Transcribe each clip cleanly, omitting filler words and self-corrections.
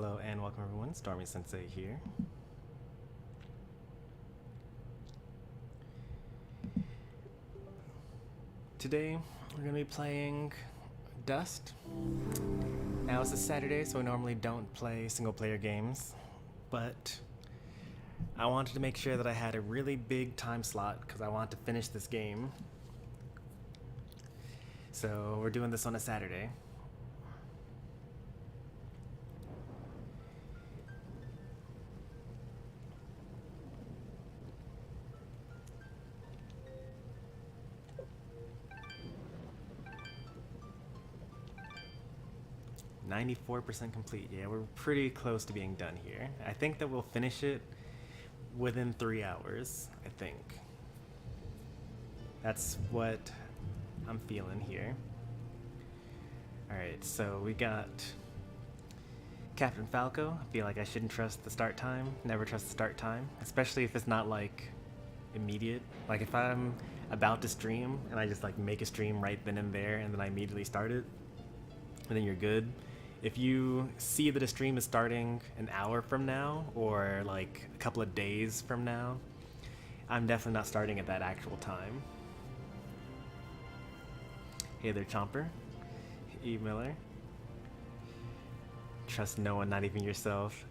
Hello and welcome everyone, Stormy Sensei here. Today we're going to be playing Dust. Now it's a Saturday, so I normally don't play single player games, but I wanted to make sure that I had a really big time slot because I want to finish this game. So we're doing this on a Saturday. .94% complete. Yeah, we're pretty close to being done here. I think that we'll finish it within 3 hours, I think. That's what I'm feeling here. Alright, so we got Captain Falco. I feel like I shouldn't trust the start time. Never trust the start time, especially if it's not like immediate. Like if I'm about to stream and I just like make a stream right then and there and then I immediately start it, and then you're good. If you see that a stream is starting an hour from now or like a couple of days from now, I'm definitely not starting at that actual time. Hey there, Chomper. E. Miller. Trust no one, not even yourself.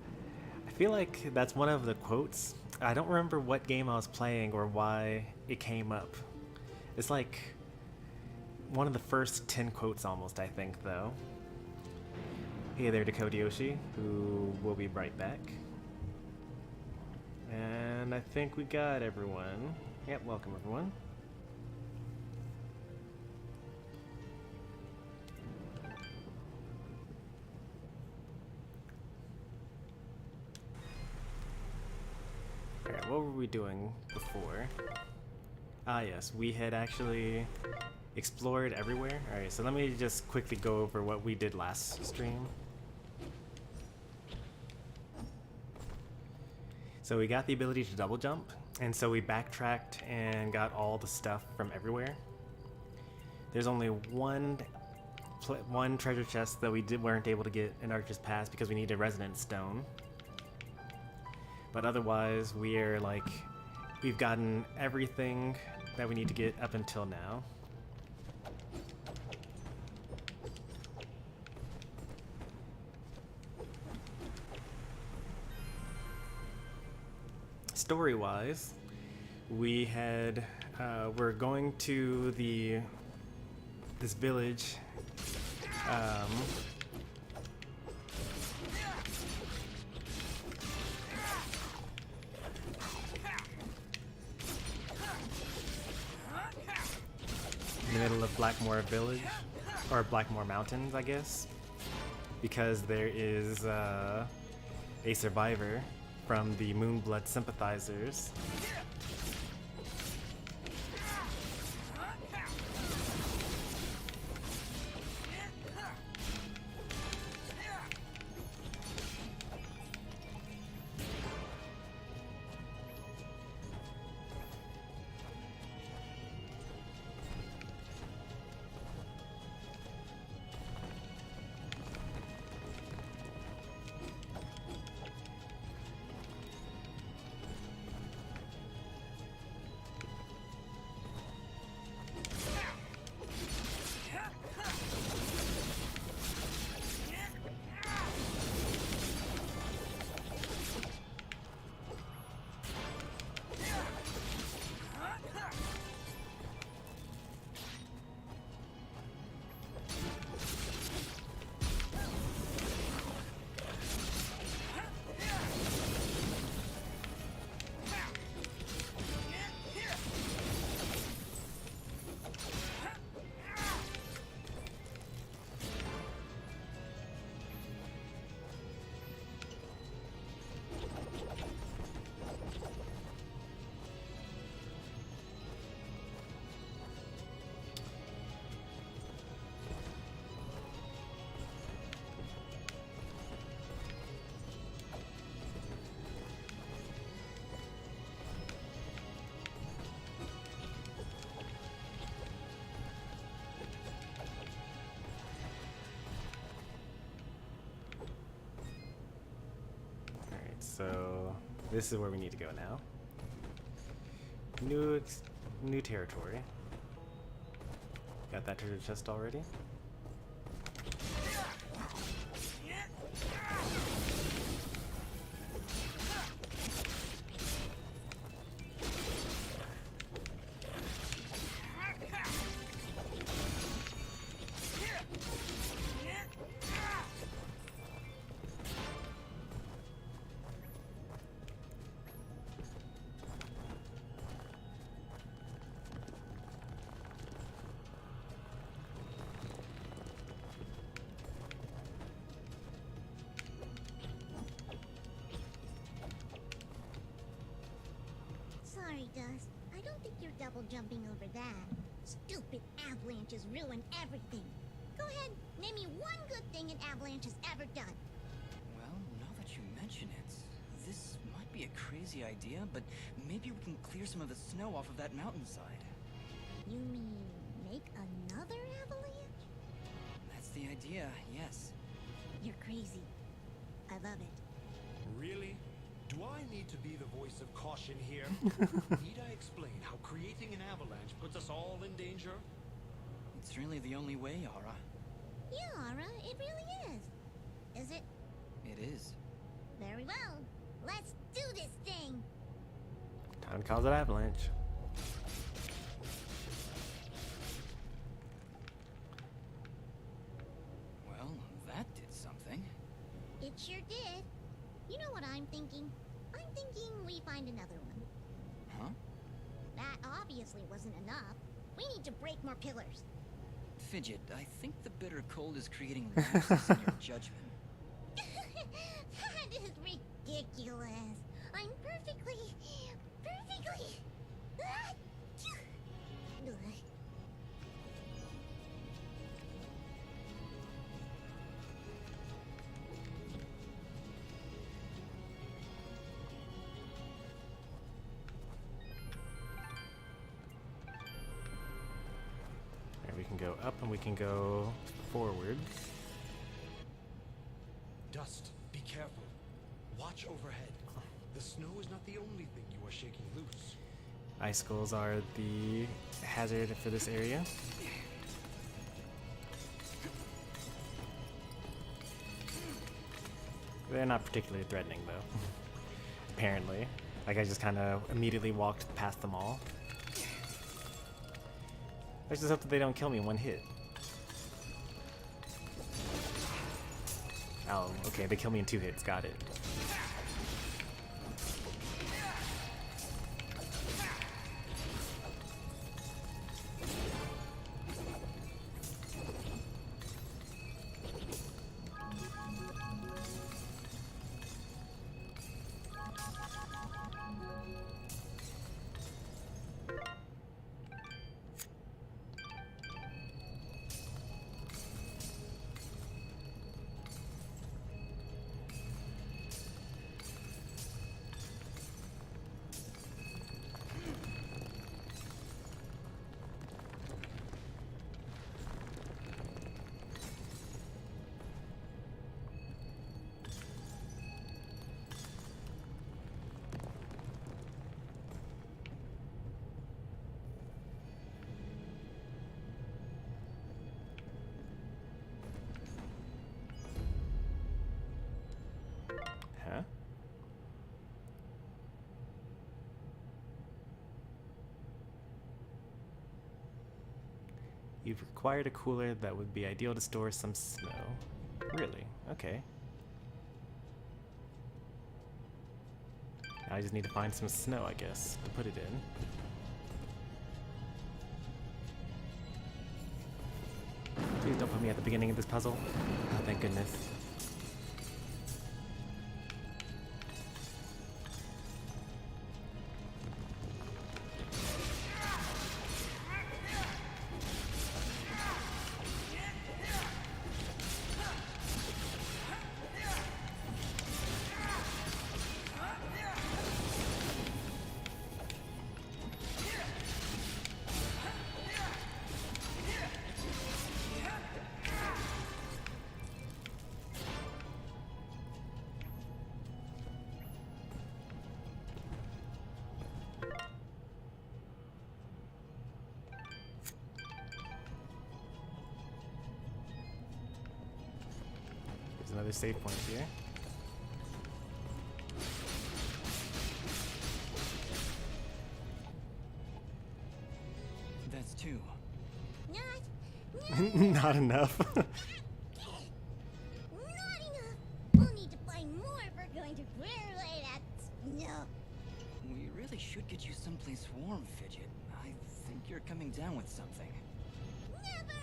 I feel like that's one of the quotes. I don't remember what game I was playing or why it came up. It's like one of the first 10 quotes almost, I think, though. Hey there, Dakota Yoshi, who will be right back. And I think we got everyone. Yep, welcome everyone. Alright, what were we doing before? Ah yes, we had actually explored everywhere. Alright, so let me just quickly go over what we did last stream. So we got the ability to double jump, and so we backtracked and got all the stuff from everywhere. There's only one treasure chest that we weren't able to get in Archer's Pass because we need a resonance stone. But otherwise, we've gotten everything that we need to get up until now. Story-wise, we had we're going to this village. In the middle of Blackmoor Village, or Blackmoor Mountains, I guess, because there is a survivor from the Moonblood sympathizers. so this is where we need to go now. New territory. Got that treasure chest already? Sorry, Dust. I don't think you're double jumping over that. Stupid avalanches ruin everything. Go ahead, name me one good thing an avalanche has ever done. Well, now that you mention it, this might be a crazy idea, but maybe we can clear some of the snow off of that mountainside. You mean make another avalanche? That's the idea, yes. You're crazy. I love it. Really? Do I need to be the voice of caution here? Need I explain how creating an avalanche puts us all in danger? It's really the only way, Ahrah. Yeah, Ahrah, it really is. Is it? It is. Very well. Let's do this thing. Time to cause an avalanche. Well, that did something. It sure did. You know what I'm thinking? I'm thinking we find another one. Huh? That obviously wasn't enough. We need to break more pillars. Fidget, I think the bitter cold is creating lapses in your judgment. That is ridiculous. I'm perfectly... We can go up and we can go forward. Dust, be careful. Watch overhead. The snow is not the only thing you are shaking loose. Icicles are the hazard for this area. They're not particularly threatening though. Apparently. Like I just kind of immediately walked past them all. I just hope that they don't kill me in one hit. Oh, okay, they kill me in 2 hits, got it. Huh? You've acquired a cooler that would be ideal to store some snow. Really? Okay. I just need to find some snow, I guess, to put it in. Please don't put me at the beginning of this puzzle. Oh, thank goodness. there's save points here. That's 2. Not enough. Not enough. We'll need to find more if we're going to clear that snow. We really should get you someplace warm, Fidget. I think you're coming down with something. Never!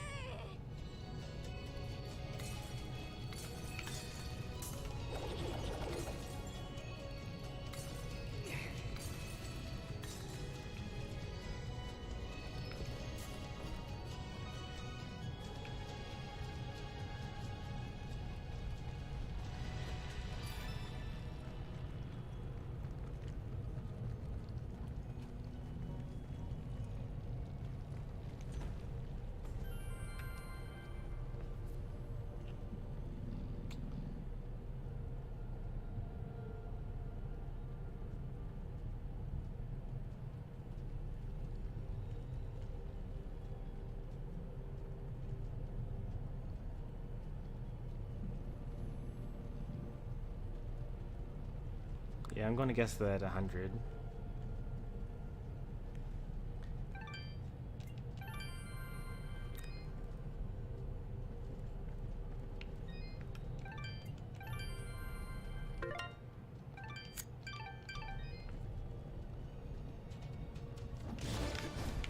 Yeah, I'm going to guess that 100.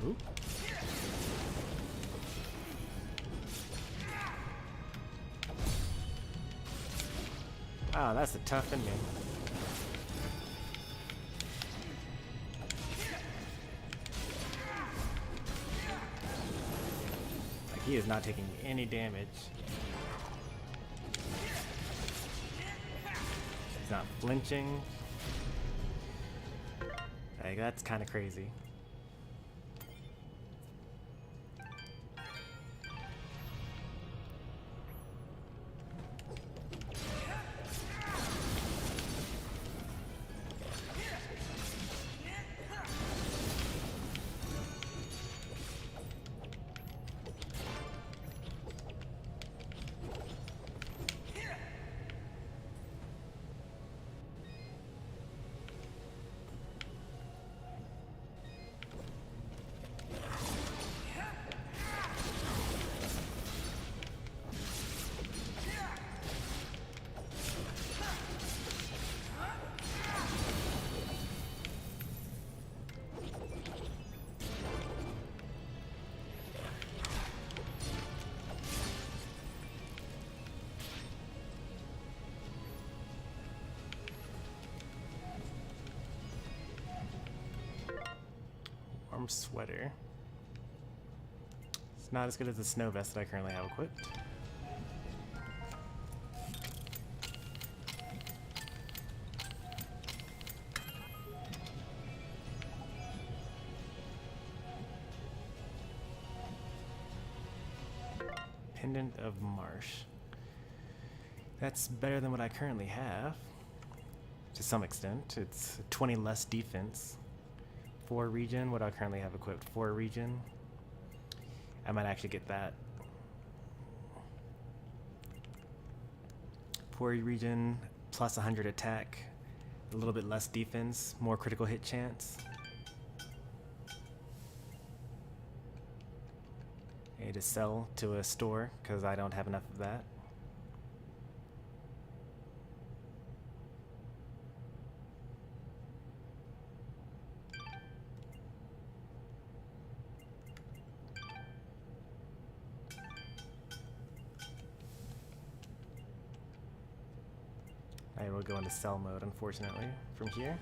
Ooh. Wow, that's a tough enemy. He is not taking any damage. He's not flinching. Like, that's kind of crazy. Warm sweater. It's not as good as the snow vest that I currently have equipped. Pendant of Marsh. That's better than what I currently have. To some extent. It's 20 less defense. 4 regen, what I currently have equipped. 4 regen. I might actually get that. 4 regen plus 100 attack. A little bit less defense. More critical hit chance. I need to sell to a store because I don't have enough of that. I will go into sell mode, unfortunately, from here.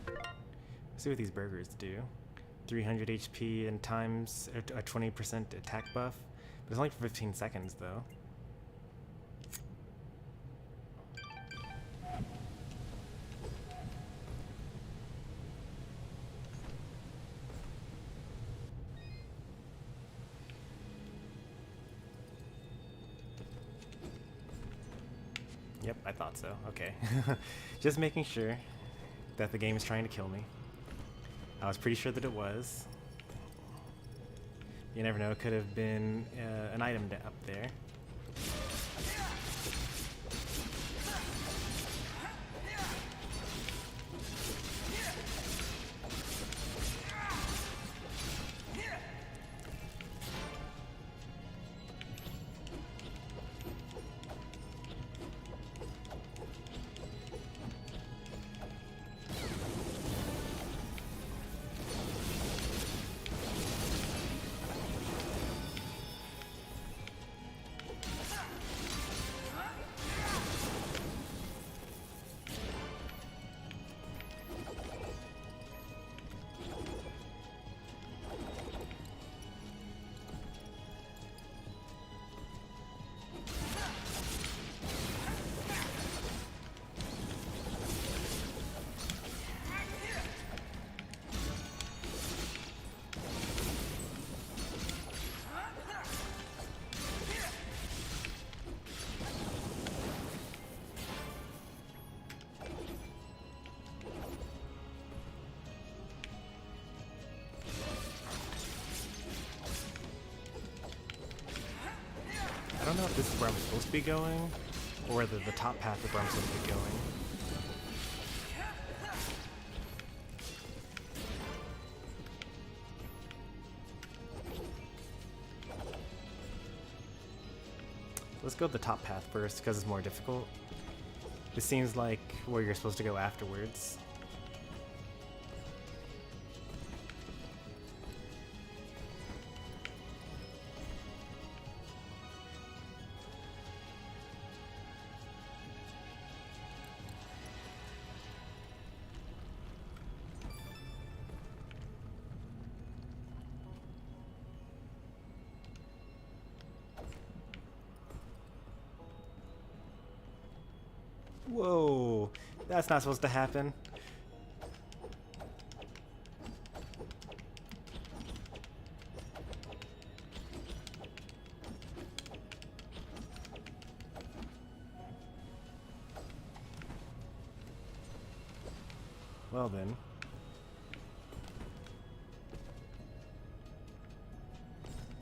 Let's see what these burgers do. 300 HP and times a 20% attack buff. But it's only for 15 seconds, though. Yep, I thought so. Okay. Just making sure that the game is trying to kill me. I was pretty sure that it was. You never know, it could have been an item up there. where I'm supposed to be going, or whether the top path is where I'm supposed to be going. Let's go with the top path first, because it's more difficult. This seems like where you're supposed to go afterwards. Whoa, that's not supposed to happen. Well then.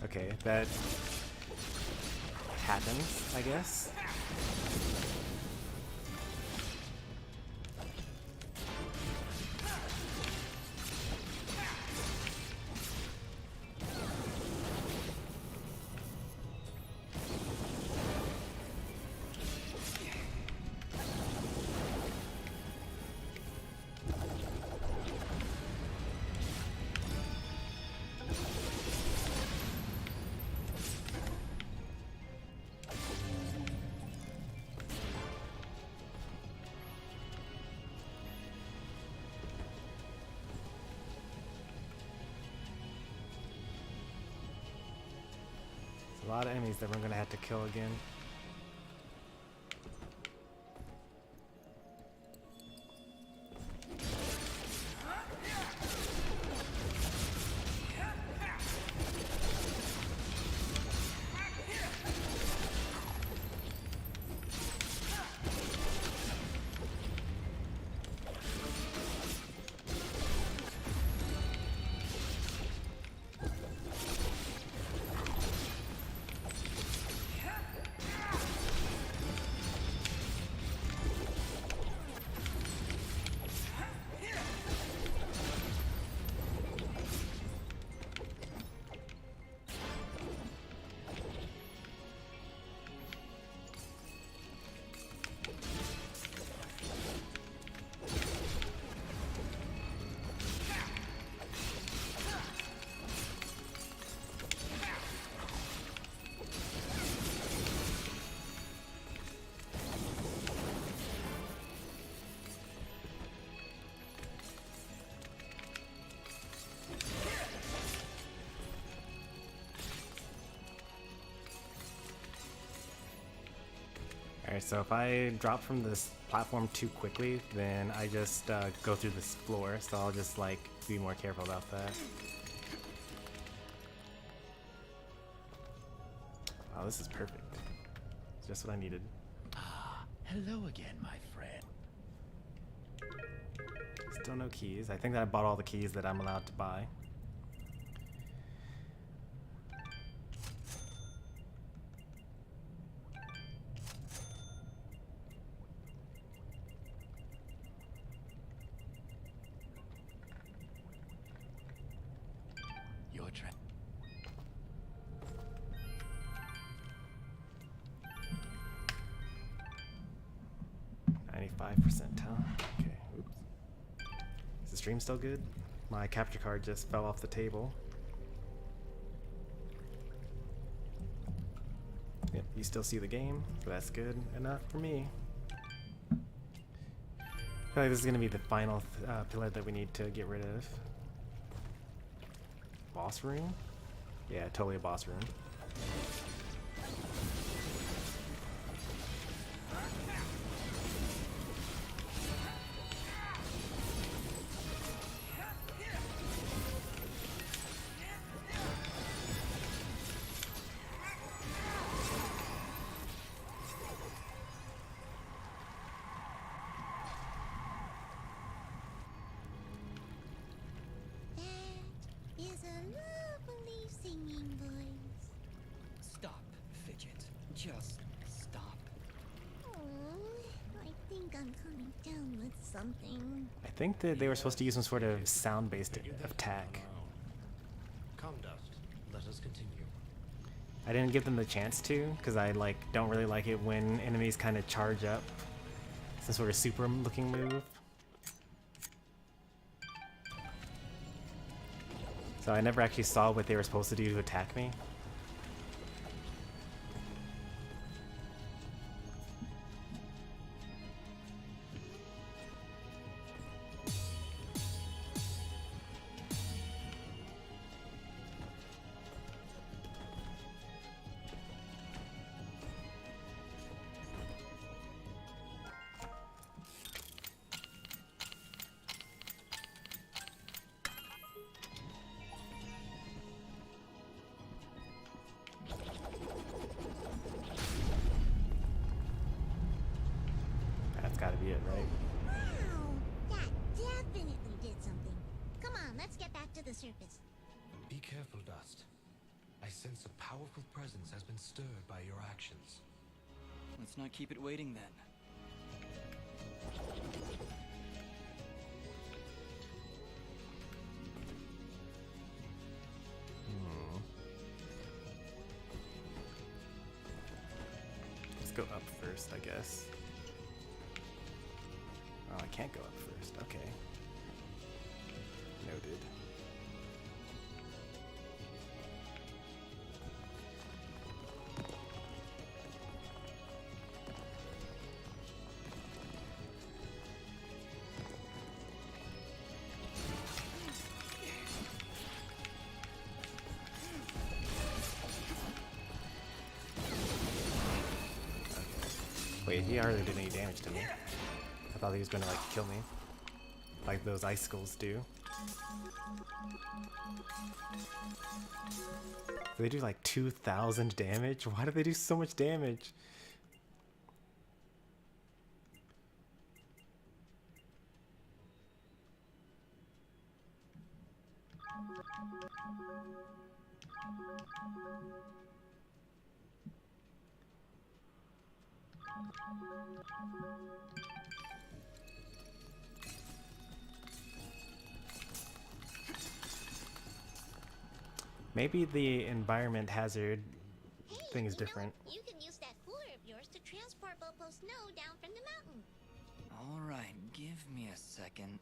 Okay, that happens, I guess. A lot of enemies that we're gonna have to kill again. Alright, so if I drop from this platform too quickly, then I just go through this floor, so I'll just like be more careful about that. Wow, this is perfect. It's just what I needed. Ah, hello again, my friend. Still no keys. I think that I bought all the keys that I'm allowed to buy. Your track. 95%, huh? Okay, oops. Is the stream still good? My capture card just fell off the table. Yep, you still see the game, so that's good enough for me. I feel like this is going to be the final pillar that we need to get rid of. Boss room? Yeah, totally a boss room. That is a lovely singing voice. Stop, Fidget. Just something. I think that they were supposed to use some sort of sound-based attack. Come, Dust. Let us continue. I didn't give them the chance to, because I don't really like it when enemies kind of charge up. Some sort of super-looking move. So I never actually saw what they were supposed to do to attack me. Gotta be it, right? Wow, that definitely did something. Come on, let's get back to the surface. Be careful, Dust. I sense a powerful presence has been stirred by your actions. Let's not keep it waiting then. Let's go up first, I guess. Oh, I can't go up first. Okay. Noted. Wait, he hardly did any damage to me. I thought he was gonna kill me, like those icicles do. They do 2,000 damage? Why do they do so much damage? Maybe the environment hazard thing is different. You can use that cooler of yours to transport Bopo's snow down from the mountain. Alright, give me a second.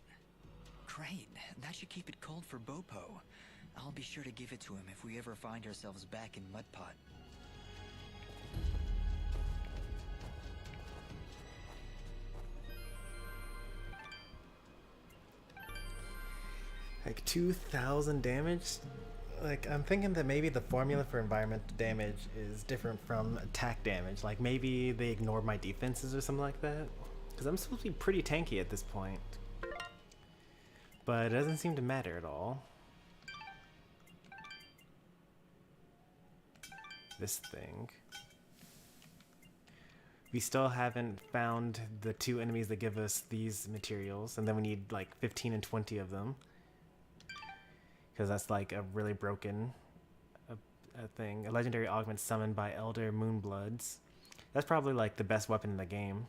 Great, that should keep it cold for Bopo. I'll be sure to give it to him if we ever find ourselves back in Mudpot. 2,000 damage? I'm thinking that maybe the formula for environment damage is different from attack damage. Maybe they ignored my defenses or something like that. Because I'm supposed to be pretty tanky at this point. But it doesn't seem to matter at all. This thing. We still haven't found the 2 enemies that give us these materials, and then we need 15 and 20 of them. Because that's a really broken thing. A legendary augment summoned by Elder Moonbloods. That's probably the best weapon in the game.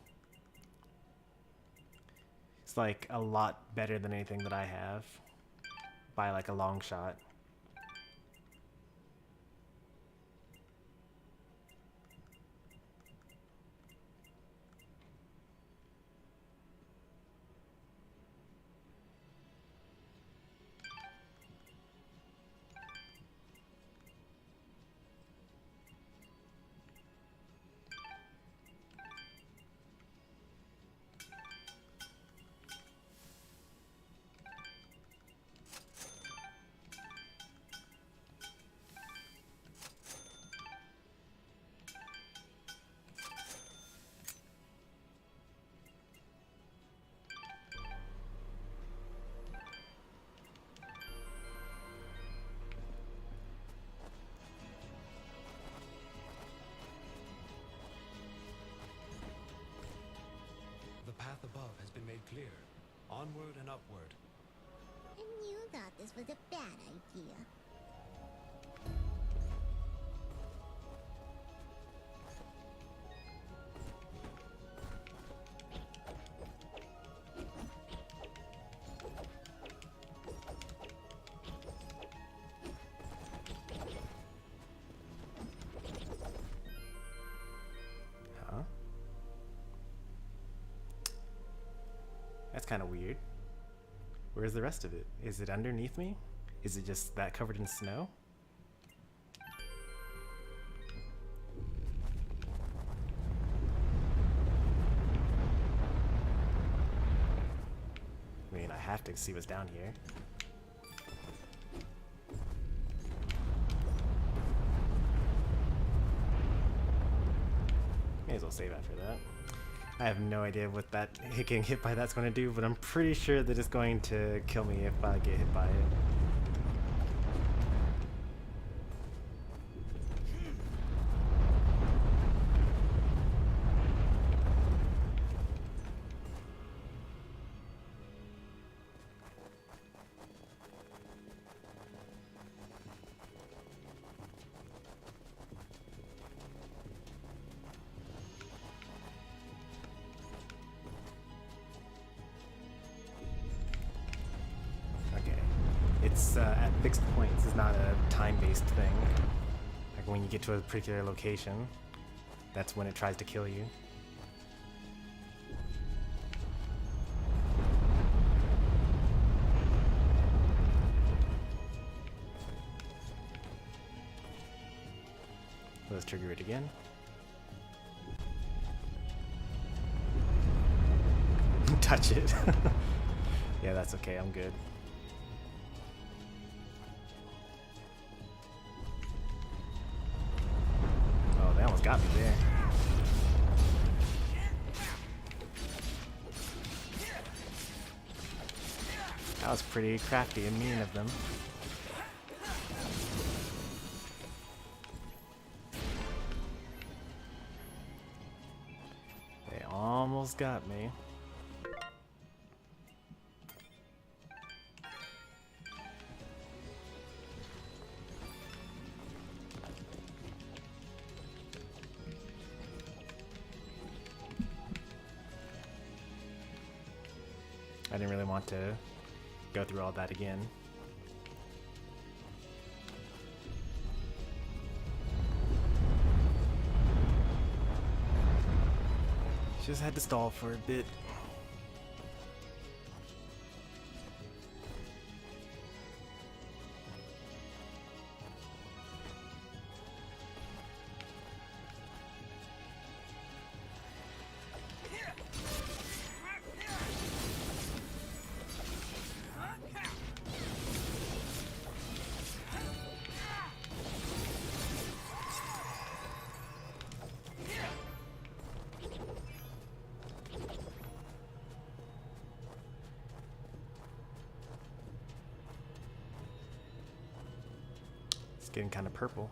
It's a lot better than anything that I have. By a long shot. The path above has been made clear. Onward and upward. And you thought this was a bad idea. kind of weird. Where's the rest of it? Is it underneath me? Is it just that covered in snow? I mean, I have to see what's down here. May as well save after that. I have no idea what that getting hit by that's going to do, but I'm pretty sure that it's going to kill me if I get hit by it. It's at fixed points. It's not a time-based thing. Like when you get to a particular location, that's when it tries to kill you. Let's trigger it again. Touch it. Yeah, that's okay. I'm good. They almost got me there. That was pretty crafty and mean of them. They almost got me. I didn't really want to go through all that again. Just had to stall for a bit. Getting kind of purple.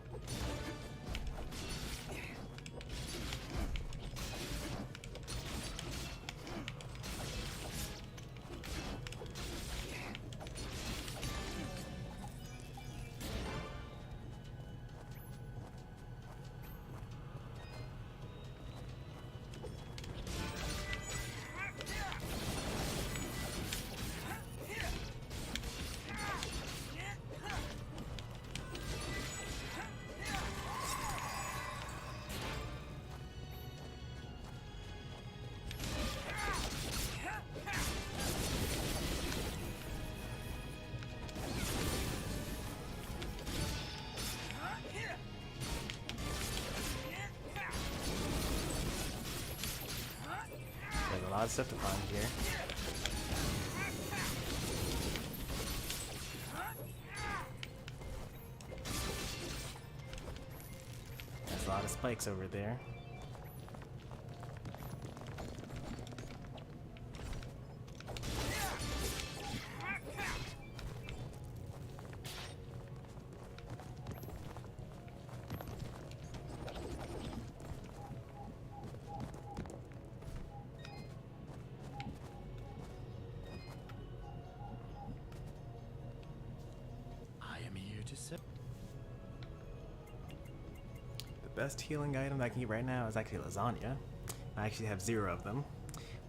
A lot of stuff to find here. There's a lot of spikes over there. The best healing item that I can eat right now is actually lasagna. I actually have 0 of them,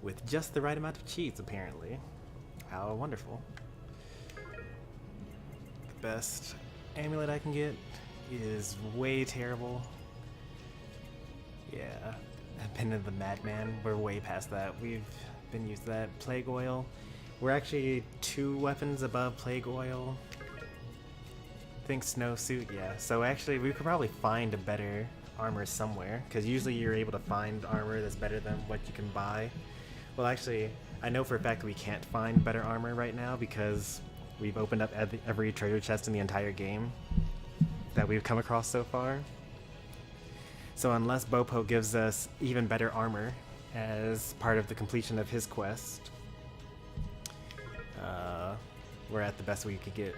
with just the right amount of cheese, apparently. How wonderful. The best amulet I can get is way terrible. Yeah, I've been in the Madman. We're way past that. We've been used that. Plague Oil. We're actually 2 weapons above Plague Oil. I think Snowsuit, yeah. So actually, we could probably find a better armor somewhere, because usually you're able to find armor that's better than what you can buy. Well, actually, I know for a fact that we can't find better armor right now because we've opened up every treasure chest in the entire game that we've come across so far. So unless Bopo gives us even better armor as part of the completion of his quest, we're at the best we could get.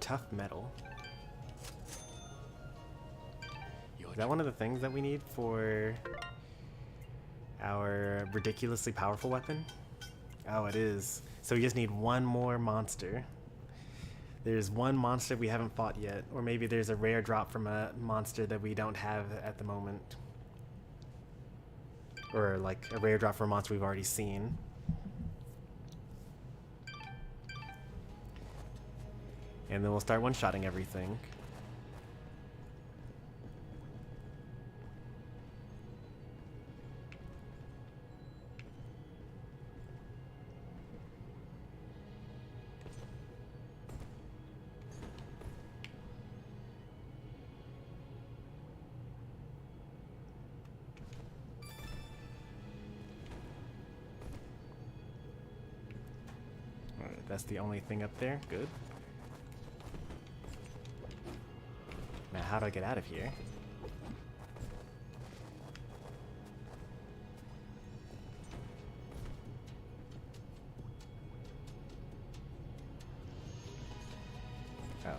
Tough metal. Is that one of the things that we need for our ridiculously powerful weapon? Oh, it is. So we just need one more monster. There's one monster we haven't fought yet, or maybe there's a rare drop from a monster that we don't have at the moment. Or like a rare drop from a monster we've already seen. And then we'll start one-shotting everything. Alright, that's the only thing up there. Good. Now, how do I get out of here? Oh.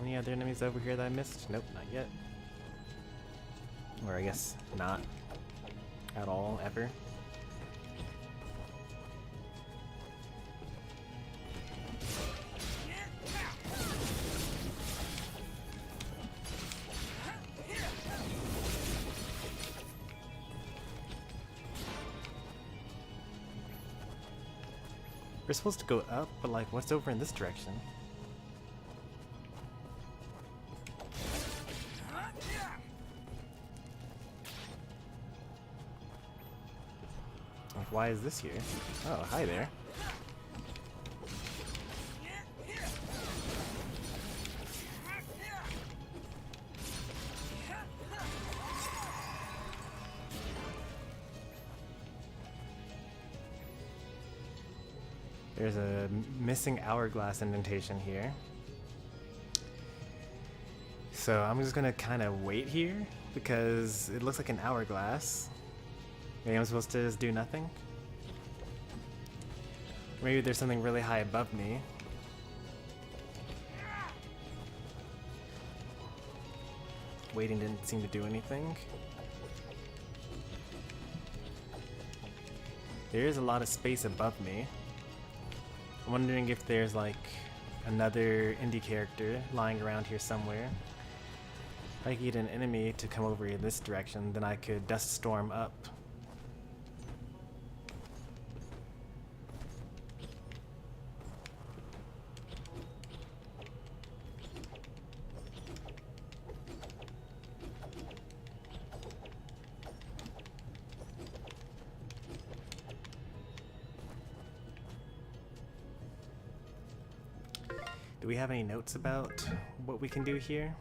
Any other enemies over here that I missed? Nope, not yet. Or I guess not at all, ever. We're supposed to go up, but like, what's over in this direction? Why is this here? Oh, hi there. There's a missing hourglass indentation here. So I'm just gonna kind of wait here because it looks like an hourglass. Maybe I'm supposed to just do nothing? Maybe there's something really high above me. Waiting didn't seem to do anything. There is a lot of space above me. I'm wondering if there's like another indie character lying around here somewhere. If I could get an enemy to come over in this direction, then I could dust storm up. Do we have any notes about what we can do here?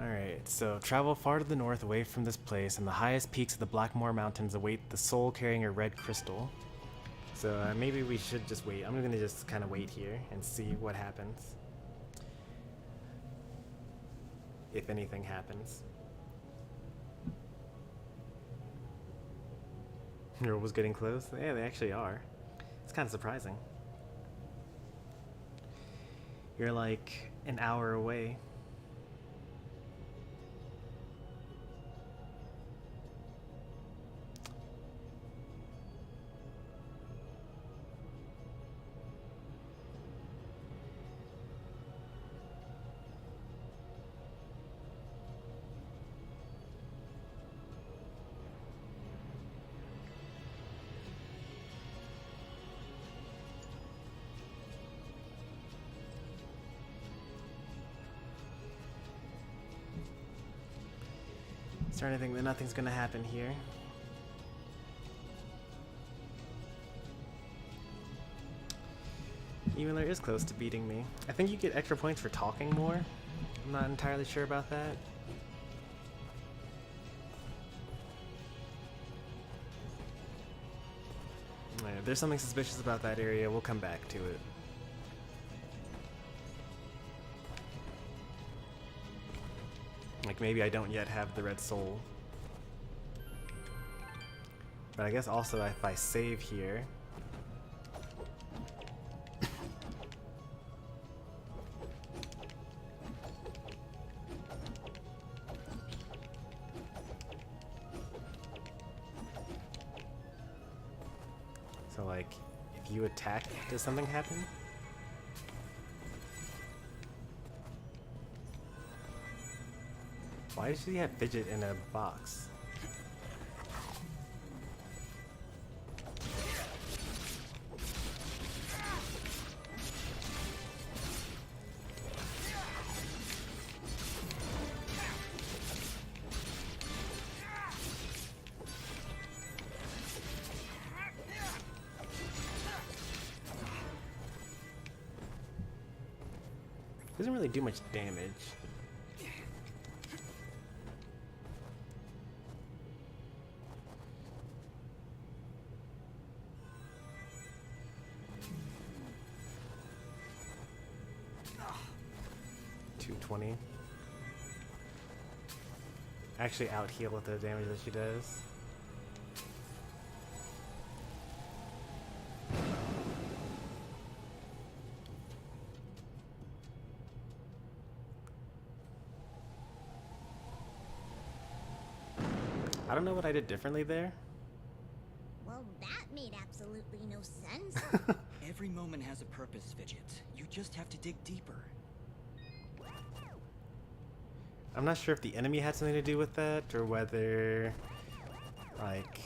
Alright, so travel far to the north away from this place, and the highest peaks of the Blackmore Mountains await the soul carrying a red crystal. So maybe we should just wait. I'm gonna just kind of wait here and see what happens. If anything happens. You're almost getting close? Yeah, they actually are. It's kind of surprising. You're like an hour away. Starting to think that nothing's gonna happen here. Even though it is close to beating me. I think you get extra points for talking more. I'm not entirely sure about that. Alright, if there's something suspicious about that area, we'll come back to it. Like maybe I don't yet have the red soul. But I guess also if I save here. So like if you attack, does something happen? Why does she have Fidget in a box? Doesn't really do much damage. Actually out heal with the damage that she does. I don't know what I did differently there. Well, that made absolutely no sense. Every moment has a purpose, Fidget. You just have to dig deeper. I'm not sure if the enemy had something to do with that, or whether, like,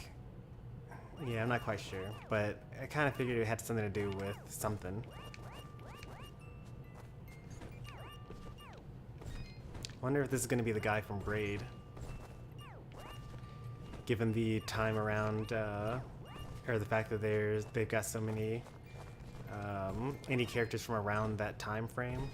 yeah, I'm not quite sure, but I kind of figured it had something to do with something. Wonder if this is going to be the guy from Braid, given the time around, or the fact that they've got so many any characters from around that time frame.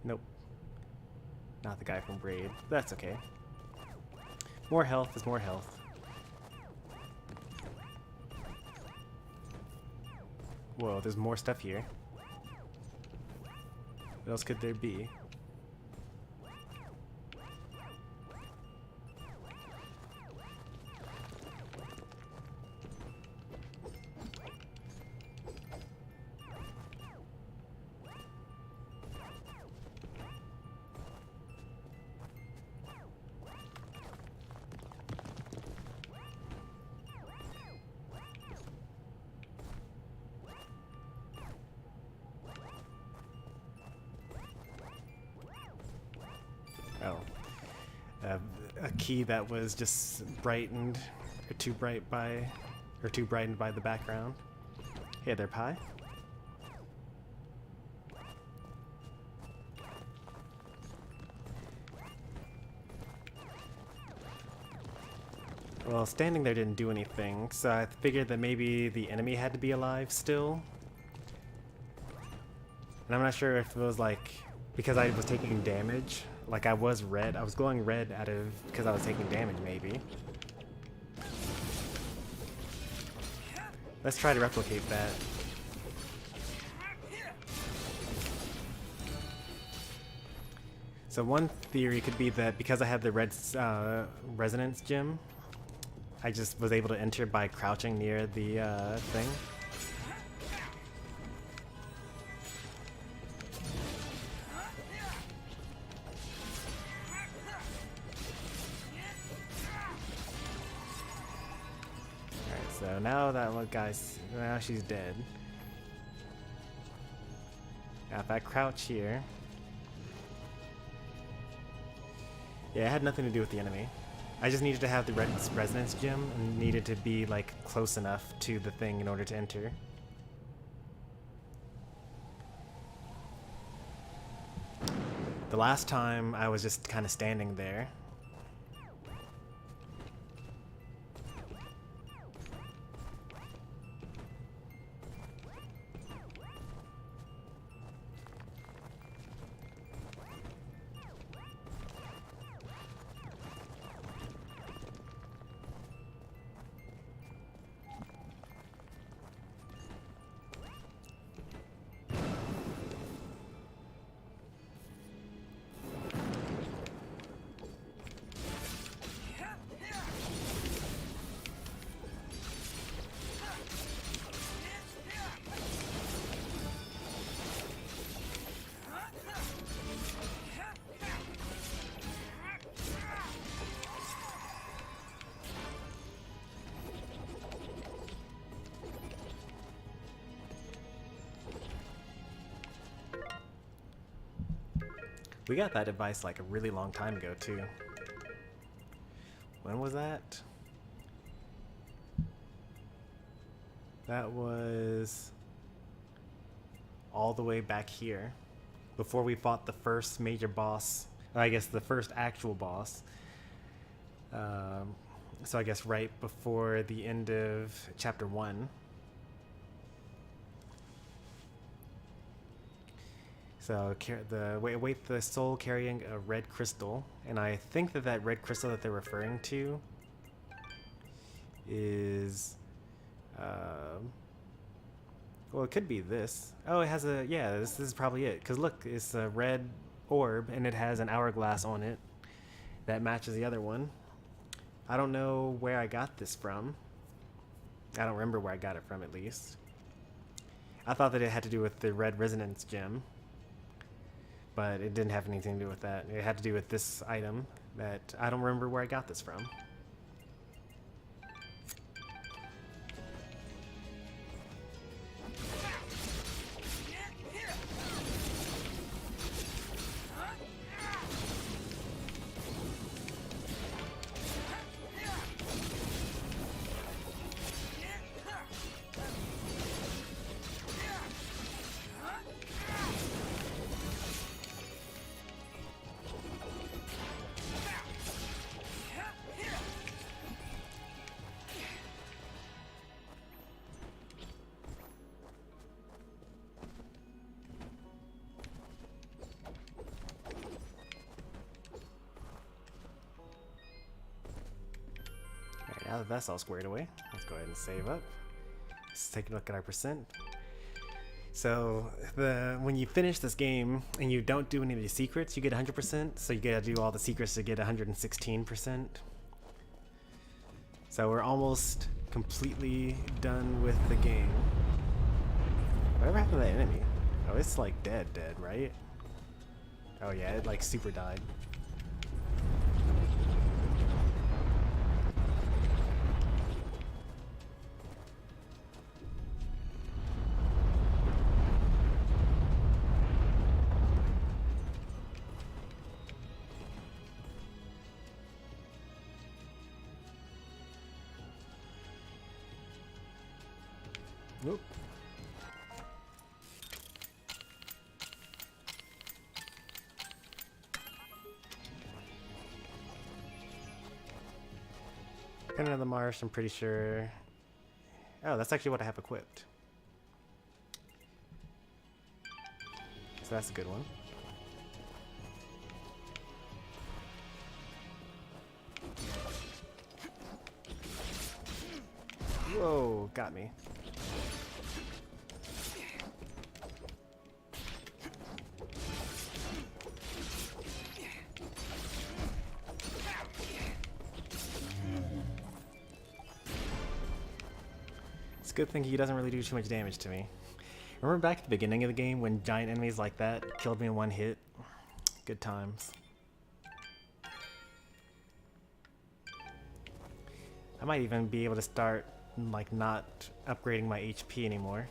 Nope. Not the guy from Braid. That's okay. More health is more health. Whoa, there's more stuff here. What else could there be? Oh. A key that was just brightened, or too bright by, or too brightened by the background. Hey there, Pie. Well, standing there didn't do anything, so I figured that maybe the enemy had to be alive still. And I'm not sure if it was like because I was taking damage, like I was red. I was glowing red out of because I was taking damage, maybe. Let's try to replicate that. So one theory could be that because I had the red resonance gem, I just was able to enter by crouching near the thing. Alright, so now that one guy's, now she's dead. Now if I crouch here, yeah, it had nothing to do with the enemy. I just needed to have the red resonance gem and needed to be like close enough to the thing in order to enter. The last time I was just kind of standing there. We got that advice like a really long time ago too. When was that? That was all the way back here, before we fought the first major boss, or I guess the first actual boss. So I guess right before the end of chapter 1. So wait the soul carrying a red crystal, and I think that that red crystal that they're referring to is, well, it could be this. Oh, it has a, yeah, this is probably it. Because look, it's a red orb, and it has an hourglass on it that matches the other one. I don't know where I got this from. I don't remember where I got it from, at least. I thought that it had to do with the red resonance gem, but it didn't have anything to do with that. It had to do with this item that I don't remember where I got this from. Now that that's all squared away, let's go ahead and save up. Let's take a look at our percent. So when you finish this game and you don't do any of the secrets, you get 100%. So you gotta do all the secrets to get 116%. So we're almost completely done with the game. Whatever happened to that enemy? Oh, it's like dead, right? Oh yeah, it like super died. Nope. Kind of the marsh, I'm pretty sure. Oh, that's actually what I have equipped. So that's a good one. Whoa, got me. It's a good thing he doesn't really do too much damage to me. Remember back at the beginning of the game when giant enemies like that killed me in one hit? Good times. I might even be able to start like not upgrading my HP anymore.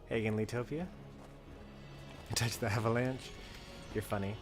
Hey again, Litopia. Touch the avalanche. You're funny.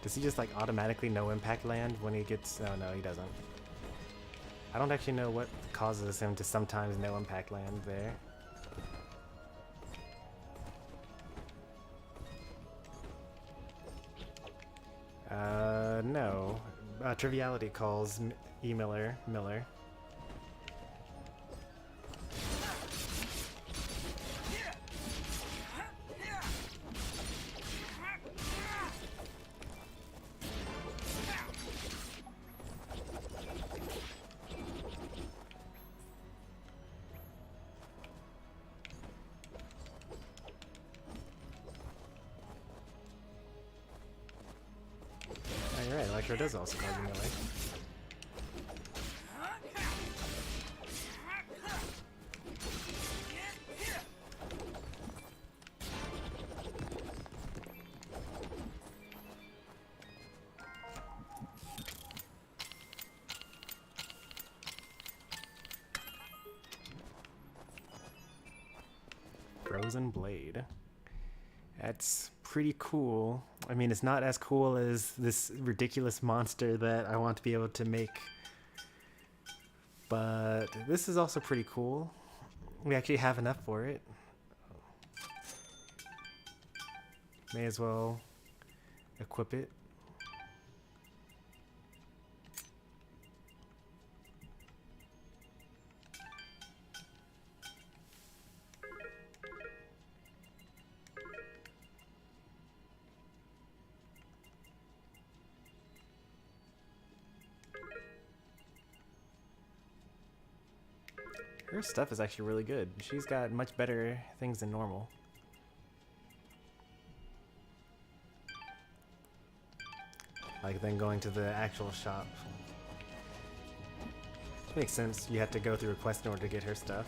Does he just like automatically no impact land when he gets... Oh no, he doesn't. I don't actually know what causes him to sometimes no impact land there. No. Triviality calls Miller. You're right, Electro does also cause you melee. Frozen Blade. That's pretty cool. I mean, it's not as cool as this ridiculous monster that I want to be able to make, but this is also pretty cool. We actually have enough for it. May as well equip it. Her stuff is actually really good. She's got much better things than normal. Like then going to the actual shop. Makes sense. You have to go through a quest in order to get her stuff.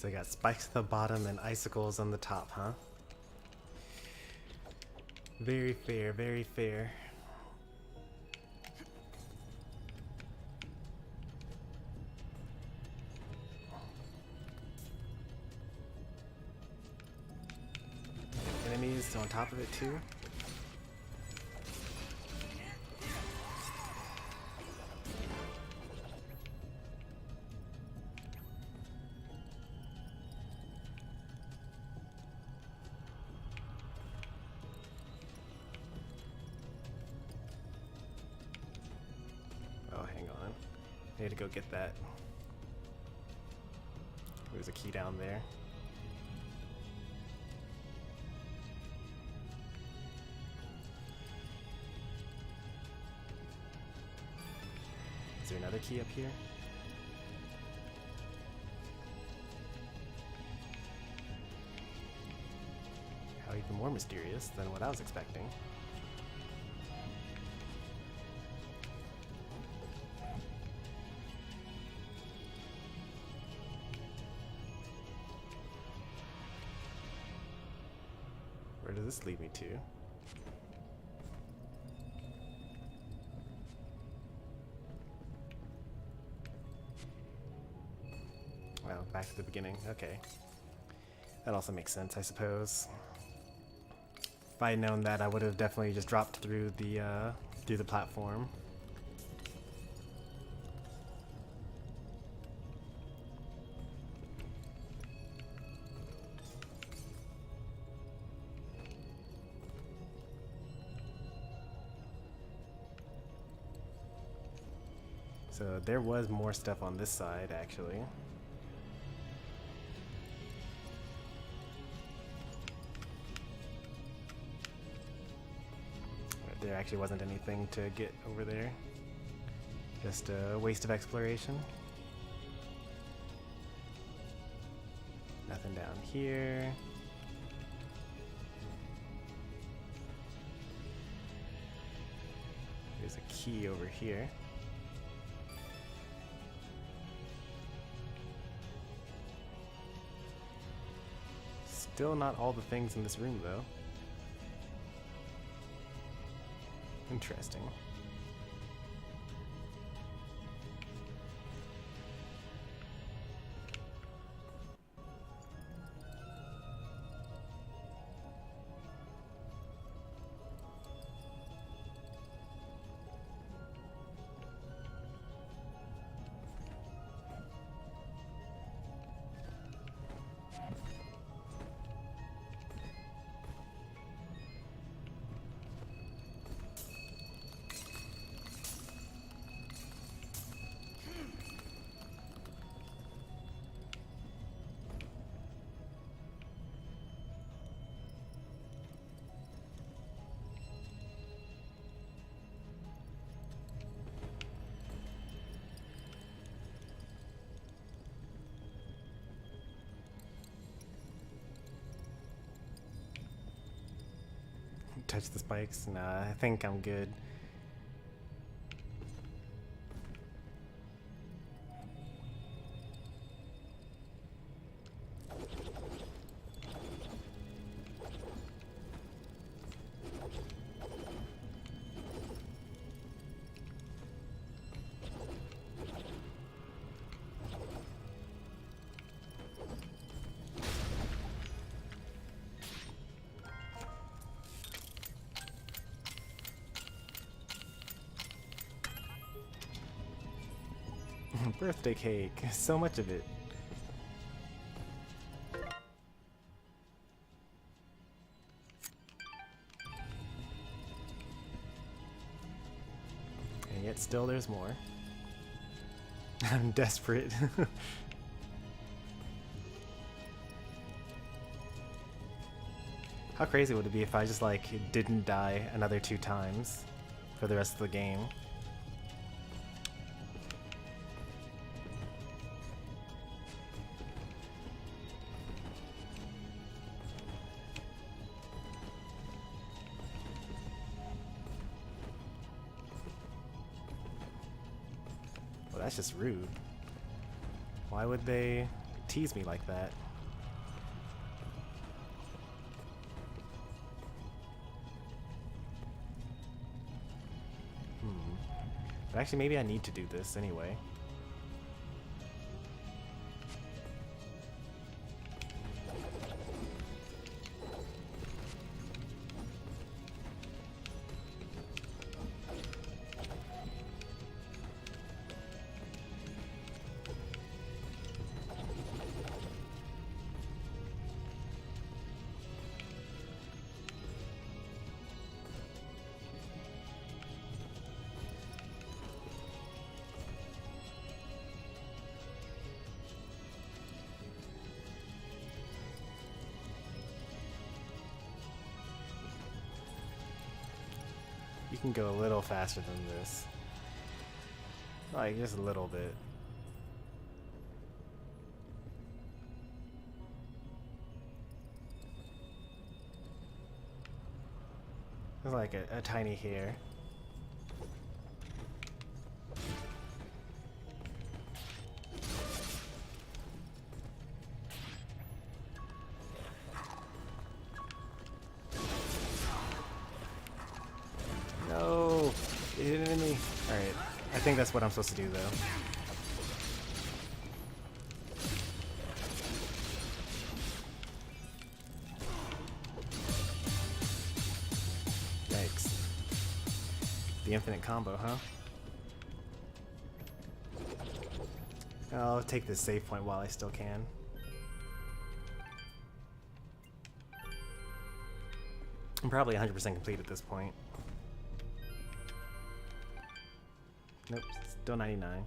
So you got spikes at the bottom and icicles on the top, huh? Very fair, very fair. Enemies on top of it too. Oh, hang on. I need to go get that. There's a key down there. Is there another key up here? How even more mysterious than what I was expecting. Where does this lead me to? Well, back to the beginning. Okay. That also makes sense, I suppose. If I had known that, I would have definitely just dropped through the platform. So there was more stuff on this side, actually. There actually wasn't anything to get over there. Just a waste of exploration. Nothing down here. There's a key over here. Still not all the things in this room, though. Interesting. Touch the spikes? Nah, I think I'm good. Birthday cake, so much of it. And yet still there's more. I'm desperate. How crazy would it be if I just like didn't die another 2 times for the rest of the game? Well, that's just rude. Why would they tease me like that. But actually, maybe I need to do this anyway. You can go a little faster than this. Like, just a little bit. There's like a tiny hair. No! It hit into me. Alright. I think that's what I'm supposed to do, though. Yikes. The infinite combo, huh? I'll take this save point while I still can. I'm probably 100% complete at this point. Nope, still 99.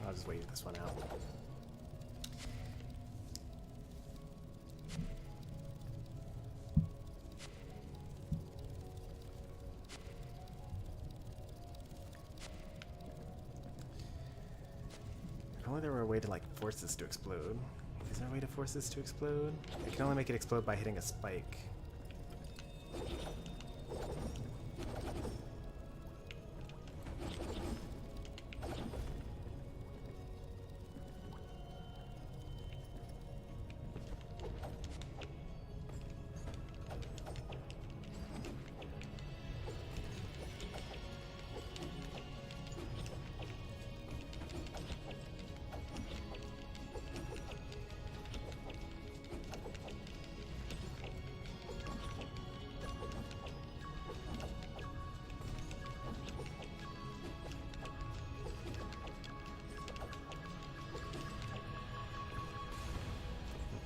I'll just wait this one out. If only there were a way to like force this to explode. Is there a way to force this to explode? I can only make it explode by hitting a spike.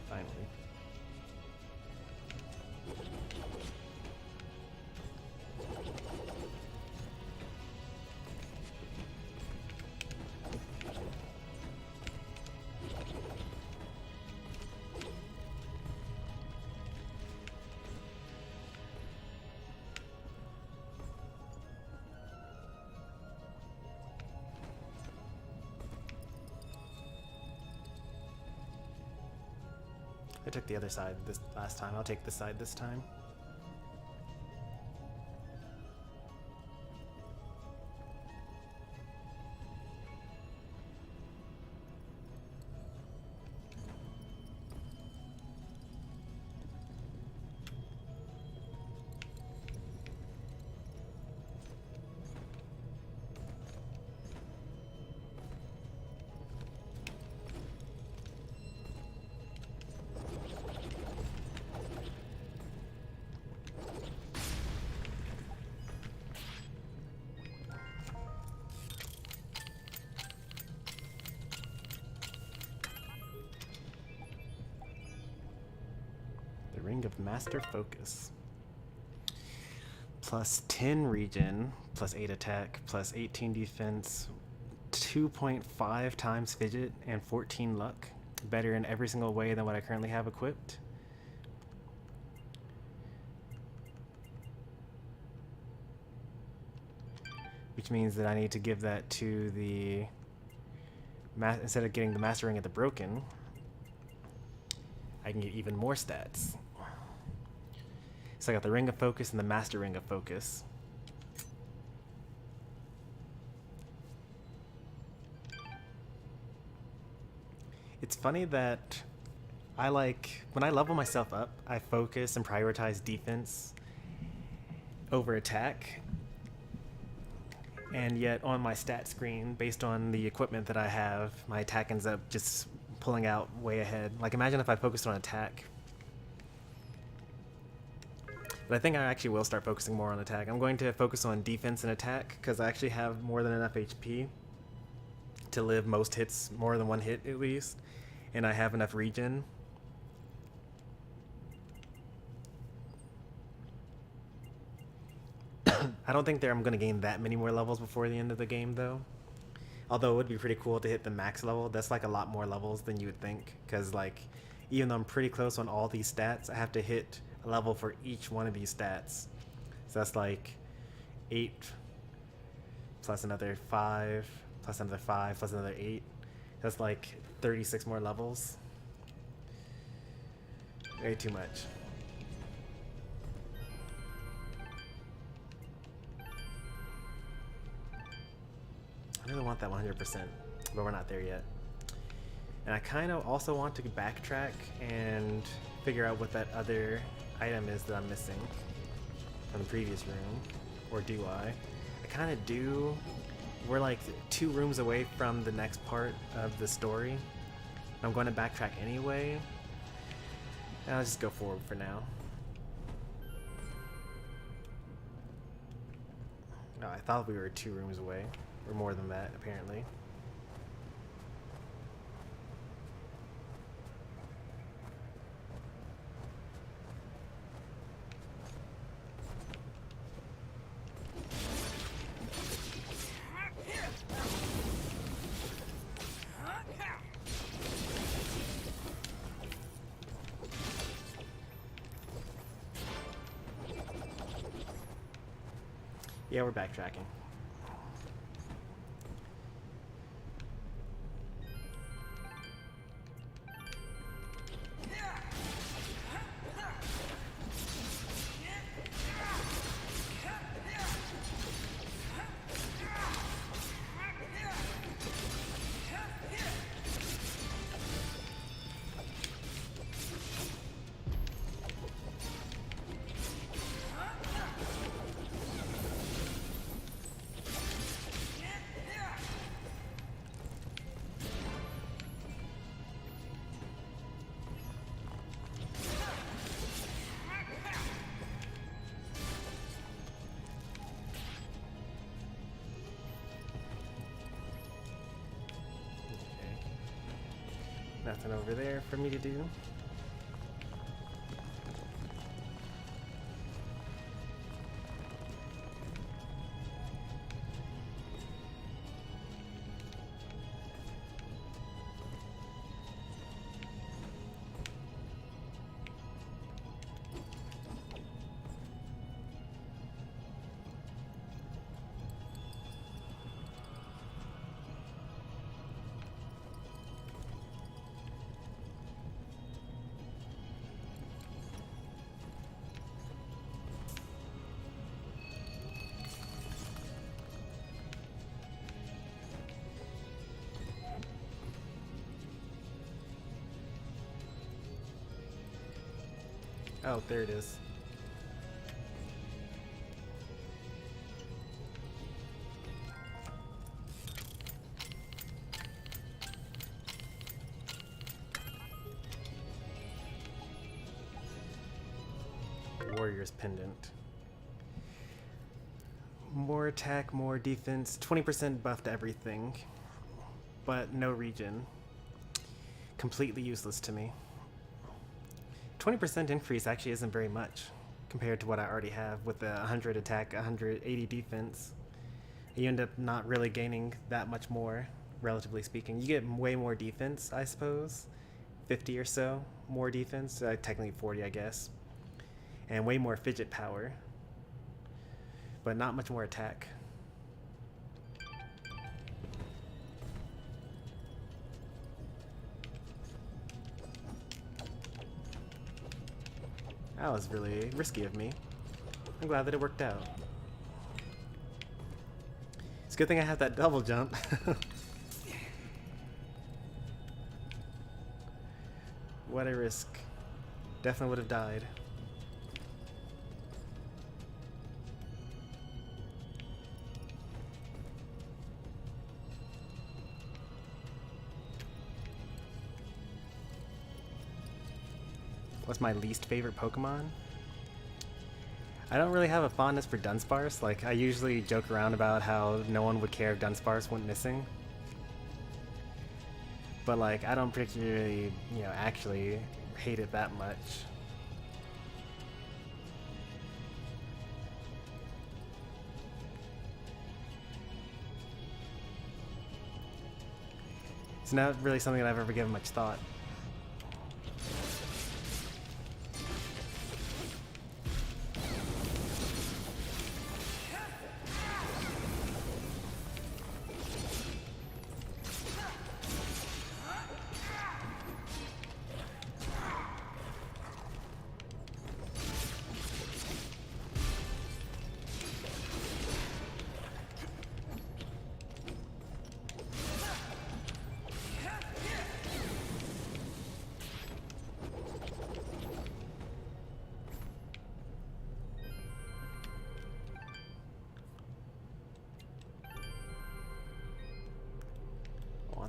Finally. I took the other side this last time. I'll take this side this time. Ring of Master Focus. Plus 10 regen, plus 8 attack, plus 18 defense, 2.5 times Fidget, and 14 luck. Better in every single way than what I currently have equipped. which means that I need to give that to the instead of getting the Master Ring of the Broken, I can get even more stats. So I got the Ring of Focus and the Master Ring of Focus. It's funny that when I level myself up, I focus and prioritize defense over attack. And yet on my stat screen, based on the equipment that I have, my attack ends up just pulling out way ahead. Like, imagine if I focused on attack. But I think I actually will start focusing more on attack. I'm going to focus on defense and attack because I actually have more than enough HP to live most hits, more than one hit at least. And I have enough regen. I don't think I'm going to gain that many more levels before the end of the game, though. Although it would be pretty cool to hit the max level. That's like a lot more levels than you would think. Because, like, even though I'm pretty close on all these stats, I have to hit a level for each one of these stats. So that's like 8 plus another 5 plus another 5 plus another 8. That's like 36 more levels. Way too much. I really want that 100%, but we're not there yet. And I kind of also want to backtrack and figure out what that other item is that I'm missing from the previous room. Or do I? I kind of do. We're like 2 rooms away from the next part of the story. I'm going to backtrack anyway. And I'll just go forward for now. No, I thought we were 2 rooms away. Or more than that, apparently. Yeah, we're backtracking. Nothing over there for me to do. Oh, there it is. Warrior's Pendant. More attack, more defense, 20% buff to everything, but no regen. Completely useless to me. 20% increase actually isn't very much compared to what I already have with the 100 attack, 180 defense. You end up not really gaining that much more, relatively speaking. You get way more defense, I suppose. 50 or so more defense, technically 40, I guess. And way more fidget power, but not much more attack. That was really risky of me. I'm glad that it worked out. It's a good thing I have that double jump. What a risk. Definitely would have died. What's my least favorite Pokemon? I don't really have a fondness for Dunsparce. Like, I usually joke around about how no one would care if Dunsparce went missing. But, like, I don't particularly, you know, actually hate it that much. It's not really something that I've ever given much thought.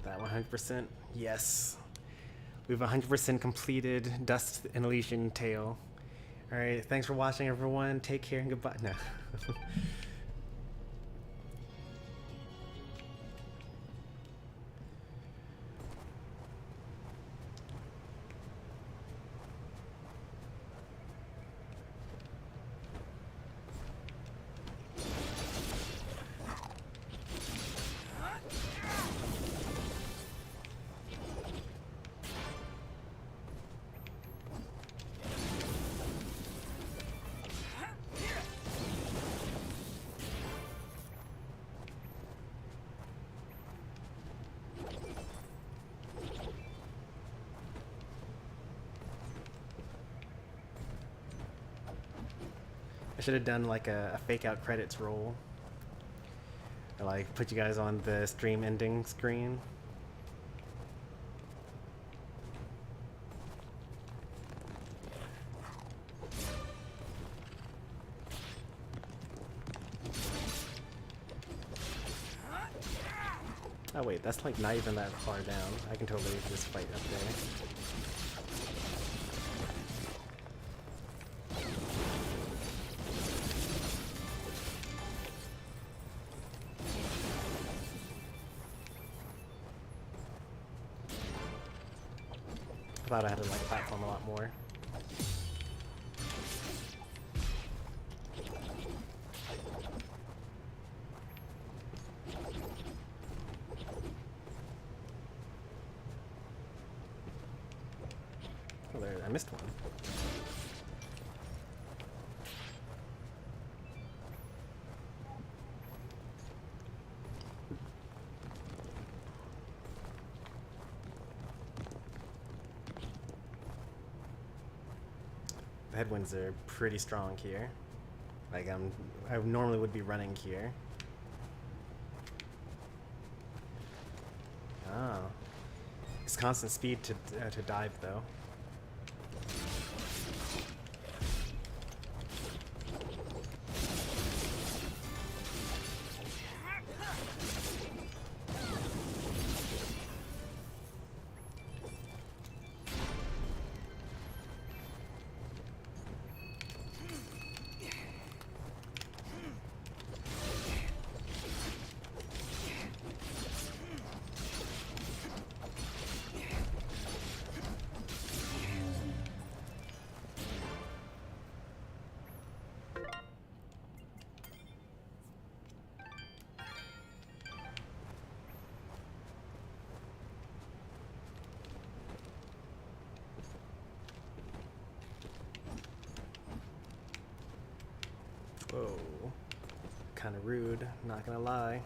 That 100%. Yes. We've 100% completed Dust and Elysian Tail. Alright, thanks for watching, everyone. Take care and goodbye. No. I should have done like a fake out credits roll. Or like put you guys on the stream ending screen. Oh wait, that's like not even that far down. I can totally just fight up there. I thought I had to like platform a lot more. Oh, there, I missed one. Headwinds are pretty strong here. Like I normally would be running here. Oh, it's constant speed to dive though. Whoa, kind of rude, not gonna lie.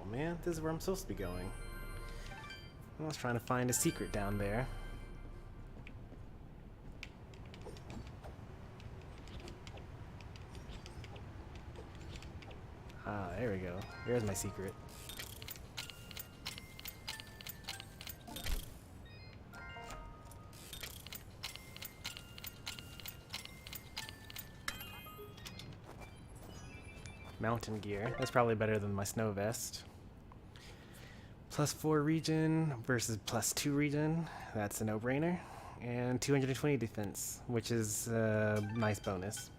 Oh man, this is where I'm supposed to be going. I was trying to find a secret down there. Ah, there we go. Here's my secret. Mountain gear. That's probably better than my snow vest. +4 regen versus +2 regen. That's a no-brainer. And 220 defense, which is a nice bonus.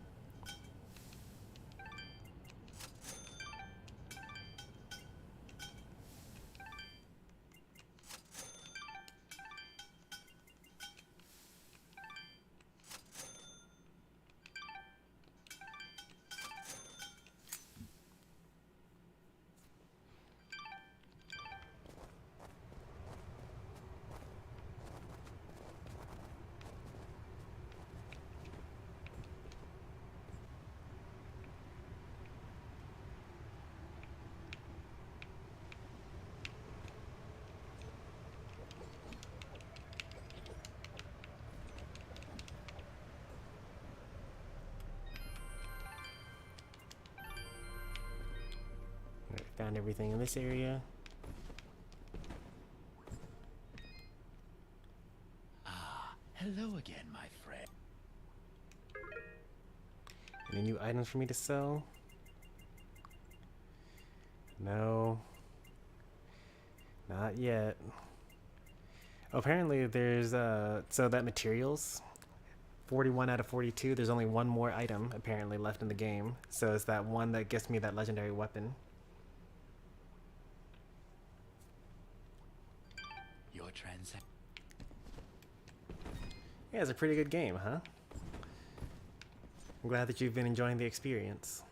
Found everything in this area. Ah, hello again, my friend. Any new items for me to sell? No. Not yet. Apparently there's, so that materials, 41 out of 42, there's only one more item apparently left in the game. So it's that one that gets me that legendary weapon. Your transaction. Yeah, it's a pretty good game, huh? I'm glad that you've been enjoying the experience.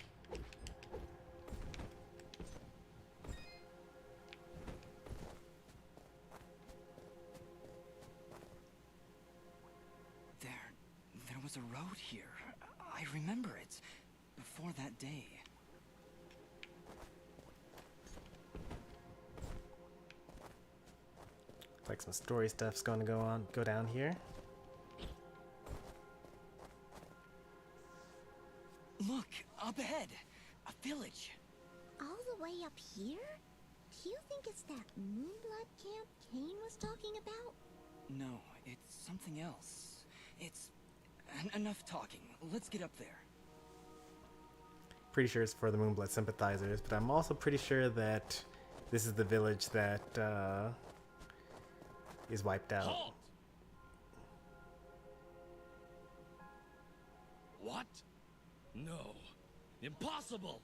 There was a road here. I remember it. Before that day. Looks like some story stuff's going to go down here. Look, up ahead. A village. All the way up here? Do you think it's that Moonblood camp Kane was talking about? No, it's something else. It's... enough talking. Let's get up there. Pretty sure it's for the Moonblood sympathizers, but I'm also pretty sure that this is the village that is wiped out. Halt! What? No. Impossible!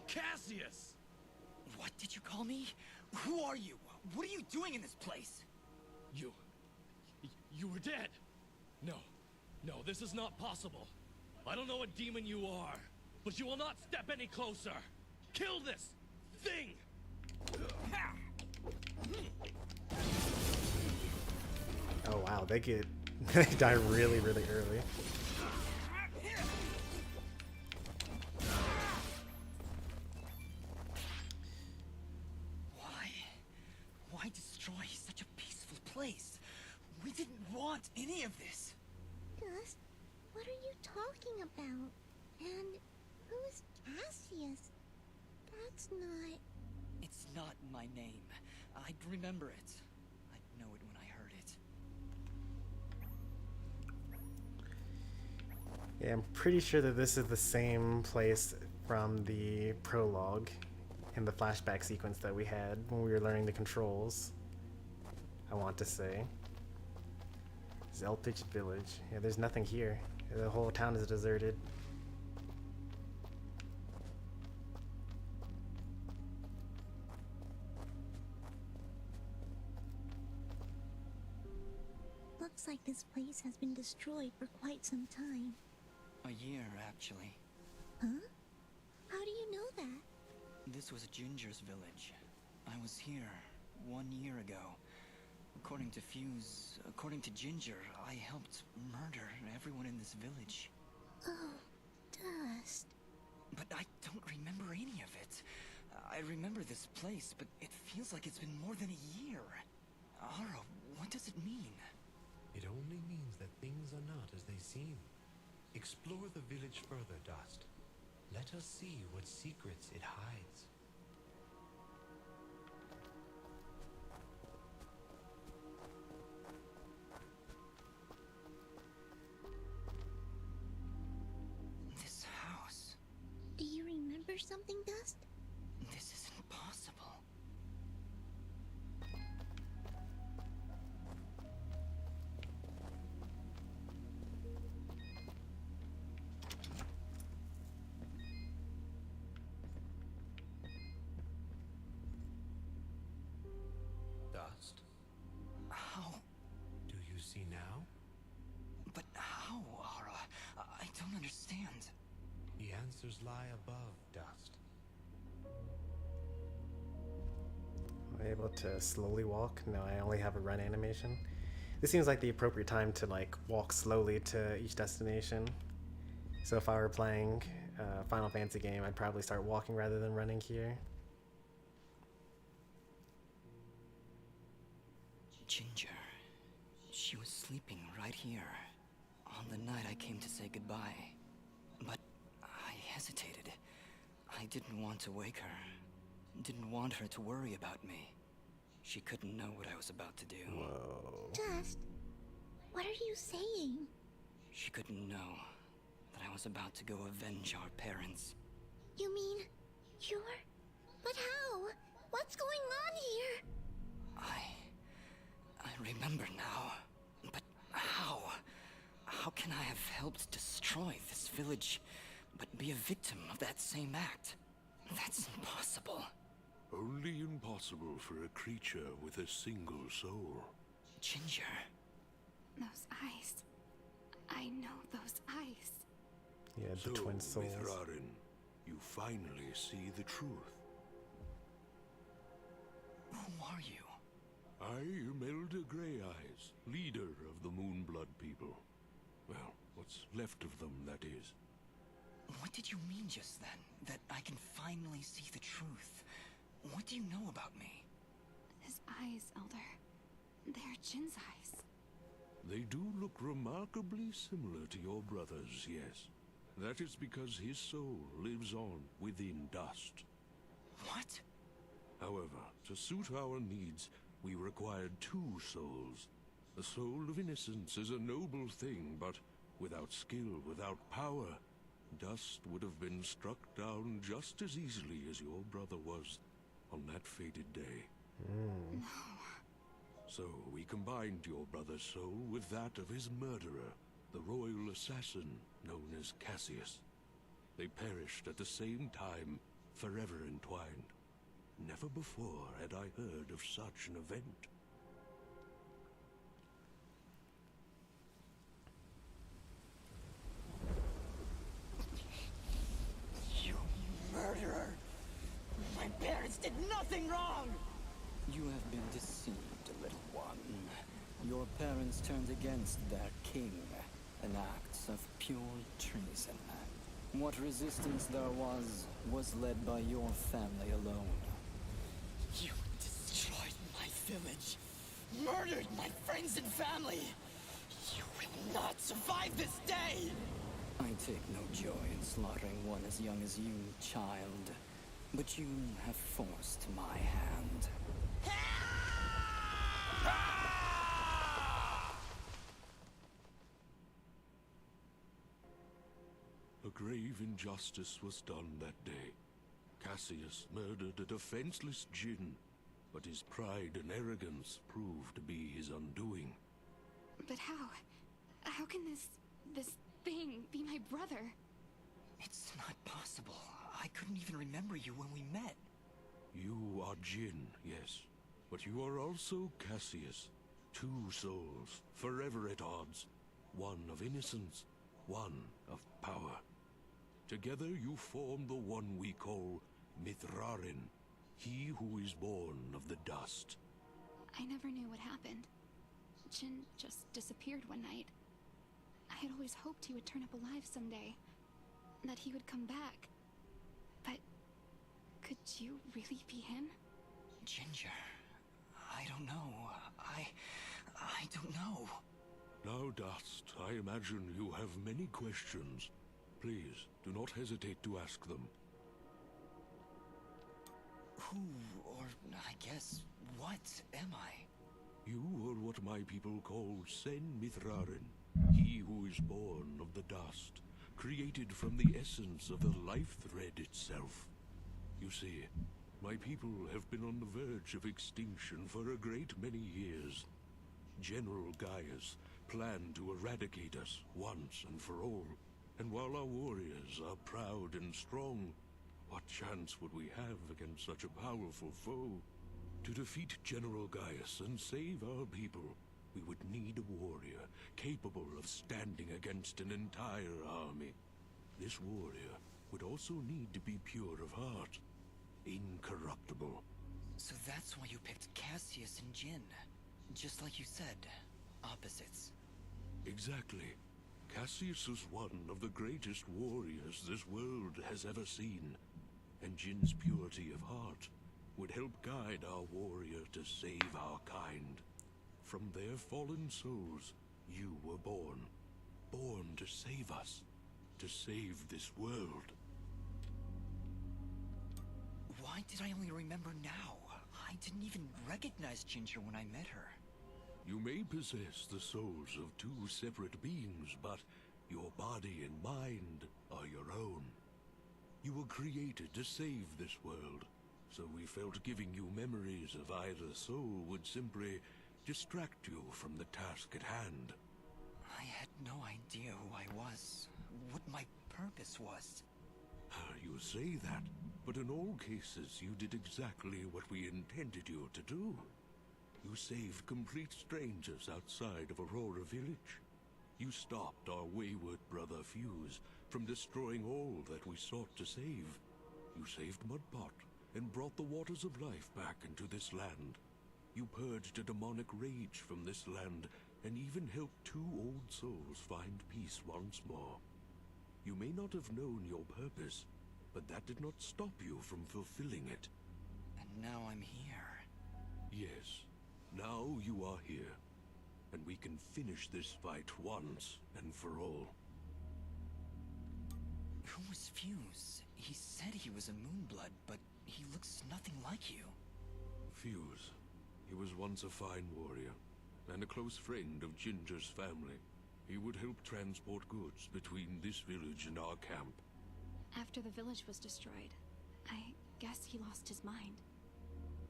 Cassius! What did you call me? Who are you? What are you doing in this place? You were dead. No, this is not possible. I don't know what demon you are, but you will not step any closer. Kill this thing! Oh wow, they die really, really early. Why destroy such a peaceful place? We didn't want any of this. Gus, what are you talking about? And who's Cassius? That's not... It's not my name. I'd remember it. I'd know it when I heard it. Yeah, I'm pretty sure that this is the same place from the prologue in the flashback sequence that we had when we were learning the controls. I want to say. Zelpich Village. Yeah, there's nothing here. The whole town is deserted. Looks like this place has been destroyed for quite some time. A year, actually. Huh? How do you know that? This was Ginger's village. I was here 1 year ago. According to Fuse, according to Ginger, I helped murder everyone in this village. Oh, Dust. But I don't remember any of it. I remember this place, but it feels like it's been more than a year. Ahrah, what does it mean? It only means that things are not as they seem. Explore the village further, Dust. Let us see what secrets it hides. This house. Do you remember something, Dust? This isn't possible. Dust, How? do you see now? But how, Ahrah? I don't understand. The answers lie above, Dust. I'm able to slowly walk. No, I only have a run animation. This seems like the appropriate time to like walk slowly to each destination. So if I were playing a Final Fantasy game, I'd probably start walking rather than running here. Ginger. She was sleeping right here. On the night I came to say goodbye. But I hesitated. I didn't want to wake her. Didn't want her to worry about me. She couldn't know what I was about to do. Whoa. Dust, what are you saying? She couldn't know that I was about to go avenge our parents. You mean you're... But how? What's going on here? I remember now. But how? How can I have helped destroy this village, but be a victim of that same act? That's impossible. Only impossible for a creature with a single soul. Ginger. Those eyes. I know those eyes. Yeah, the So, twin souls. Mithrarin, you finally see the truth. Who are you? I am Elder Grey Eyes, leader of the Moonblood people. Well, what's left of them, that is. What did you mean just then? That I can finally see the truth? What do you know about me? His eyes, Elder. They're Jin's eyes. They do look remarkably similar to your brother's, yes. That is because his soul lives on within Dust. What? However, to suit our needs, we required two souls. The soul of innocence is a noble thing, but without skill, without power, Dust would have been struck down just as easily as your brother was on that fated day. No. So we combined your brother's soul with that of his murderer, the royal assassin known as Cassius. They perished at the same time, forever entwined. Never before had I heard of such an event. You murderer! My parents did nothing wrong! You have been deceived, little one. Your parents turned against their king, an act of pure treason. What resistance there was led by your family alone. You destroyed my village, murdered my friends and family. You will not survive this day! I take no joy in slaughtering one as young as you, child. But you have forced my hand. A grave injustice was done that day. Cassius murdered a defenseless Jinn, but his pride and arrogance proved to be his undoing. But how? How can this thing be my brother? It's not possible. I couldn't even remember you when we met. You are Jinn, yes, but you are also Cassius. Two souls, forever at odds. One of innocence, one of power. Together you form the one we call Mithrarin, he who is born of the dust. I never knew what happened. Jin just disappeared one night. I had always hoped he would turn up alive someday. That he would come back. But Could you really be him? Ginger, I don't know. I don't know. Now, Dust, I imagine you have many questions. Please, do not hesitate to ask them. Who, or I guess, what am I? You are what my people call Sen Mithrarin, he who is born of the dust, created from the essence of the life thread itself. You see, my people have been on the verge of extinction for a great many years. General Gaius planned to eradicate us once and for all, and while our warriors are proud and strong, what chance would we have against such a powerful foe? To defeat General Gaius and save our people, we would need a warrior capable of standing against an entire army. This warrior would also need to be pure of heart, incorruptible. So that's why you picked Cassius and Jin. Just like you said, opposites. Exactly. Cassius is one of the greatest warriors this world has ever seen, and Jin's purity of heart would help guide our warrior to save our kind. From their fallen souls, you were born. Born to save us. To save this world. Why did I only remember now? I didn't even recognize Ginger when I met her. You may possess the souls of two separate beings, but your body and mind are your own. You were created to save this world, so we felt giving you memories of either soul would simply distract you from the task at hand. I had no idea who I was, what my purpose was. You say that, but in all cases you did exactly what we intended you to do. You saved complete strangers outside of Aurora Village. You stopped our wayward brother Fuse from destroying all that we sought to save. You saved Mudpot and brought the waters of life back into this land. You purged a demonic rage from this land and even helped two old souls find peace once more. You may not have known your purpose, but that did not stop you from fulfilling it. And now I'm here. Yes, now you are here, and we can finish this fight once and for all. Who was Fuse? He said he was a Moonblood, but he looks nothing like you. Fuse. He was once a fine warrior, and a close friend of Ginger's family. He would help transport goods between this village and our camp. After the village was destroyed, I guess he lost his mind.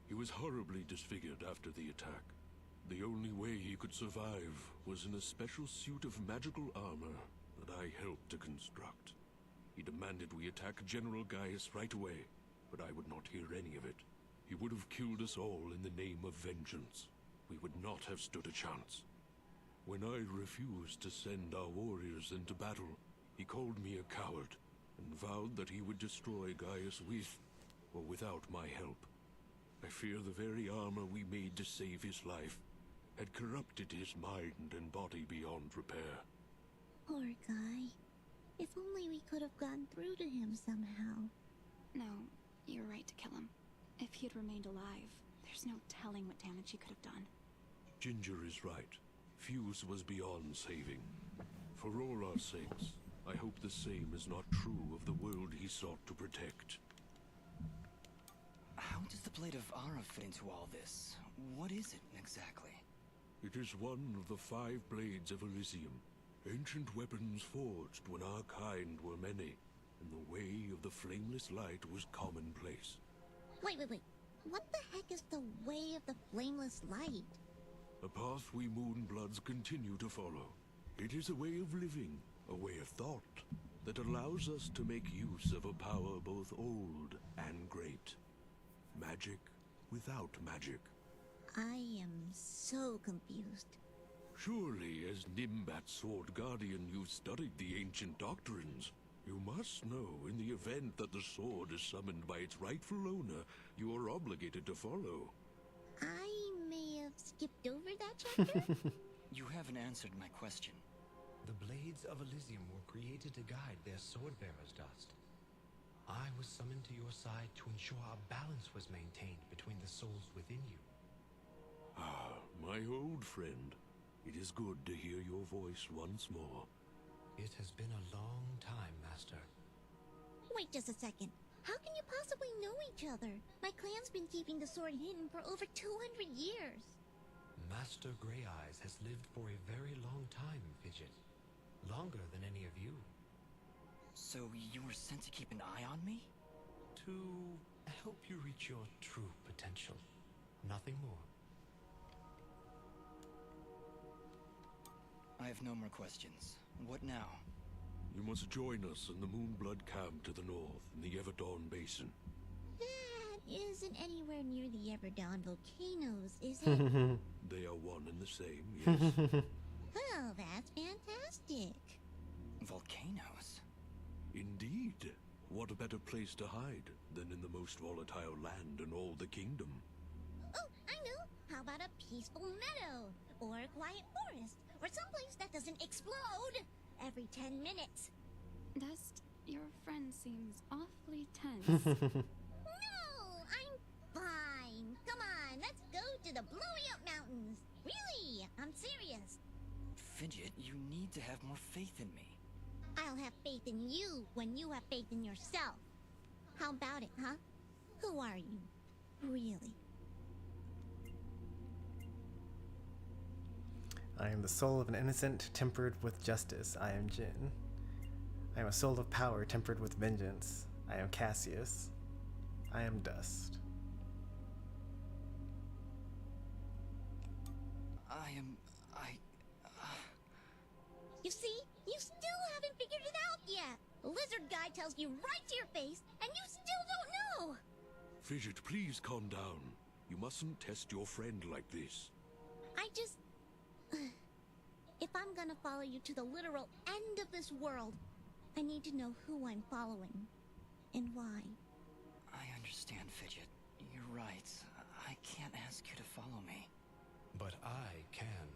He was horribly disfigured after the attack. The only way he could survive was in a special suit of magical armor that I helped to construct. He demanded we attack General Gaius right away, but I would not hear any of it. He would have killed us all in the name of vengeance. We would not have stood a chance. When I refused to send our warriors into battle, he called me a coward and vowed that he would destroy Gaius with or without my help. I fear the very armor we made to save his life had corrupted his mind and body beyond repair. Poor guy. If only we could have gone through to him somehow. No, you're right to kill him. If he had remained alive, there's no telling what damage he could have done. Ginger is right. Fuse was beyond saving. For all our sakes, I hope the same is not true of the world he sought to protect. How does the Blade of Ahrah fit into all this? What is it exactly? It is one of the 5 blades of Elysium, ancient weapons forged when our kind were many, and the way of the flameless light was commonplace. Wait. What the heck is the way of the flameless light? A path we Moonbloods continue to follow. It is a way of living, a way of thought, that allows us to make use of a power both old and great. Magic without magic. I am so confused. Surely, as Nimbat Sword Guardian, you've studied the ancient doctrines. You must know, in the event that the sword is summoned by its rightful owner, you are obligated to follow. I may have skipped over that chapter? You haven't answered my question. The blades of Elysium were created to guide their sword-bearers, Dust. I was summoned to your side to ensure a balance was maintained between the souls within you. Ah, my old friend. It is good to hear your voice once more. It has been a long time, Master. Wait just a second. How can you possibly know each other? My clan's been keeping the sword hidden for over 200 years. Master Grey Eyes has lived for a very long time, Fidget. Longer than any of you. So you were sent to keep an eye on me? To help you reach your true potential. Nothing more. I have no more questions. What now? You must join us in the Moonblood camp to the north, in the Everdawn Basin. That isn't anywhere near the Everdawn volcanoes, is it? They are one and the same, yes. Well, that's fantastic. Volcanoes? Indeed. What a better place to hide than in the most volatile land in all the kingdom? Oh, I know. How about a peaceful meadow? Or a quiet forest? Or someplace that doesn't explode every 10 minutes? Dust, your friend seems awfully tense. No, I'm fine. Come on, let's go to the Blowy Up Mountains. Really, I'm serious. Fidget, you need to have more faith in me. I'll have faith in you when you have faith in yourself. How about it, huh? Who are you? Really? I am the soul of an innocent, tempered with justice. I am Jin. I am a soul of power, tempered with vengeance. I am Cassius. I am dust. You see? You still haven't figured it out yet. The lizard guy tells you right to your face, and you still don't know. Fidget, please calm down. You mustn't test your friend like this. I just... If I'm gonna follow you to the literal end of this world, I need to know who I'm following. And why. I understand, Fidget. You're right. I can't ask you to follow me. But I can.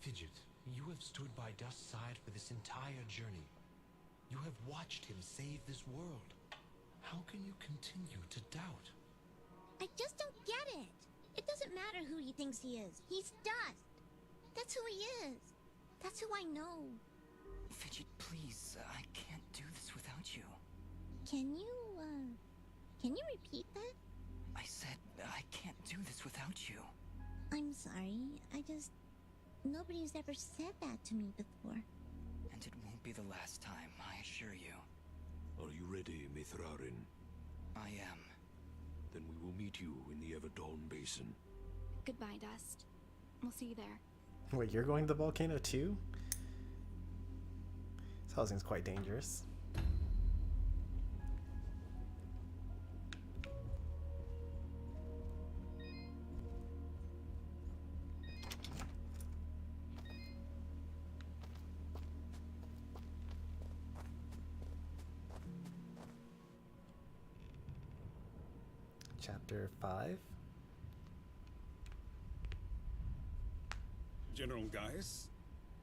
Fidget, you have stood by Dust's side for this entire journey. You have watched him save this world. How can you continue to doubt? I just don't get it. It doesn't matter who he thinks he is. He's Dust. That's who he is. That's who I know. Fidget, please. I can't do this without you. Can you repeat that? I said I can't do this without you. I'm sorry. Nobody's ever said that to me before. And it won't be the last time, I assure you. Are you ready, Mithrarin? I am. Then we will meet you in the Everdawn Basin. Goodbye, Dust. We'll see you there. Wait, you're going to the volcano too? This housing's quite dangerous. Chapter 5. General Gaius?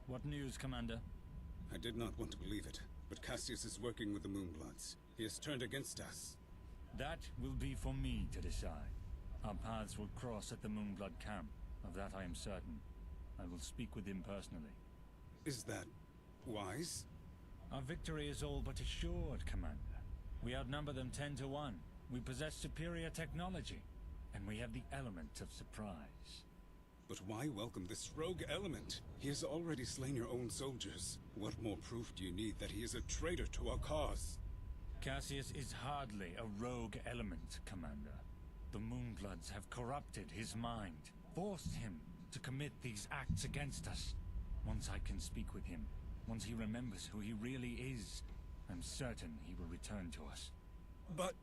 What news, Commander? I did not want to believe it, but Cassius is working with the Moonbloods. He has turned against us. That will be for me to decide. Our paths will cross at the Moonblood camp. Of that I am certain. I will speak with him personally. Is that wise? Our victory is all but assured, Commander. We outnumber them 10 to 1. We possess superior technology, and we have the element of surprise. But why welcome this rogue element? He has already slain your own soldiers. What more proof do you need that he is a traitor to our cause? Cassius is hardly a rogue element, Commander. The Moonbloods have corrupted his mind, forced him to commit these acts against us. Once I can speak with him, once he remembers who he really is, I'm certain he will return to us. But...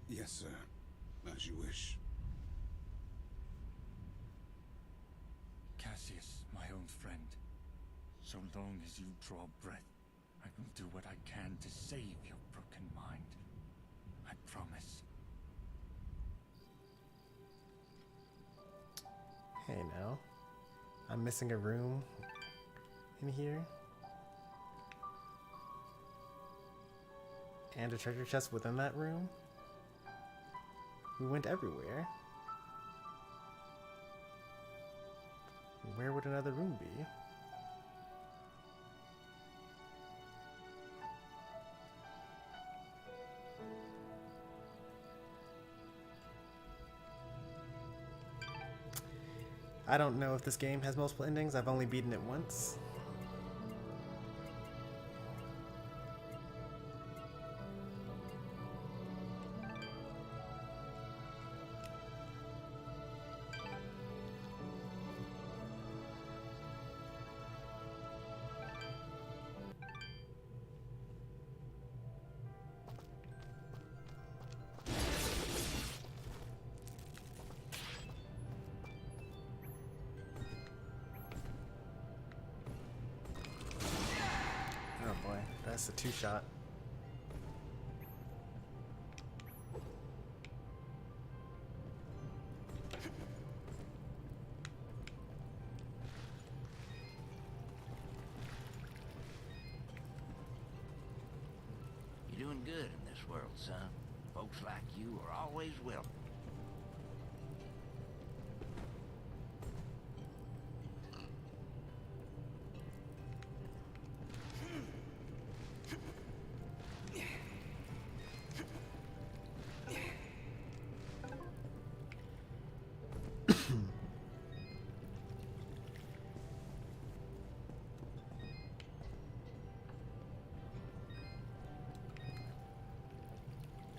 Yes, sir. As you wish. Cassius, my own friend. So long as you draw breath, I will do what I can to save your broken mind. I promise. Hey now. I'm missing a room in here. And a treasure chest within that room? We went everywhere. Where would another room be? I don't know if this game has multiple endings. I've only beaten it once. Oh boy, that's a two-shot. You're doing good in this world, son. Folks like you are always welcome.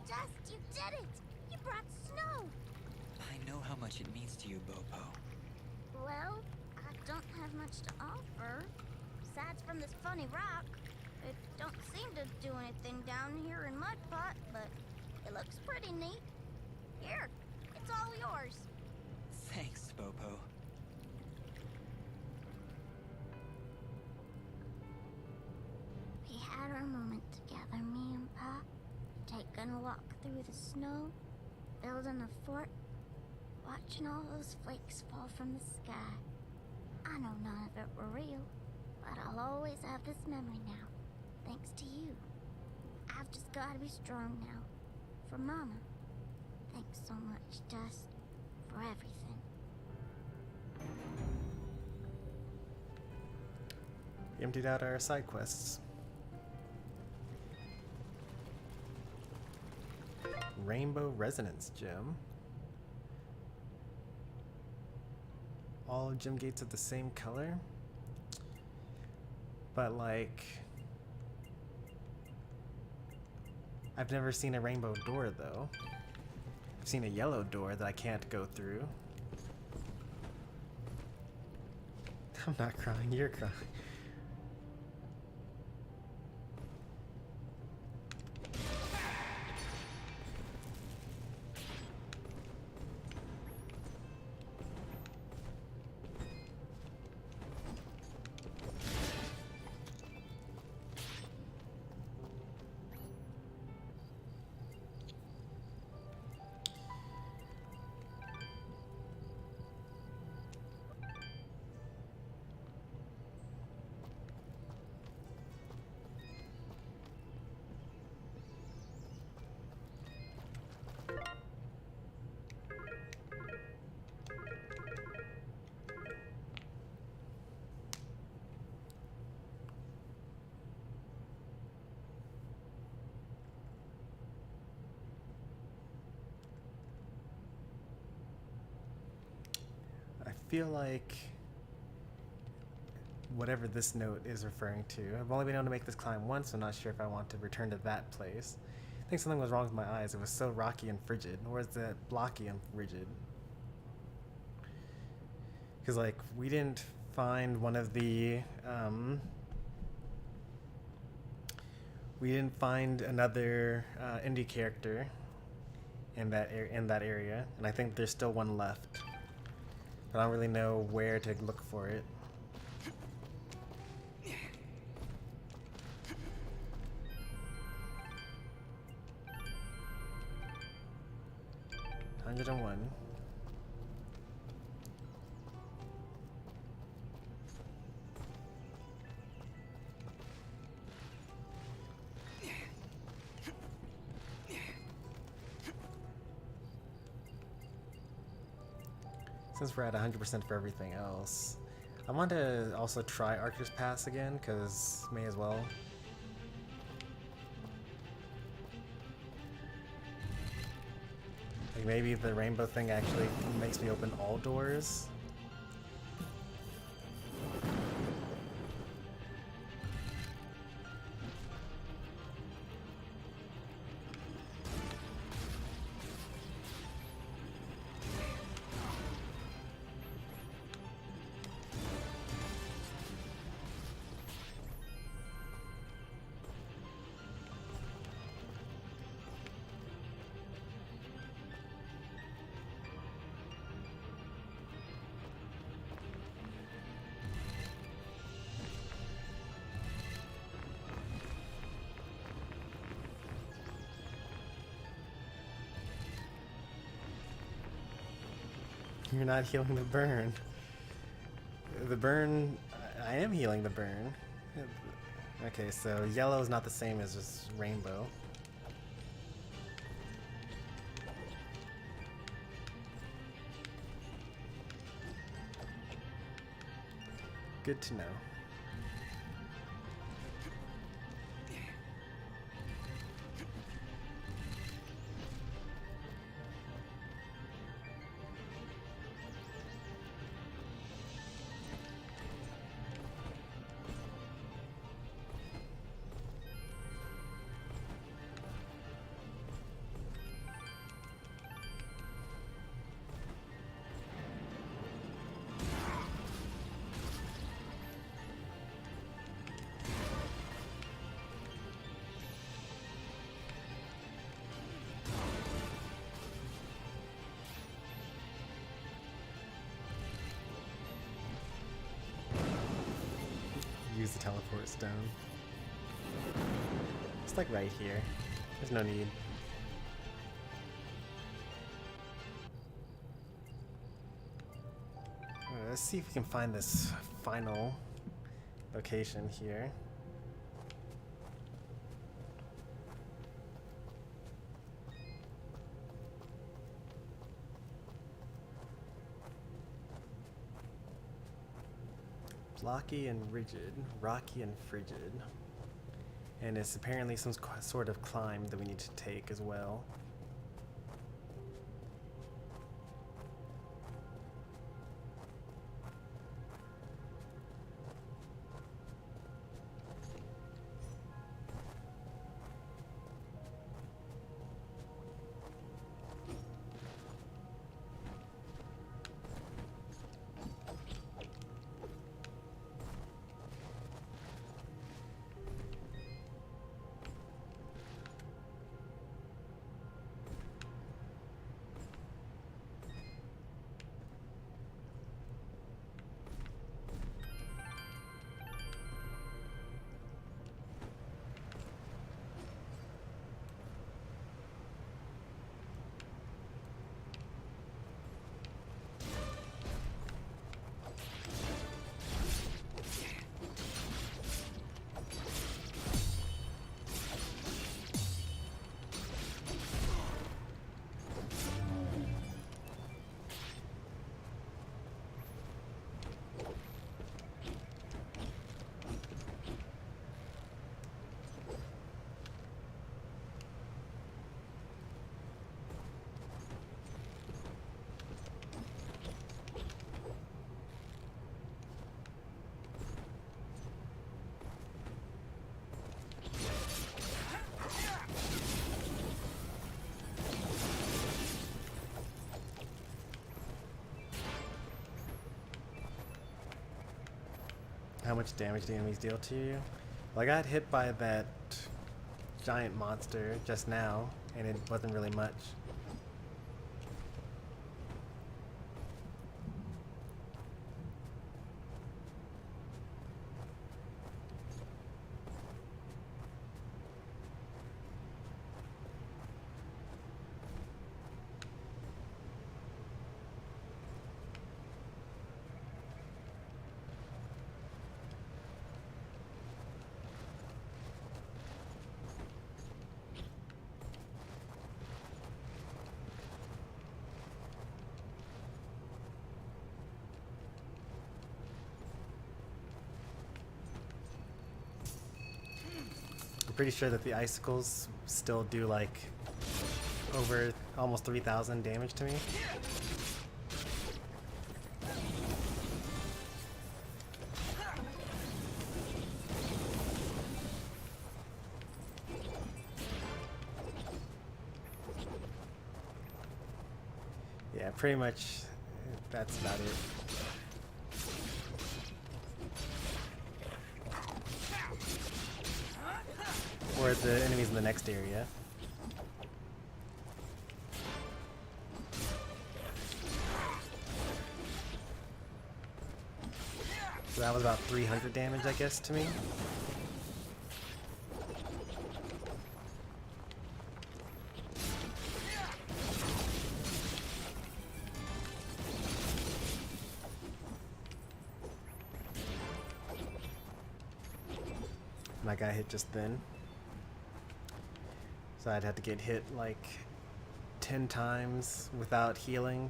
Dust, you did it! You brought snow! I know how much it means to you, Bopo. Well, I don't have much to offer. Besides from this funny rock. It don't seem to do anything down here in Mudpot, but it looks pretty neat. Here, it's all yours. Thanks, Bopo. We had our moment together, me and Pa. Taking a walk through the snow, building a fort, watching all those flakes fall from the sky. I know none of it were real, but I'll always have this memory now, thanks to you. I've just gotta be strong now, for Mama. Thanks so much, Dust, for everything. We emptied out our side quests. Rainbow Resonance Gem. All gem gates are the same color. But like, I've never seen a rainbow door though. I've seen a yellow door that I can't go through. I'm not crying, you're crying. I feel like whatever this note is referring to, I've only been able to make this climb once, so I'm not sure if I want to return to that place. I think something was wrong with my eyes. It was so rocky and frigid. Or is it blocky and rigid? Because, like, we didn't find one of the, we didn't find another indie character in that area, and I think there's still one left. But I don't really know where to look for it. $101. Since we're at 100% for everything else, I want to also try Archer's Pass again, because may as well. Like maybe the rainbow thing actually makes me open all doors. You're not healing the burn. The burn... I am healing the burn. Okay, so yellow is not the same as just rainbow. Good to know. Use the teleport stone. It's like right here. There's no need. Alright, let's see if we can find this final location here. Blocky and rigid, rocky and frigid. And it's apparently some sort of climb that we need to take as well. How much damage the enemies deal to you? Well, I got hit by that giant monster just now, and it wasn't really much. I'm pretty sure that the icicles still do like over almost 3,000 damage to me. Yeah, pretty much that's about it. Or the enemies in the next area. So that was about 300 damage, I guess, to me. And I got hit just then. So I'd have to get hit like 10 times without healing.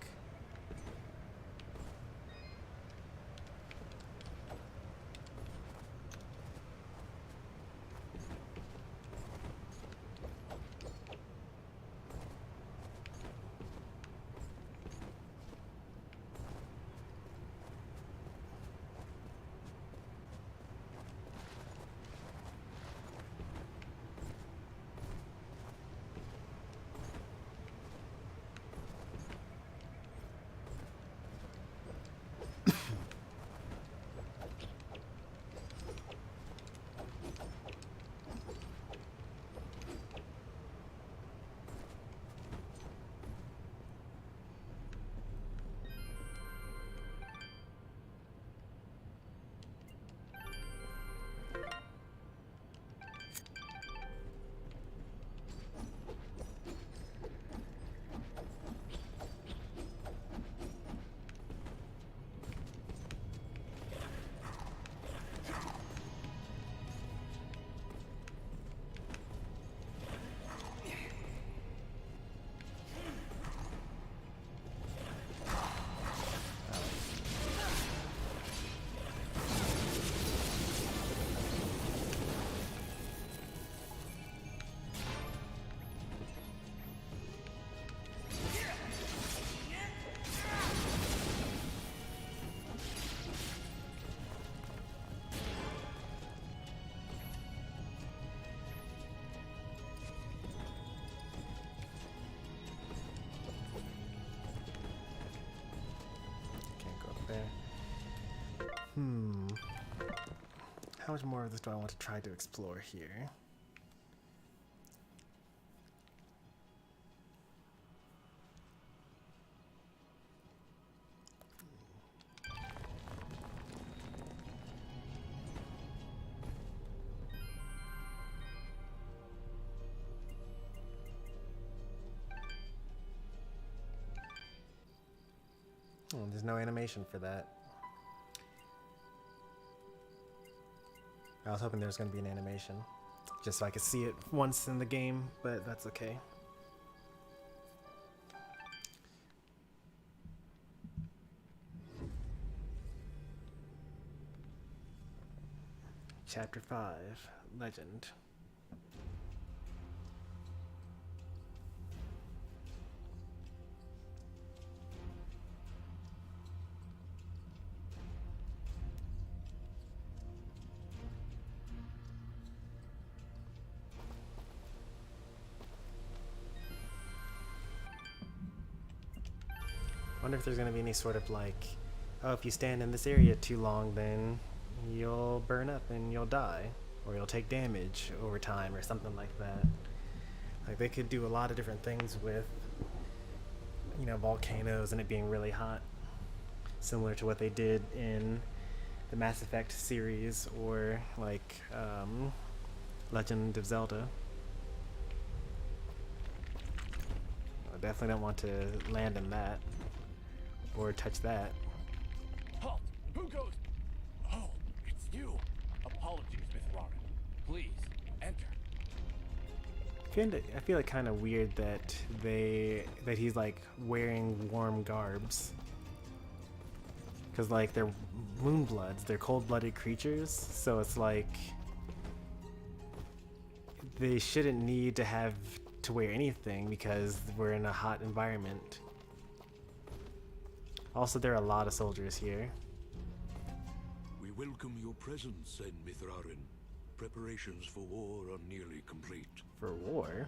How much more of this do I want to try to explore here? Oh, there's no animation for that. I was hoping there was going to be an animation, just so I could see it once in the game, but that's okay. Chapter 5, Legend. I wonder if there's going to be any sort of like, oh, if you stand in this area too long, then you'll burn up and you'll die, or you'll take damage over time, or something like that. Like, they could do a lot of different things with, you know, volcanoes and it being really hot, similar to what they did in the Mass Effect series, or like Legend of Zelda. I definitely don't want to land in that or touch that. Halt! Who goes? Oh, it's you. Apologies, Miss Robin. Please, enter. I feel like kind of weird that he's like wearing warm garbs, because like they're moonbloods, they're cold-blooded creatures, so it's like they shouldn't need to have to wear anything because we're in a hot environment. Also, there are a lot of soldiers here. We welcome your presence, Sen Mithrarin. Preparations for war are nearly complete. For war?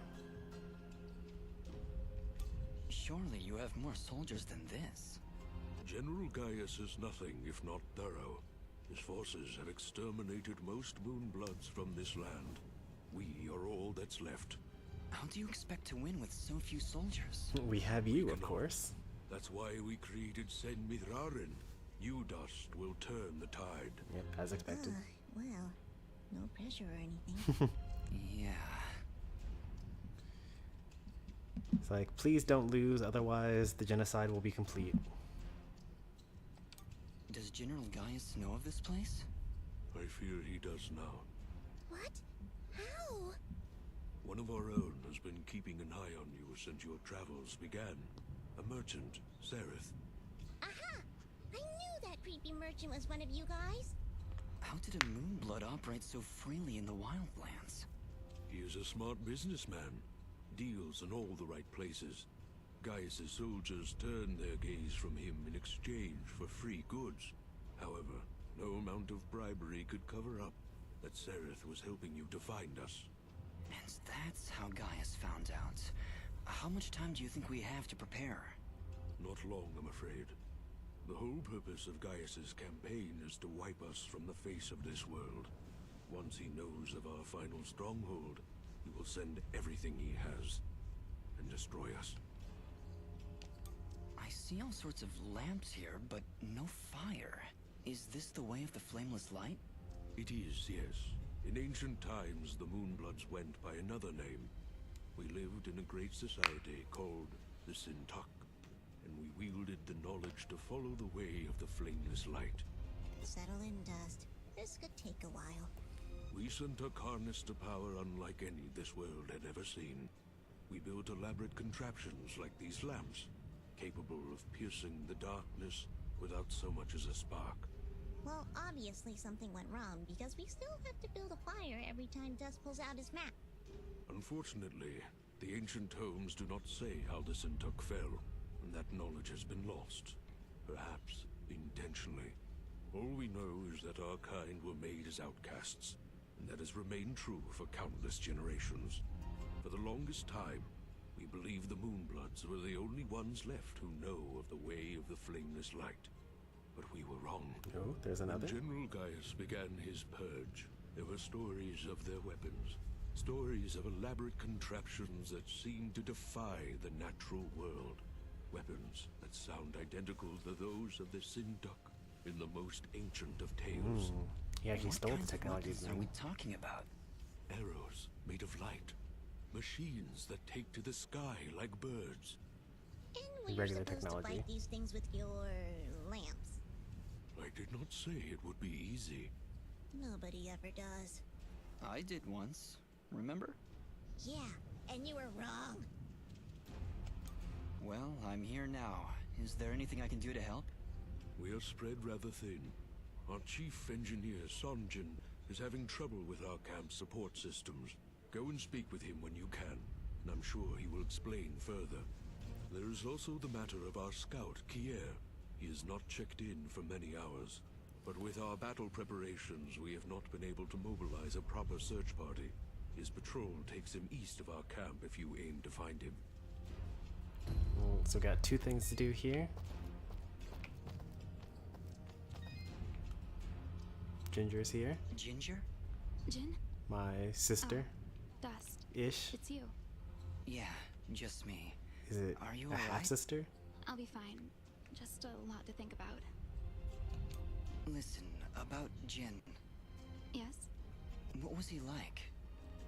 Surely you have more soldiers than this. General Gaius is nothing if not thorough. His forces have exterminated most Moonbloods from this land. We are all that's left. How do you expect to win with so few soldiers? We have you, of course. That's why we created Sen Mithrarin. You dust will turn the tide. Yep, as expected. Well, no pressure or anything. Yeah. It's like, please don't lose, otherwise the genocide will be complete. Does General Gaius know of this place? I fear he does now. What? How? One of our own has been keeping an eye on you since your travels began. A merchant, Sereth. Aha! I knew that creepy merchant was one of you guys. How did a Moonblood operate so freely in the wildlands? He is a smart businessman. Deals in all the right places. Gaius' soldiers turned their gaze from him in exchange for free goods. However, no amount of bribery could cover up that Sereth was helping you to find us. And that's how Gaius found out. How much time do you think we have to prepare? Not long, I'm afraid. The whole purpose of Gaius's campaign is to wipe us from the face of this world. Once he knows of our final stronghold, he will send everything he has and destroy us. I see all sorts of lamps here, but no fire. Is this the way of the flameless light? It is, yes. In ancient times, the Moonbloods went by another name. We lived in a great society called the Sintuck, and we wielded the knowledge to follow the way of the flameless light. Settle in, Dust. This could take a while. We Sintuck harnessed a power unlike any this world had ever seen. We built elaborate contraptions like these lamps, capable of piercing the darkness without so much as a spark. Well, obviously something went wrong, because we still have to build a fire every time Dust pulls out his map. Unfortunately, the ancient tomes do not say how the Sintuck fell, and that knowledge has been lost. Perhaps intentionally. All we know is that our kind were made as outcasts, and that has remained true for countless generations. For the longest time, we believed the Moonbloods were the only ones left who know of the way of the flameless light. But we were wrong. Oh, there's another. When General Gaius began his purge, there were stories of their weapons. Stories of elaborate contraptions that seemed to defy the natural world. Weapons that sound identical to those of the Sintuck in the most ancient of tales. He actually stole the technology. What are we talking about? Arrows made of light. Machines that take to the sky like birds. And we're Regular supposed technology. to fight these things with your lamps. I did not say it would be easy. Nobody ever does. I did once. Remember? Yeah, and you were wrong. Well, I'm here now. Is there anything I can do to help? We are spread rather thin. Our chief engineer, Sonjin, is having trouble with our camp's support systems. Go and speak with him when you can, and I'm sure he will explain further. There is also the matter of our scout, Kier. He has not checked in for many hours, but with our battle preparations, we have not been able to mobilize a proper search party. His patrol takes him east of our camp if you aim to find him. So got two things to do here. Ginger's here. Ginger? Jin? My sister. Dust. Ish. It's you. Yeah, just me. Is it Are you a alright? half-sister? I'll be fine. Just a lot to think about. Listen, about Jin. Yes? What was he like?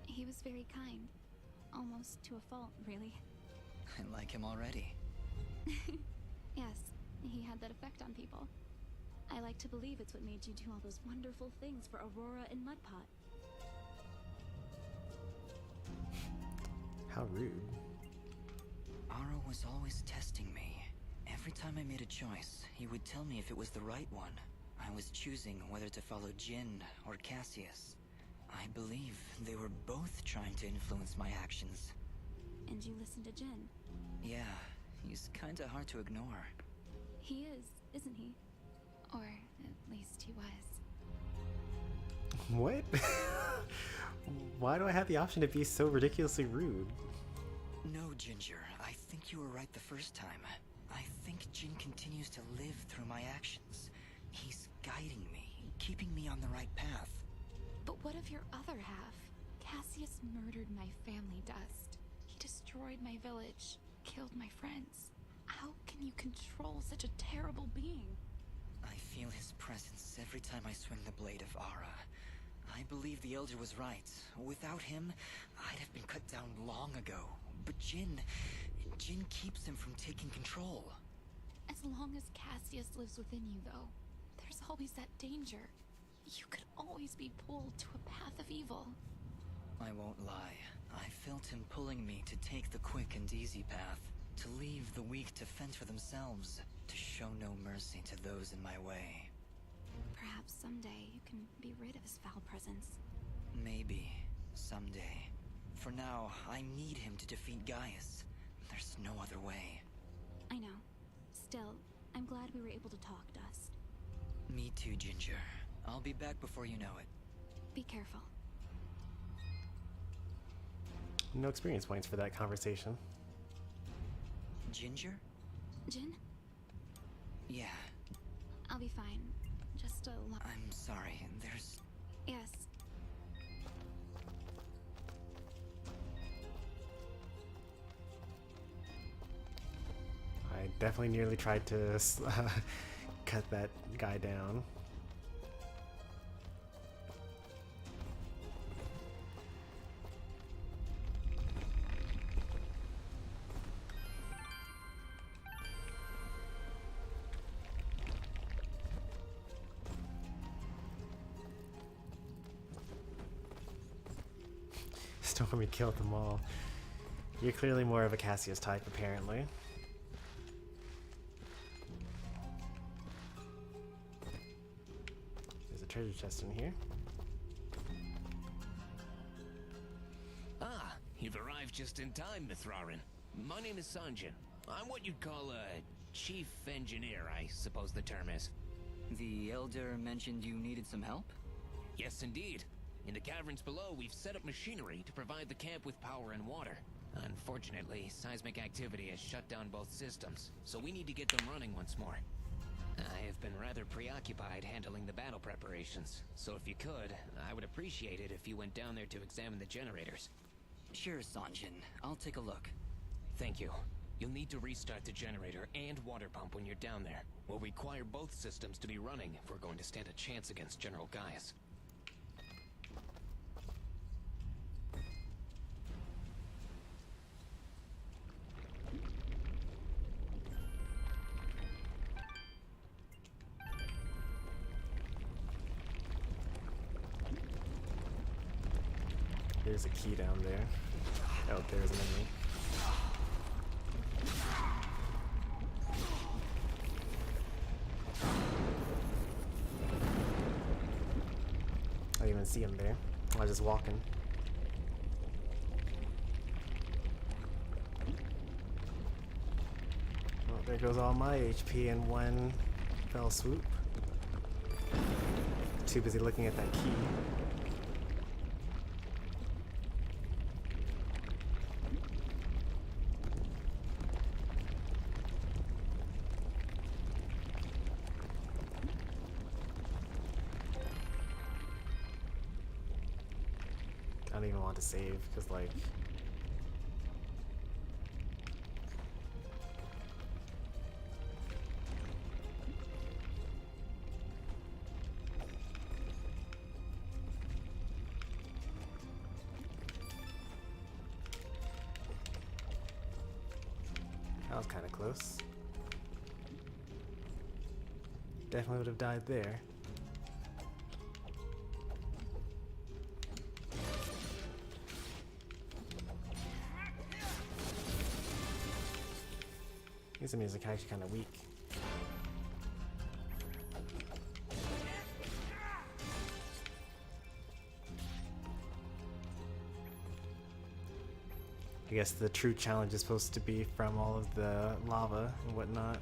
He was very kind. Almost to a fault, really. I like him already. Yes, he had that effect on people. I like to believe it's what made you do all those wonderful things for Aurora and Mudpot. How rude. Ahrah was always testing me. Every time I made a choice, he would tell me if it was the right one. I was choosing whether to follow Jin or Cassius. I believe they were both trying to influence my actions. And you listened to Jin. Yeah, he's kinda hard to ignore. He is, isn't he? Or at least he was. What? Why do I have the option to be so ridiculously rude? No, Ginger, I think you were right the first time. I think Jin continues to live through my actions. He's guiding me, keeping me on the right path. But what of your other half? Cassius murdered my family, Dust. He destroyed my village, killed my friends. How can you control such a terrible being? I feel his presence every time I swing the Blade of Ahrah. I believe the Elder was right. Without him, I'd have been cut down long ago. But Jin keeps him from taking control. As long as Cassius lives within you, though, there's always that danger. You could always be pulled to a path of evil. I won't lie. I felt him pulling me to take the quick and easy path. To leave the weak to fend for themselves. To show no mercy to those in my way. Perhaps someday you can be rid of his foul presence. Maybe. Someday. For now, I need him to defeat Gaius. There's no other way. I know. Still, I'm glad we were able to talk, Dust. Me too, Ginger. I'll be back before you know it. Be careful. No experience points for that conversation. Ginger? Jin? Yeah. I'll be fine. Just a lot. I'm sorry, there's... Yes. I definitely nearly tried to cut that guy down. Stormy killed them all. You're clearly more of a Cassius type, apparently. There's a treasure chest in here. Ah, you've arrived just in time, Mithrarin. My name is Sanjin. I'm what you'd call a chief engineer, I suppose the term is. The Elder mentioned you needed some help? Yes, indeed. In the caverns below, we've set up machinery to provide the camp with power and water. Unfortunately, seismic activity has shut down both systems, so we need to get them running once more. I have been rather preoccupied handling the battle preparations, so if you could, I would appreciate it if you went down there to examine the generators. Sure, Sanjin. I'll take a look. Thank you. You'll need to restart the generator and water pump when you're down there. We'll require both systems to be running if we're going to stand a chance against General Gaius. There's a key down there. Oh, there's an enemy. I didn't even see him there. I was just walking. Well, there goes all my HP in one fell swoop. Too busy looking at that key. I don't even want to save, because like... That was kind of close. Definitely would have died there. These enemies are actually kind of weak. I guess the true challenge is supposed to be from all of the lava and whatnot.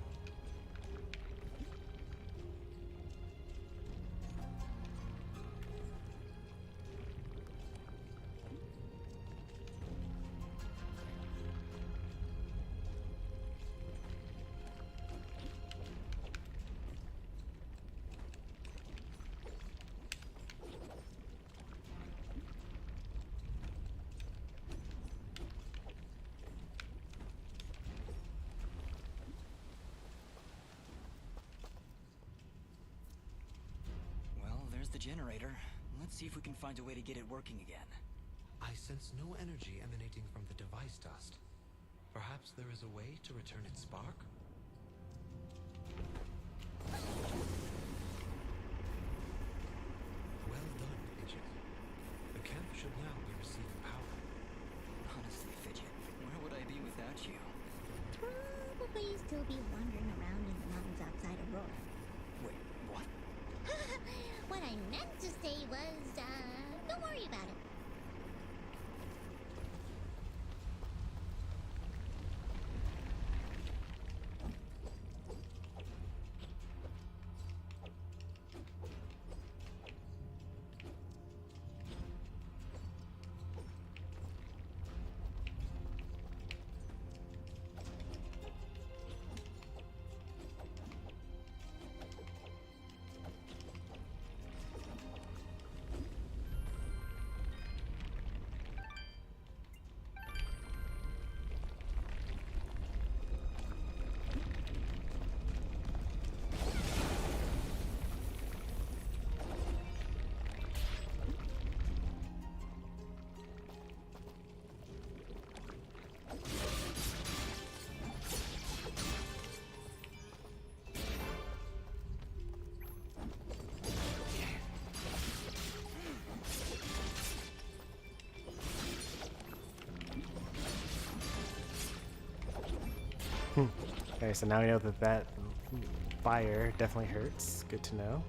The generator. Let's see if we can find a way to get it working again. I sense no energy emanating from the device dust. Perhaps there is a way to return its spark? Well done, Fidget. The camp should now be receiving power. Honestly, Fidget, where would I be without you? Probably still be wandering around in the mountains outside Aurora. Wait, what? What I meant to say was, don't worry about it. Okay, so now we know that that fire definitely hurts. Good to know.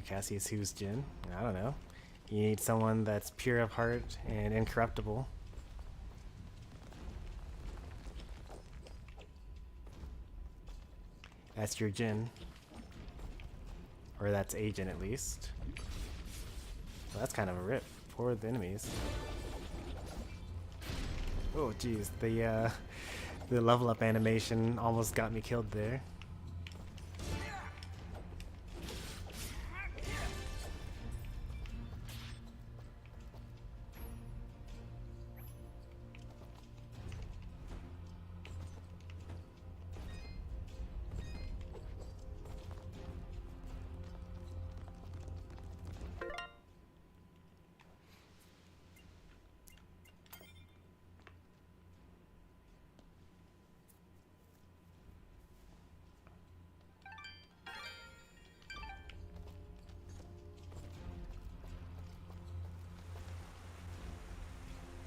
Cassius, who's Jin? I don't know. You need someone that's pure of heart and incorruptible. That's your Jin. Or that's a Jin at least. Well, that's kind of a rip for the enemies. Oh geez, the level up animation almost got me killed there.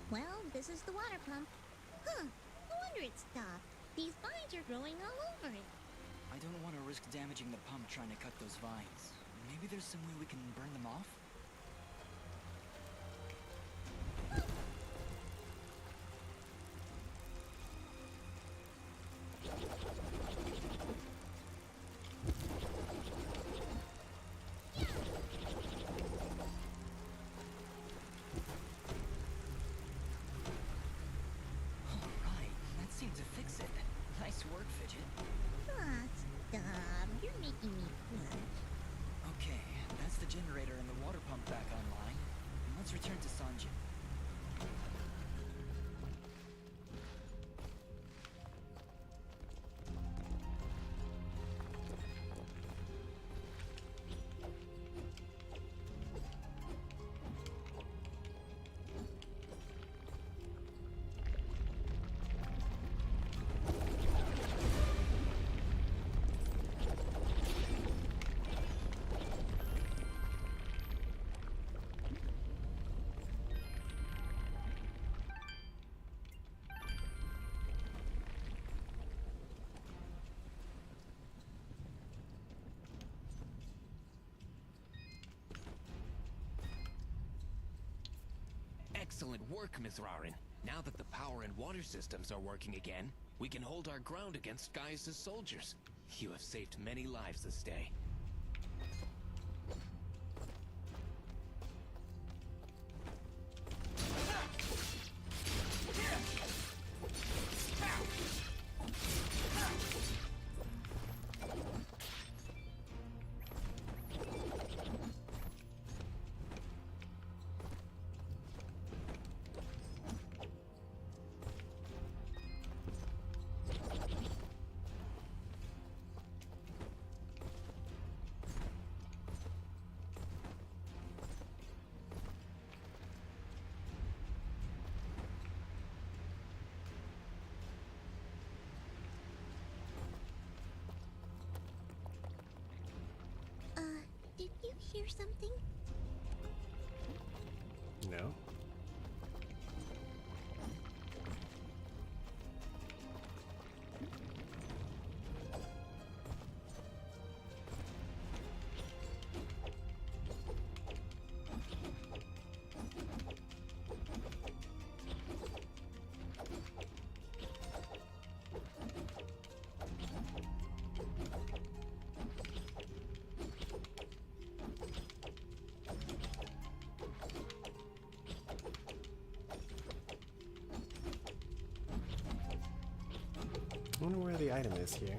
Well, this is the water pump. Huh, no wonder it stopped. These vines are growing all over it. I don't want to risk damaging the pump trying to cut those vines. Maybe there's some way we can burn them off? Return to Sanjin. Excellent work, Miss Rarin. Now that the power and water systems are working again, we can hold our ground against Gaius' soldiers. You have saved many lives this day. Did you hear something? No. I wonder where the item is here.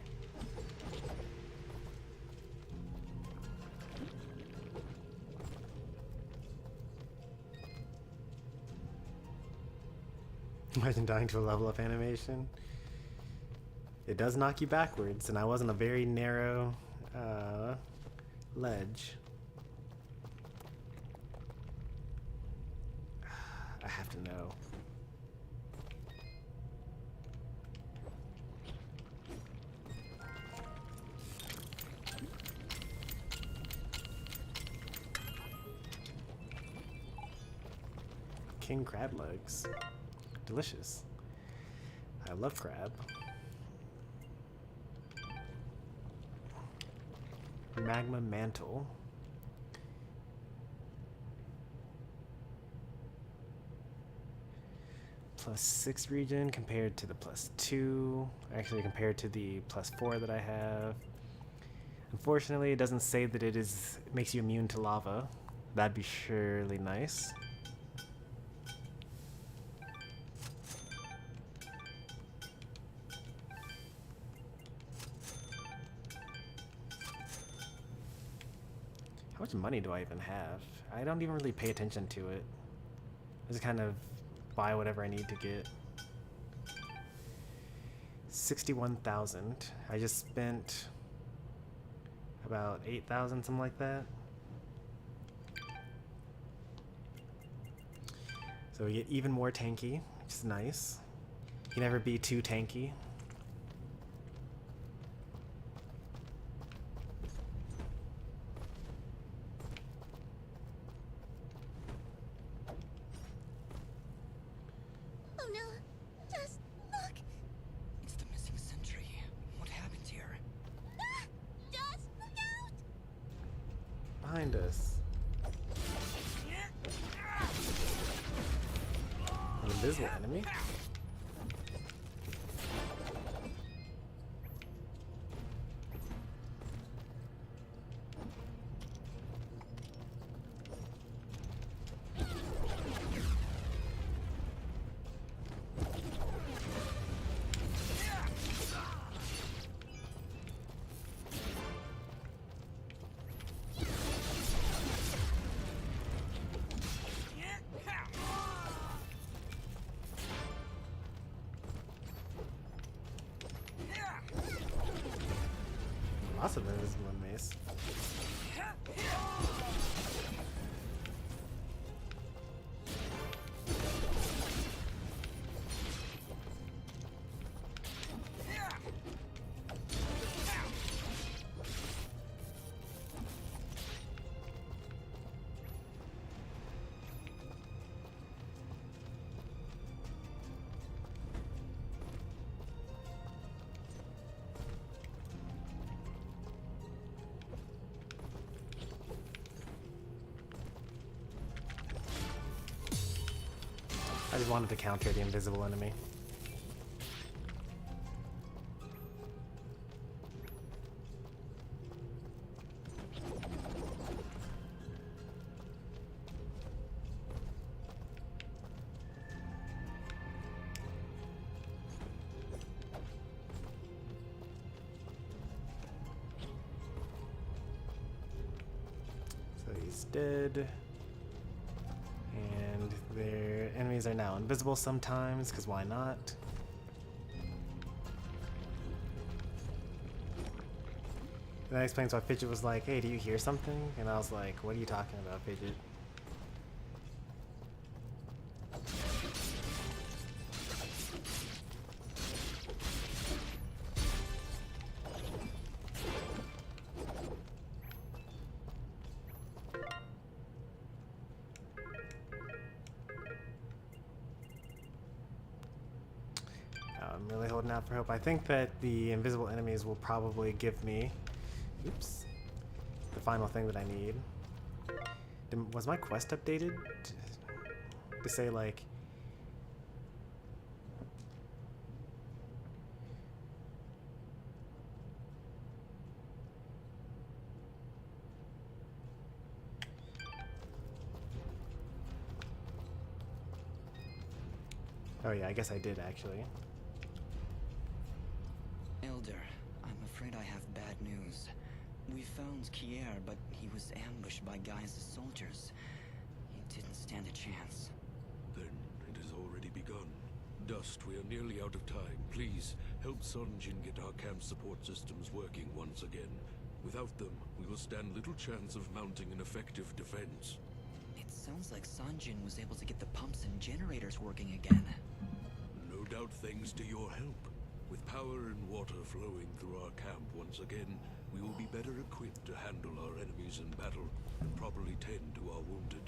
Imagine dying to a level up animation. It does knock you backwards, and I was on a very narrow ledge. I have to know. King crab legs. Delicious. I love crab. Magma Mantle. +6 regen compared to the +2. Actually, compared to the +4 that I have. Unfortunately, it doesn't say that it makes you immune to lava. That'd be surely nice. How much money do I even have? I don't even really pay attention to it. I just kind of buy whatever I need to get. 61,000. I just spent about 8,000, something like that. So we get even more tanky, which is nice. You can never be too tanky. Behind us. An invisible enemy? Lots of invisible enemies. just wanted to counter the invisible enemy. So he's dead. And their enemies are now invisible sometimes, because why not? And that explains why Fidget was like, hey, do you hear something? And I was like, what are you talking about, Fidget? I'm really holding out for hope. I think that the invisible enemies will probably give me, oops, the final thing that I need. Was my quest updated to say like, oh yeah, I guess I did actually. Elder, I'm afraid I have bad news. We found Kier, but he was ambushed by Gaia's soldiers. He didn't stand a chance. Then it has already begun. Dust, we are nearly out of time. Please, help Sunjin get our camp support systems working once again. Without them, we will stand little chance of mounting an effective defense. It sounds like Sanjin was able to get the pumps and generators working again. No doubt thanks to your help. With power and water flowing through our camp once again, we will be better equipped to handle our enemies in battle and properly tend to our wounded.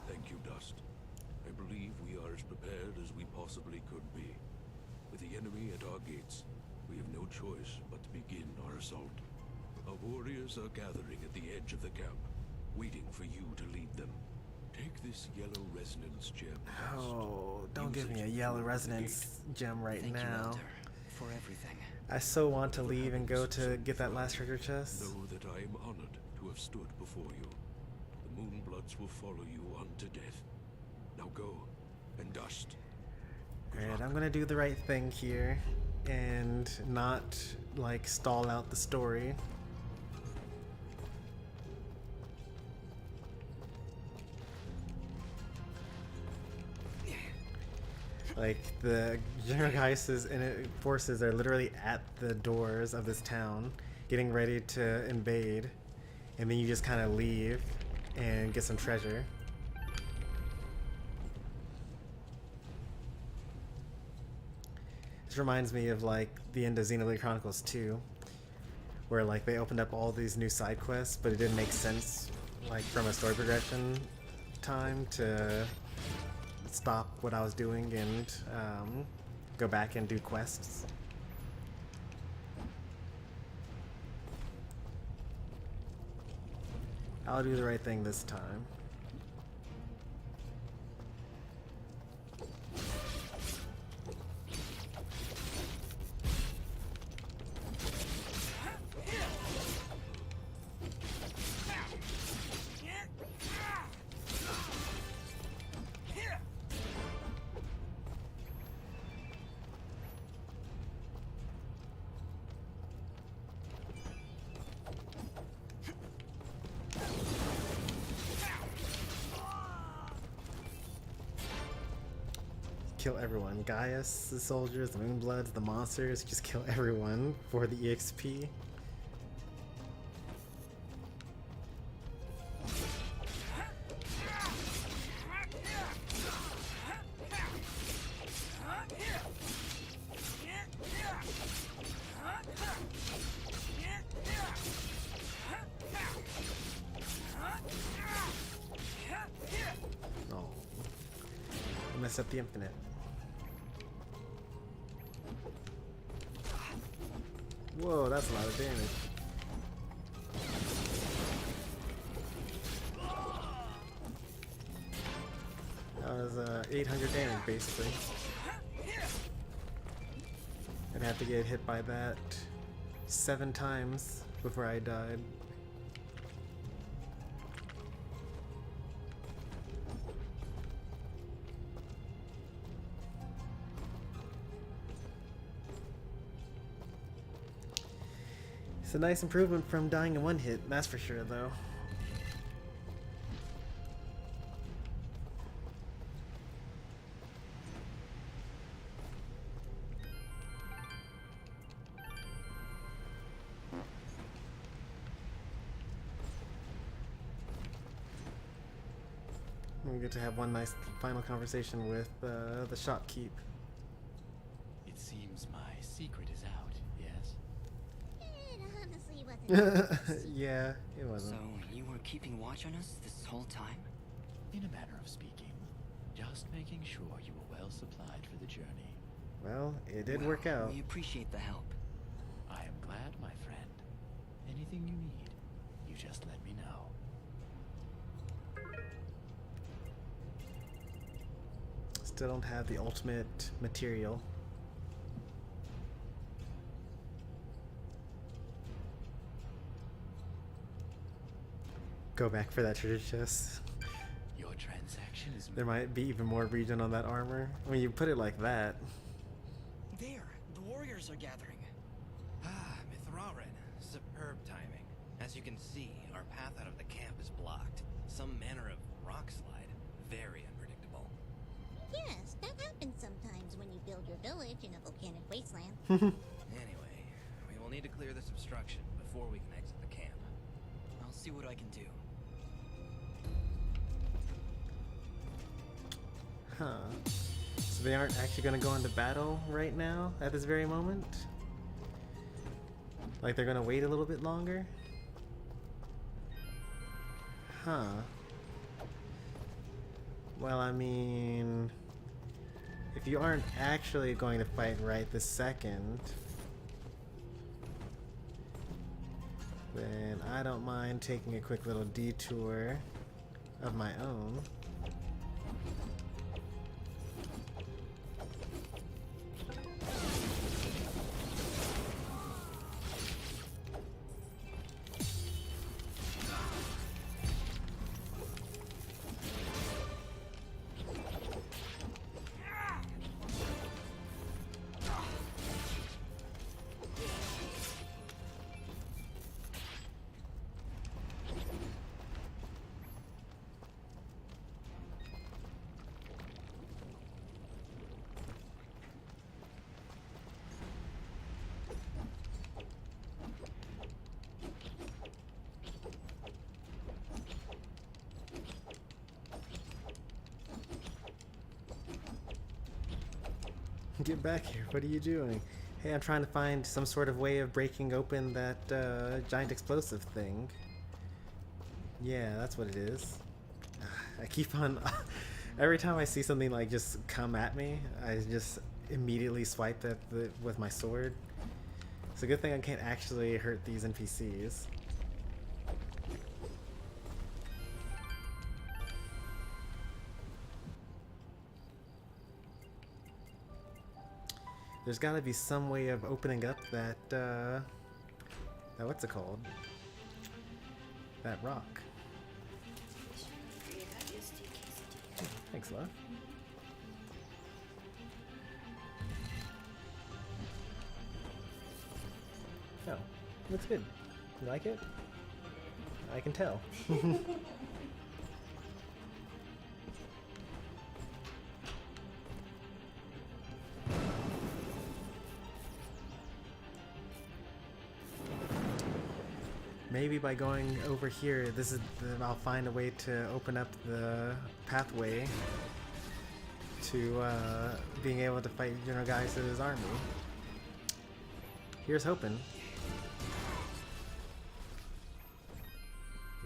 Thank you, Dust. I believe we are as prepared as we possibly could be. With the enemy at our gates, we have no choice but to begin our assault. Our warriors are gathering at the edge of the camp, waiting for you to lead them. Take this yellow resonance gem. Oh, don't give me a yellow resonance gem right Thank now. you, Elder, for everything. I so want to leave and go to get that last treasure chest. Know that I am honored to have stood before you. The Moonbloods will follow you unto death. Now go, and Dust. Alright, I'm gonna do the right thing here and not like stall out the story. Like, the General Gaius's forces are literally at the doors of this town, getting ready to invade, and then you just kind of leave and get some treasure. This reminds me of, like, the end of Xenoblade Chronicles 2, where, like, they opened up all these new side quests, but it didn't make sense, like, from a story progression time to stop what I was doing and go back and do quests. I'll do the right thing this time. Kill everyone. Gaius, the soldiers, the Moonbloods, the monsters, just kill everyone for the EXP. Oh. I messed up the infinite. Whoa, that's a lot of damage. That was 800 damage, basically. I'd have to get hit by that 7 times before I died. It's a nice improvement from dying in 1 hit, that's for sure, though. We get to have one nice final conversation with the shopkeep. It seems my secret is out, yes? It honestly wasn't. Yeah, it wasn't. So, you were keeping watch on us this whole time? In a manner of speaking. Just making sure you were well supplied for the journey. Well, it did work out. We appreciate the help. I am glad, my friend. Anything you need, you just let me know. Still don't have the ultimate material. Go back for that treasure chest. Your transaction is... There might be even more regen on that armor. When you put it like that. There, the warriors are gathering. Ah, Mithraren. Superb timing. As you can see, our path out of the camp is blocked. Some manner of rock slide. Very unpredictable. Yes, that happens sometimes when you build your village in a volcanic wasteland. Anyway, we will need to clear this obstruction before we can exit the camp. I'll see what I can do. Huh. So they aren't actually going to go into battle right now, at this very moment? Like they're going to wait a little bit longer? Huh. Well, I mean... if you aren't actually going to fight right this second, then I don't mind taking a quick little detour of my own. Get back here, what are you doing? Hey, I'm trying to find some sort of way of breaking open that giant explosive thing. Yeah, that's what it is. I keep on... every time I see something like just come at me, I just immediately swipe at with my sword. It's a good thing I can't actually hurt these NPCs. There's gotta be some way of opening up that, what's it called? That rock. Thanks, love. Oh, looks good. You like it? I can tell. Maybe by going over here, I'll find a way to open up the pathway to being able to fight General Gaius' army. Here's hoping.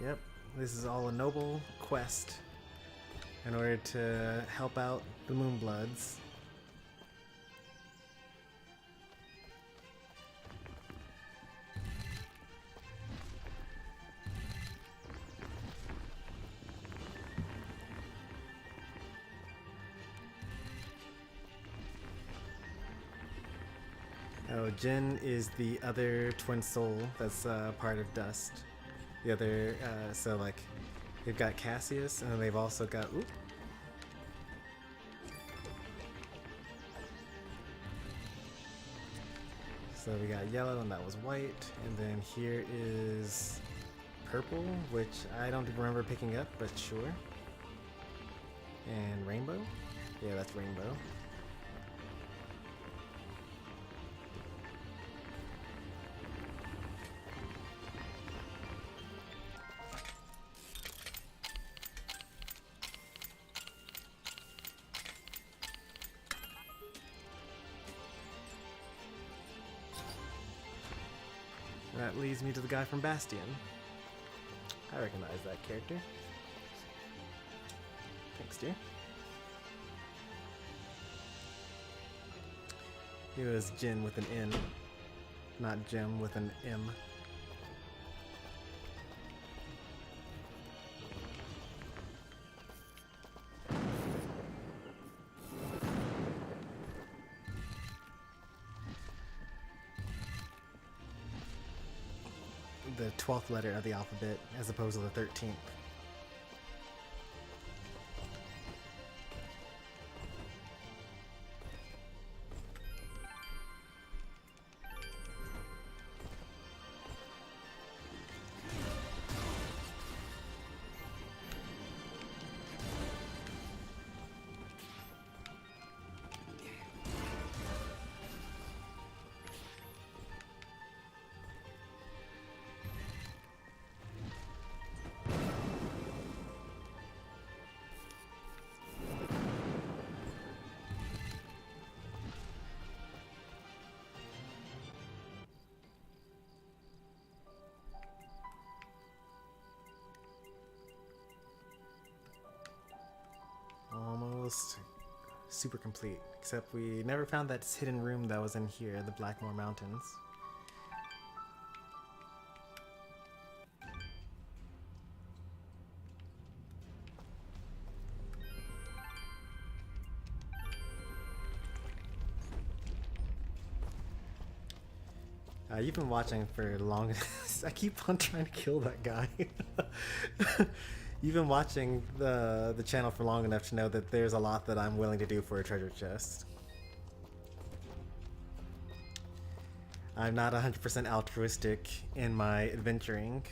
Yep, this is all a noble quest in order to help out the Moonbloods. Oh, Jin is the other twin soul that's part of Dust. The other, so like, they've got Cassius, and then they've also got, oop. So we got yellow, and that was white, and then here is purple, which I don't remember picking up, but sure. And rainbow? Yeah, that's rainbow. That leads me to the guy from Bastion. I recognize that character. Thanks, dear. He was Jin with an N, not Jim with an M. The 12th letter of the alphabet as opposed to the 13th. Almost super complete, except we never found that hidden room that was in here, the Blackmore Mountains. You've been watching for long. I keep on trying to kill that guy. You've been watching the channel for long enough to know that there's a lot that I'm willing to do for a treasure chest. I'm not 100% altruistic in my adventuring.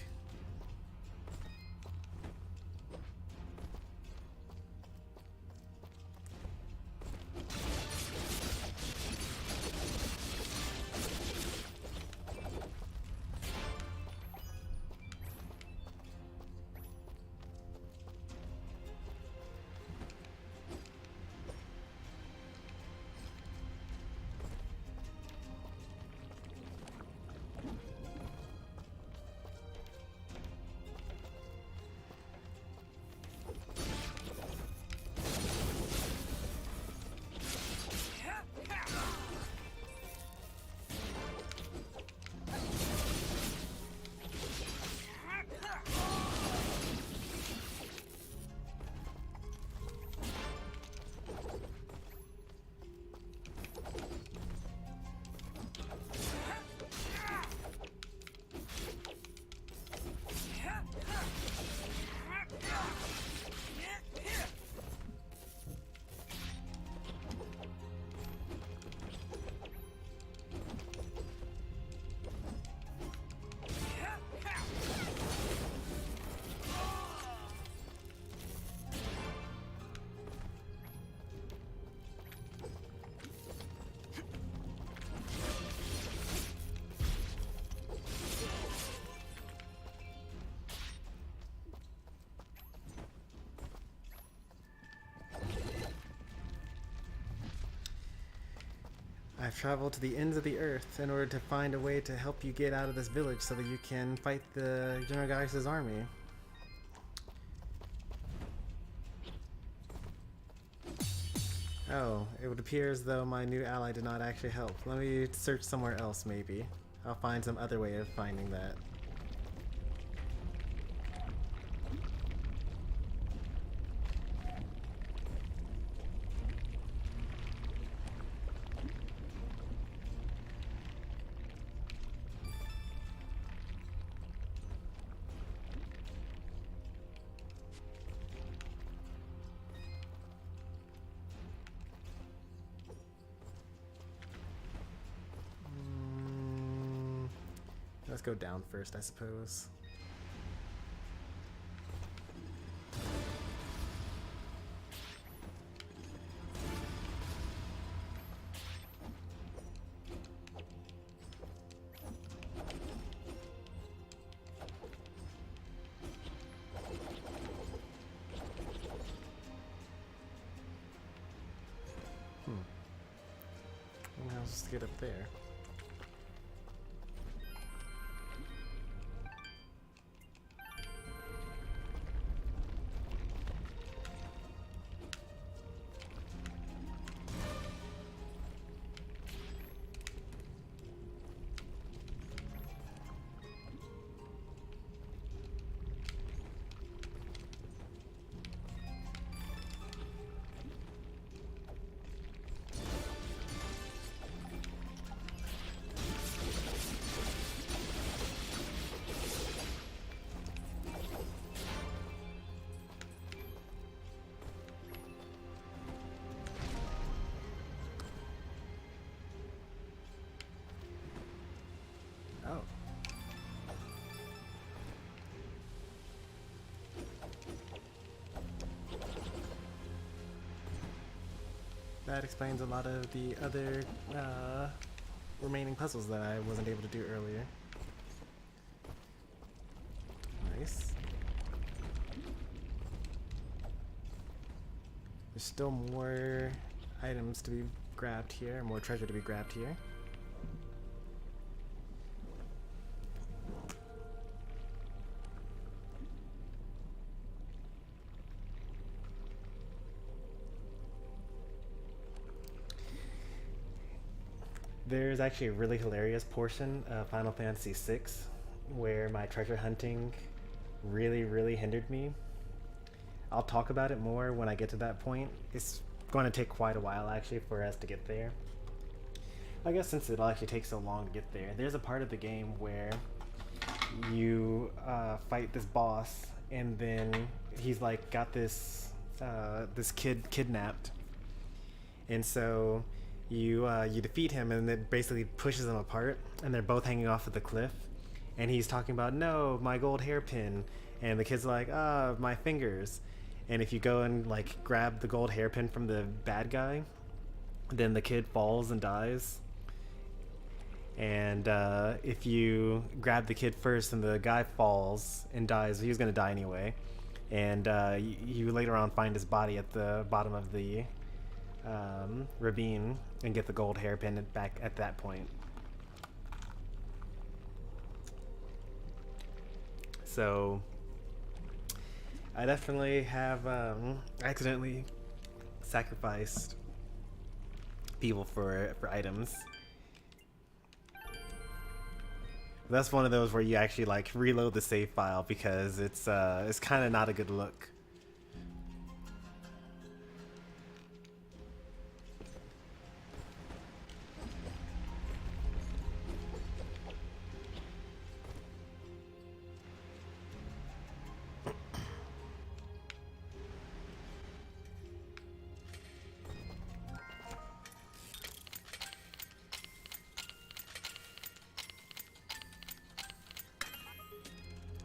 I've traveled to the ends of the earth in order to find a way to help you get out of this village so that you can fight the General Gaius' army. Oh, it would appear as though my new ally did not actually help. Let me search somewhere else, maybe. I'll find some other way of finding that. Let's go down first, I suppose. I'll just get up there. Oh. That explains a lot of the other remaining puzzles that I wasn't able to do earlier. Nice. There's still more items to be grabbed here, more treasure to be grabbed here. There's actually a really hilarious portion of Final Fantasy VI where my treasure hunting really hindered me. I'll talk about it more when I get to that point. It's going to take quite a while actually for us to get there. I guess since it'll actually take so long to get there, there's a part of the game where you fight this boss and then he's like got this this kid kidnapped, and so you defeat him and it basically pushes them apart and they're both hanging off of the cliff and he's talking about, no, my gold hairpin, and the kid's like, ah, my fingers. And if you go and like grab the gold hairpin from the bad guy, then the kid falls and dies. And if you grab the kid first and the guy falls and dies, he was going to die anyway. And you later on find his body at the bottom of the ravine and get the gold hairpin back at that point. So I definitely have accidentally sacrificed people for items. That's one of those where you actually like reload the save file because it's kind of not a good look.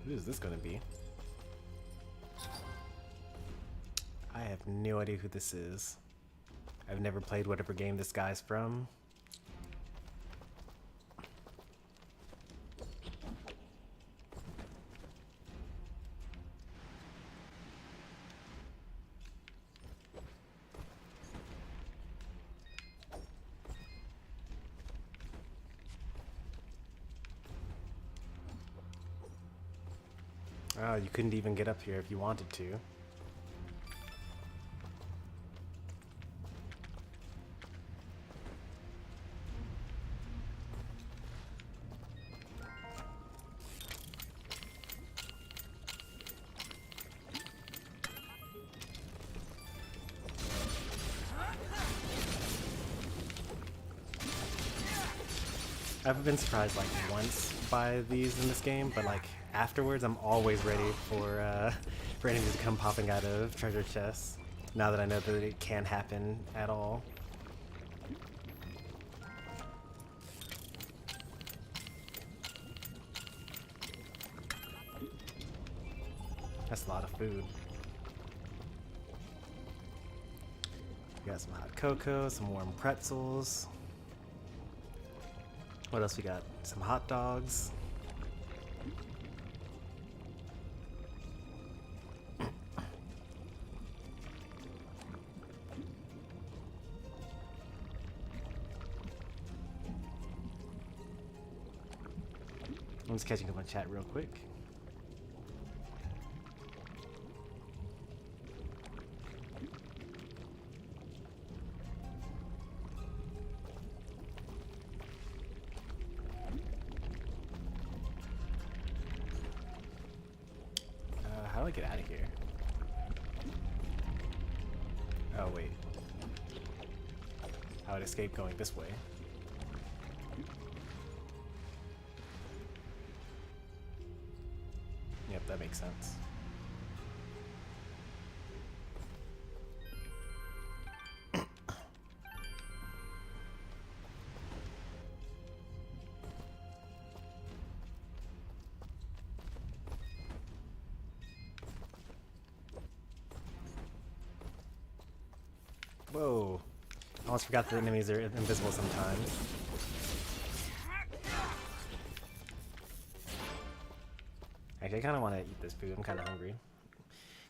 Who is this gonna be? I have no idea who this is. I've never played whatever game this guy's from. Oh, you couldn't even get up here if you wanted to. I've been surprised like once by these in this game, but like afterwards I'm always ready for enemies to come popping out of treasure chests, now that I know that it can happen at all. That's a lot of food. We got some hot cocoa, some warm pretzels. What else we got? Some hot dogs. I'm just catching up on chat real quick. How do I get out of here? Oh wait. I would escape going this way. Yep, that makes sense. Whoa. I almost forgot the enemies are invisible sometimes. Actually, I kind of want to eat this food. I'm kind of hungry.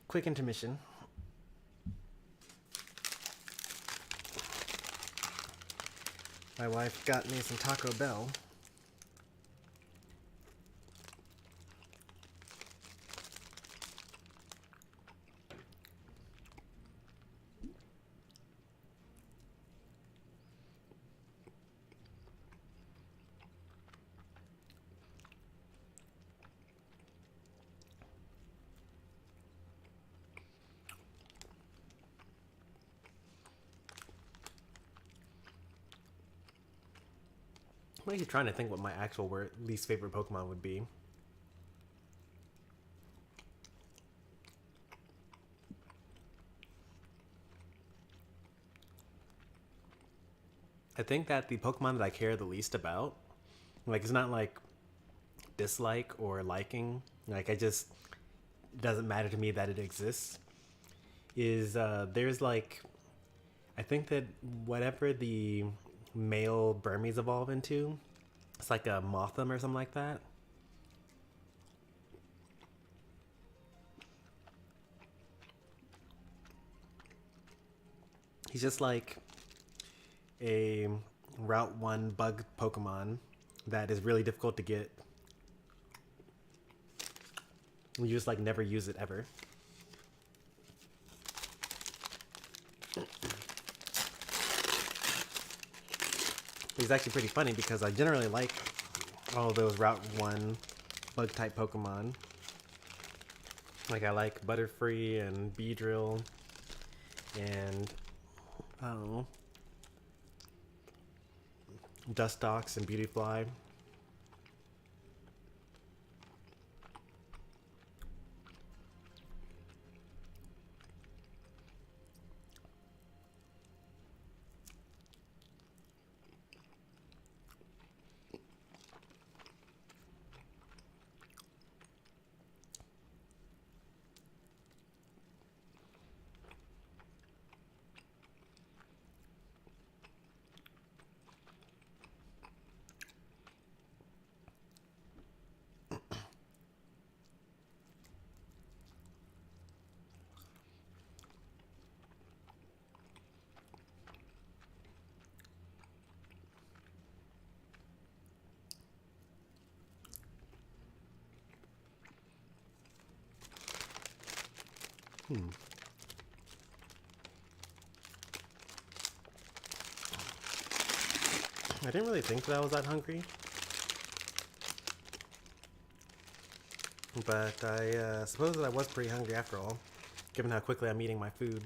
Quick intermission. My wife got me some Taco Bell. I'm actually trying to think what my actual least favorite Pokemon would be. I think that the Pokemon that I care the least about, like, it's not like dislike or liking, like, it doesn't matter to me that it exists, is there's like, I think that whatever the male Burmese evolve into, it's like a Motham or something like that. He's just like a Route 1 bug Pokemon that is really difficult to get. You just like never use it ever. It's actually pretty funny because I generally like all of those Route 1 bug type Pokemon. Like I like Butterfree and Beedrill and I don't know, Dustox and Beautyfly. I didn't really think that I was that hungry, but I suppose that I was pretty hungry after all, given how quickly I'm eating my food.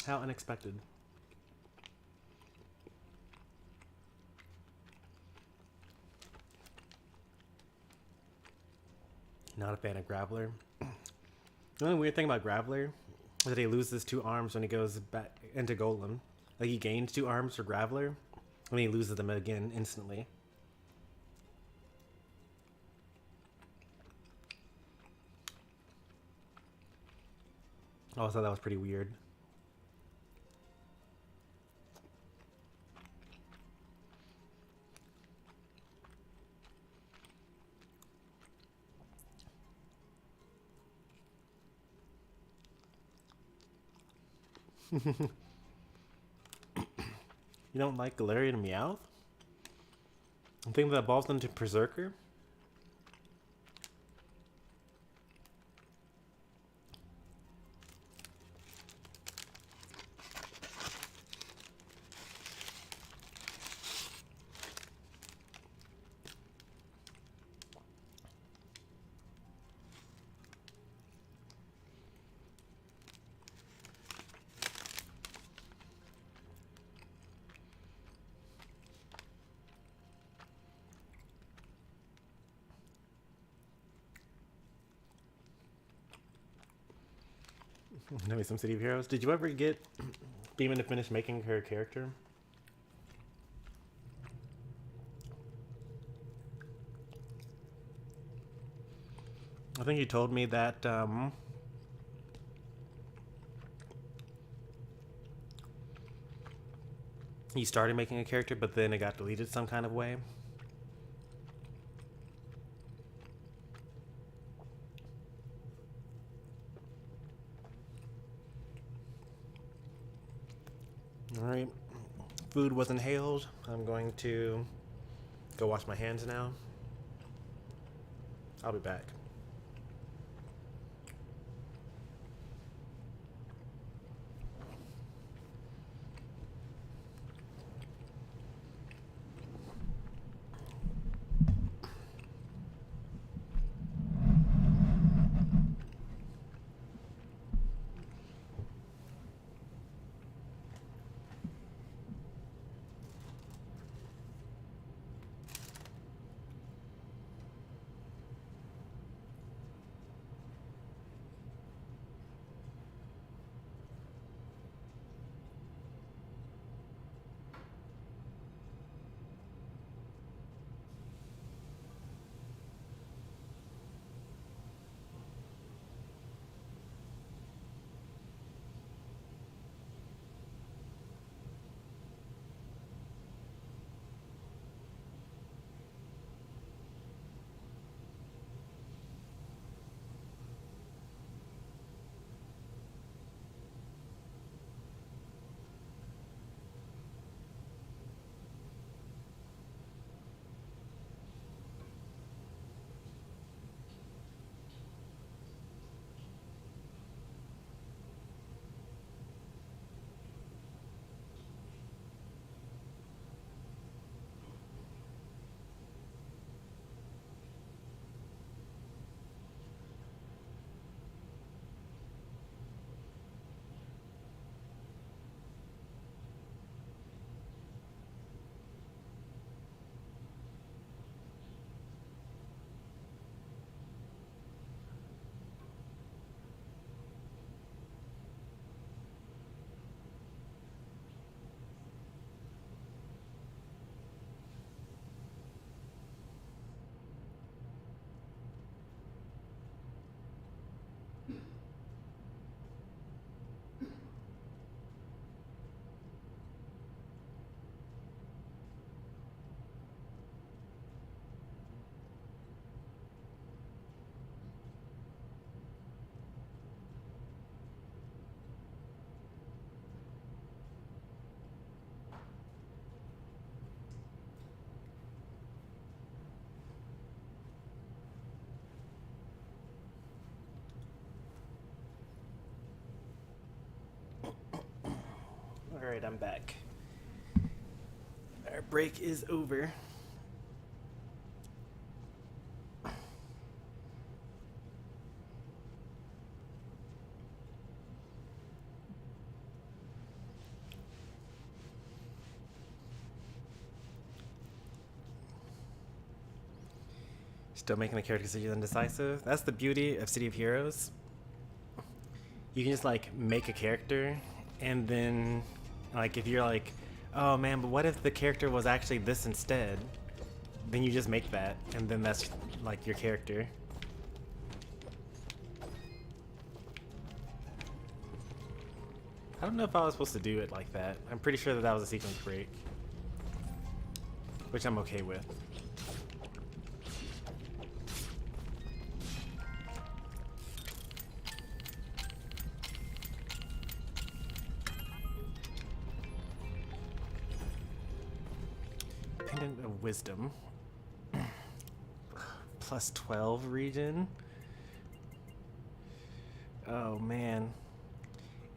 How unexpected. Not a fan of Graveler. The only weird thing about Graveler is that he loses 2 arms when he goes back into Golem. Like, he gains 2 arms for Graveler, and he loses them again instantly. I also thought that was pretty weird. You don't like Galarian Meowth? I'm thinking that evolves into Berserker. Maybe some City of Heroes. Did you ever get Demon to finish making her character? I think you told me that you started making a character, but then it got deleted some kind of way. Alright, food was inhaled. I'm going to go wash my hands now. I'll be back. Alright, I'm back. Our break is over. Still making the character decisions indecisive. That's the beauty of City of Heroes. You can just like make a character, and then like if you're like, oh man, but what if the character was actually this instead? Then you just make that, and then that's like your character. don't know if I was supposed to do it like that. I'm pretty sure that that was a sequence break, which I'm okay with. Pendant of Wisdom. Plus 12 region. Oh man.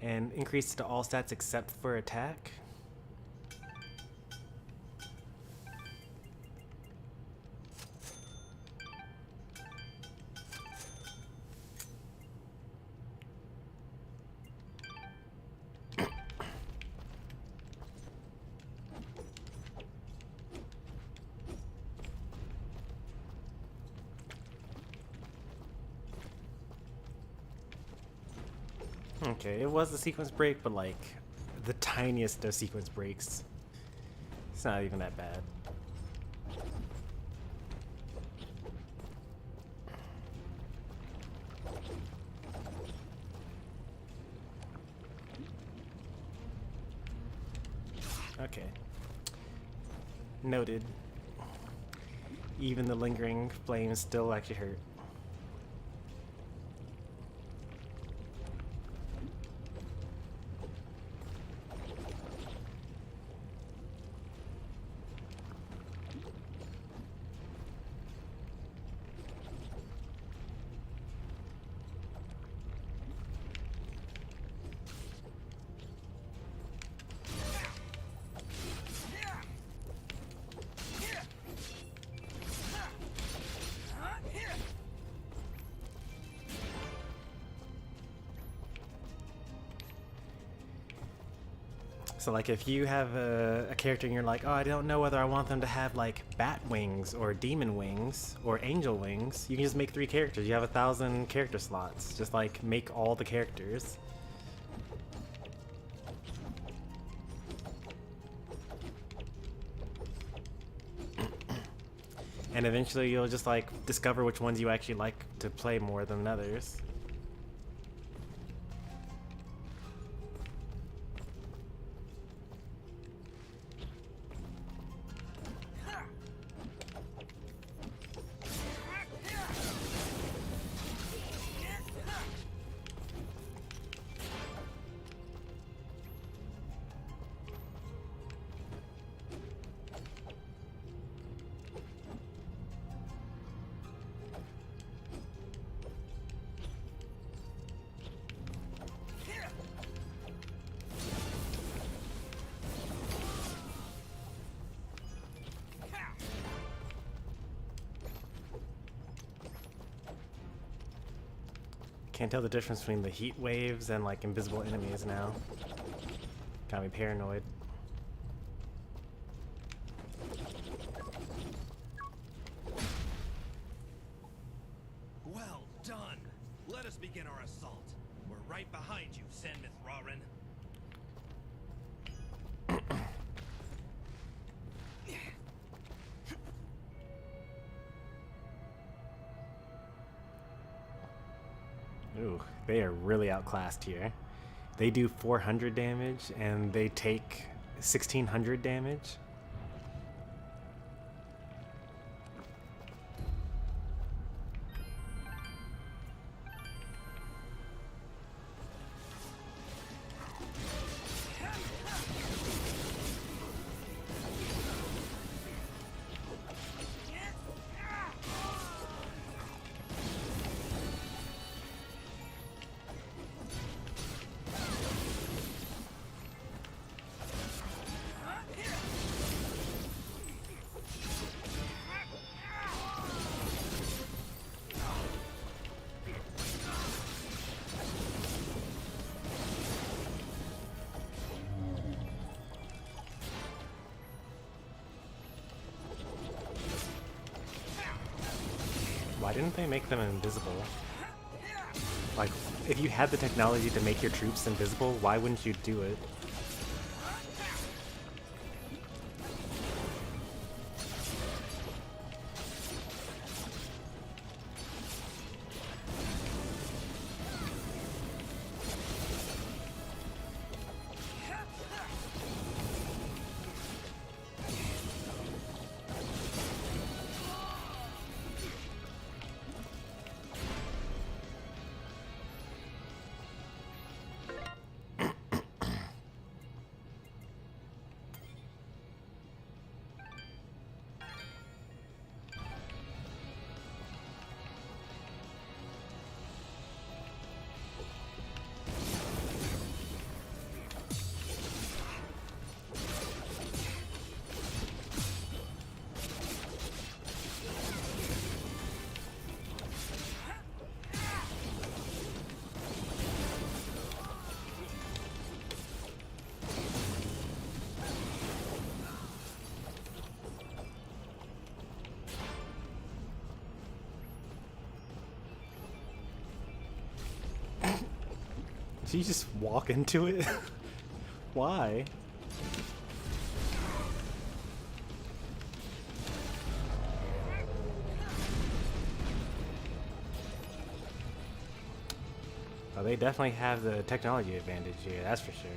And increase to all stats except for attack. Okay, it was a sequence break, but like the tiniest of sequence breaks. It's not even that bad. Okay. Noted. Even the lingering flames still actually hurt. So like if you have a character and you're like, oh, I don't know whether I want them to have like bat wings or demon wings or angel wings, you can just make 3 characters. You have 1,000 character slots. Just like make all the characters. And eventually you'll just like discover which ones you actually like to play more than others. Can't tell the difference between the heat waves and like invisible enemies now. Got me paranoid. Well done. Let us begin our assault. We're right behind you, Senmith Rarin. Ooh, they are really outclassed here. They do 400 damage and they take 1,600 damage. Why didn't they make them invisible? Like, if you had the technology to make your troops invisible, why wouldn't you do it? Did you just walk into it? Why? Oh, they definitely have the technology advantage here, that's for sure.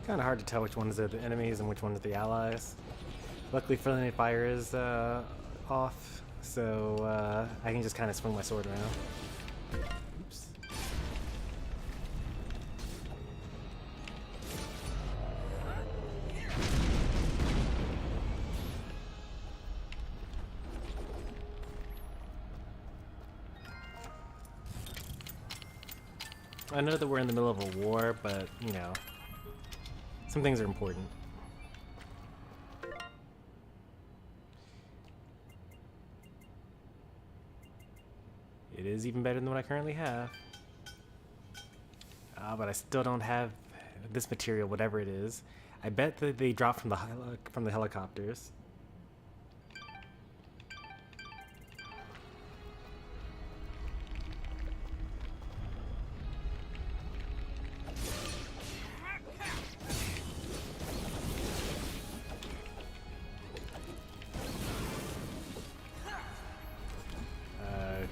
Kind of hard to tell which ones are the enemies and which ones are the allies. Luckily, friendly fire is off, so I can just kind of swing my sword around. Oops. I know that we're in the middle of a war, but, you know, some things are important. It is even better than what I currently have. But I still don't have this material, whatever it is. I bet that they drop from the helicopters.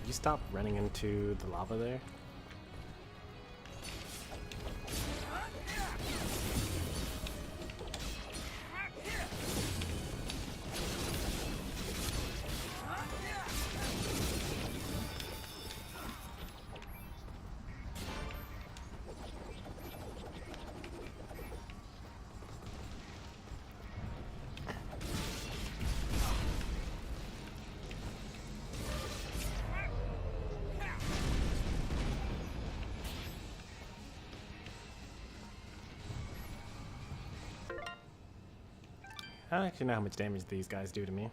You stop running into the lava there? I don't actually know how much damage these guys do to me.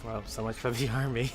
Well, so much for the army.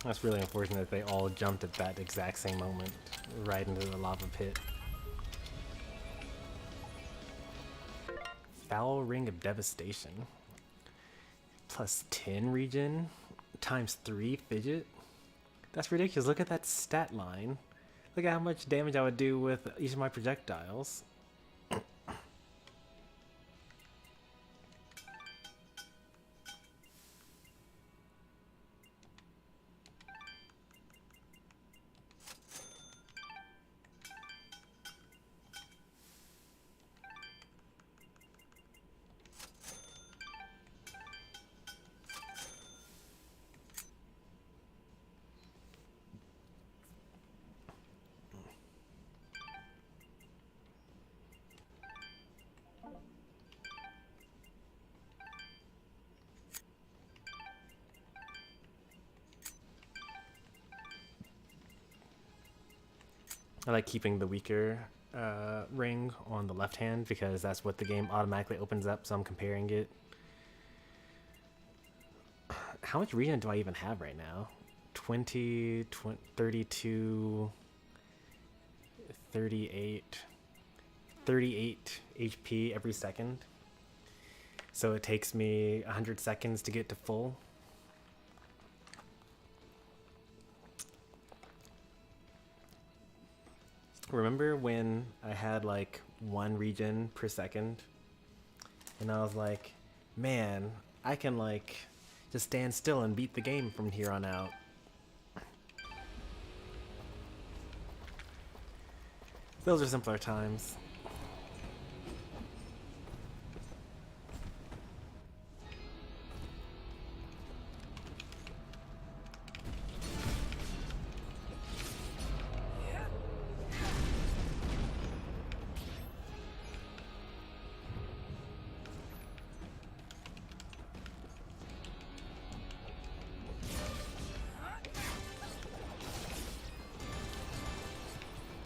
That's really unfortunate that they all jumped at that exact same moment, right into the lava pit. Foul Ring of Devastation. Plus 10 regen, times 3 Fidget. That's ridiculous. Look at that stat line. Look at how much damage I would do with each of my projectiles. I like keeping the weaker ring on the left hand because that's what the game automatically opens up, so I'm comparing it. How much regen do I even have right now? 20, 32, 38, 38 HP every second. So it takes me 100 seconds to get to full. Remember when I had like 1 regen per second? And I was like, man, I can like just stand still and beat the game from here on out. Those are simpler times.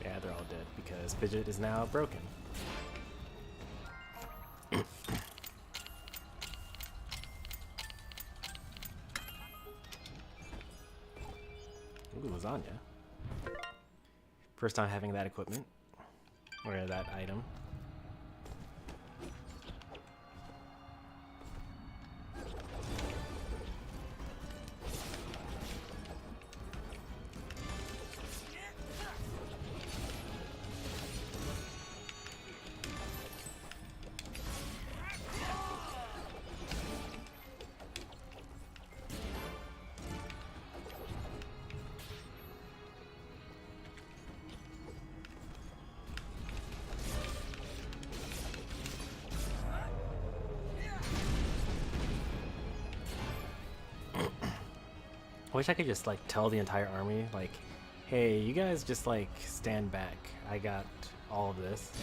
Yeah, they're all dead because Fidget is now broken. Ooh, lasagna. First time having that equipment. Or that item. I wish I could just like tell the entire army like, hey, you guys just like stand back. I got all of this.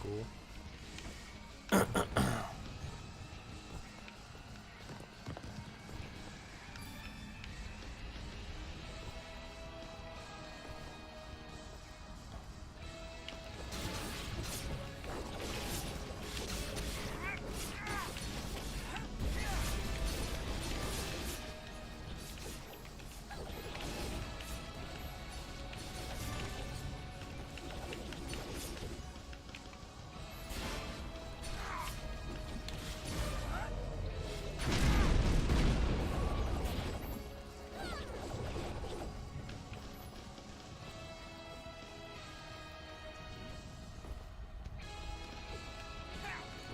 Cool.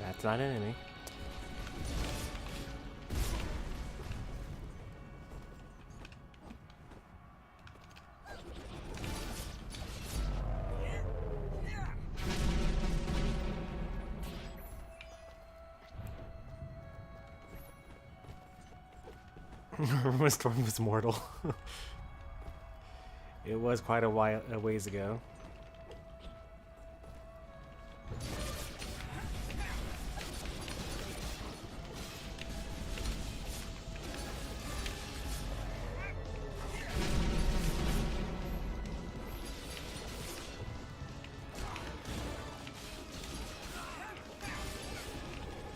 That's not an enemy. When Stormy was mortal. It was quite a ways ago.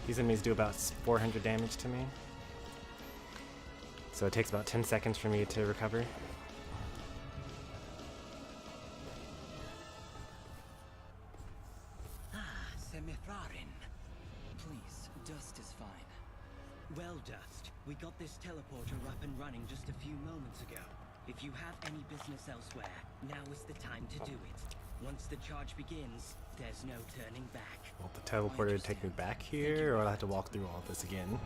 These enemies do about 400 damage to me. So it takes about 10 seconds for me to recover. Please, Dust is fine. Well, Dust, we got this teleporter up and running just a few moments ago. If you have any business elsewhere, now is the time to do it. Once the charge begins, there's no turning back. Will the teleporter take me back here, or I'll have to walk through all this again?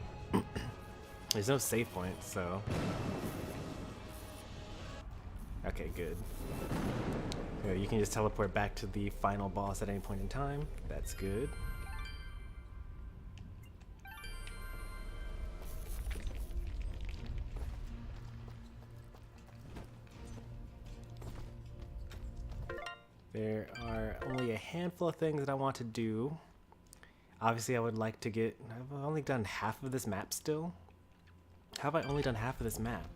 There's no save point, so... Okay, good. Yeah, you can just teleport back to the final boss at any point in time. That's good. There are only a handful of things that I want to do. Obviously, I would like to get... I've only done half of this map still. How have I only done half of this map?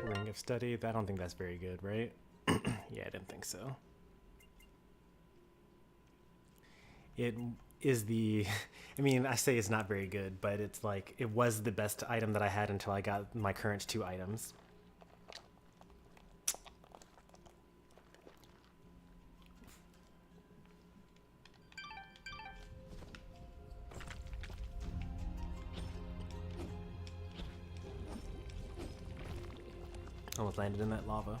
Ring of Study. I don't think that's very good, right? Yeah, I didn't think so. It is the... I mean, I say it's not very good, but it's like, it was the best item that I had until I got my current 2 items. Almost landed in that lava.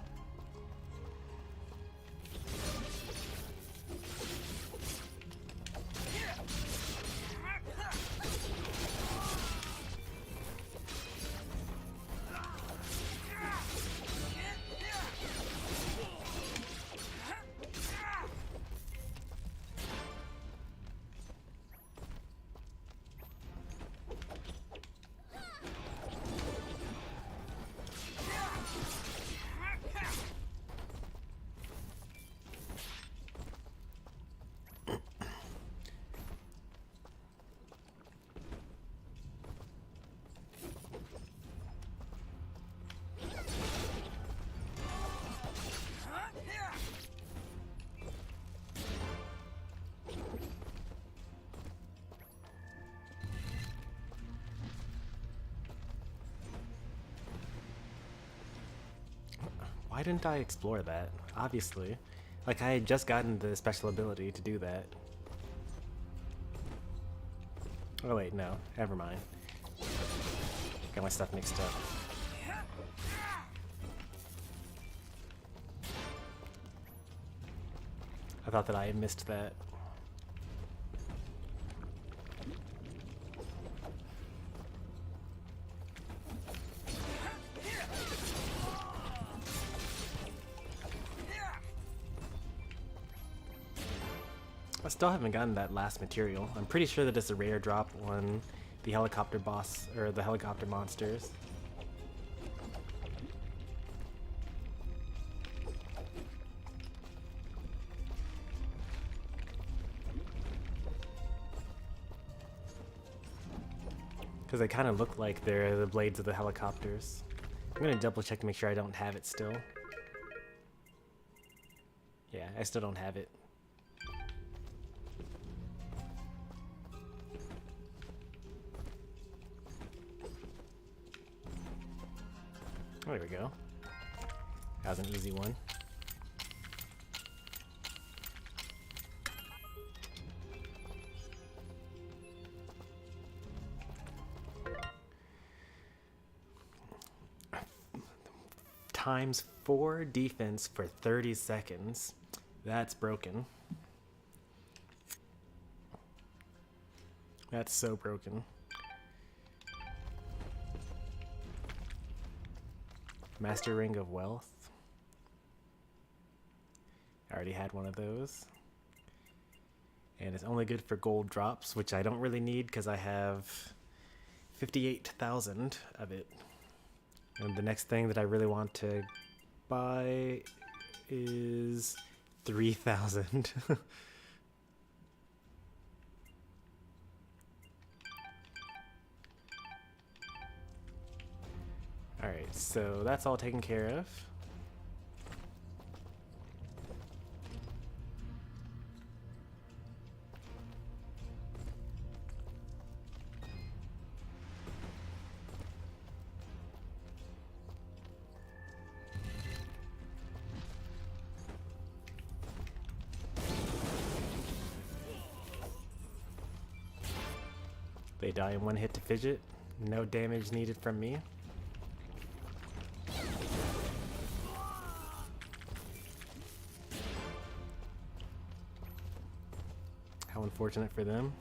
Why didn't I explore that? Obviously. Like, I had just gotten the special ability to do that. Oh wait, no. Never mind. Got my stuff mixed up. I thought that I had missed that. I still haven't gotten that last material. I'm pretty sure that it's a rare drop on the helicopter boss, or the helicopter monsters. Because they kind of look like they're the blades of the helicopters. I'm gonna double check to make sure I don't have it still. Yeah, I still don't have it. There we go. That was an easy one. Times 4 defense for 30 seconds. That's broken. That's so broken. Master Ring of Wealth. I already had one of those. And it's only good for gold drops, which I don't really need because I have 58,000 of it. And the next thing that I really want to buy is 3,000. Alright, so that's all taken care of. They die in one hit to Fidget. No damage needed from me. How unfortunate for them.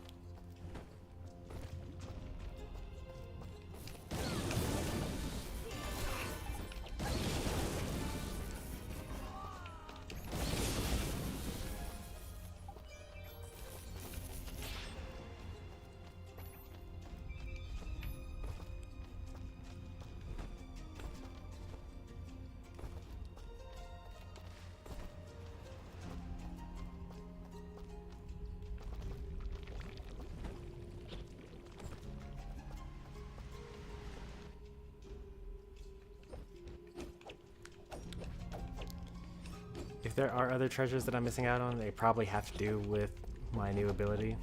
If there are other treasures that I'm missing out on, they probably have to do with my new ability.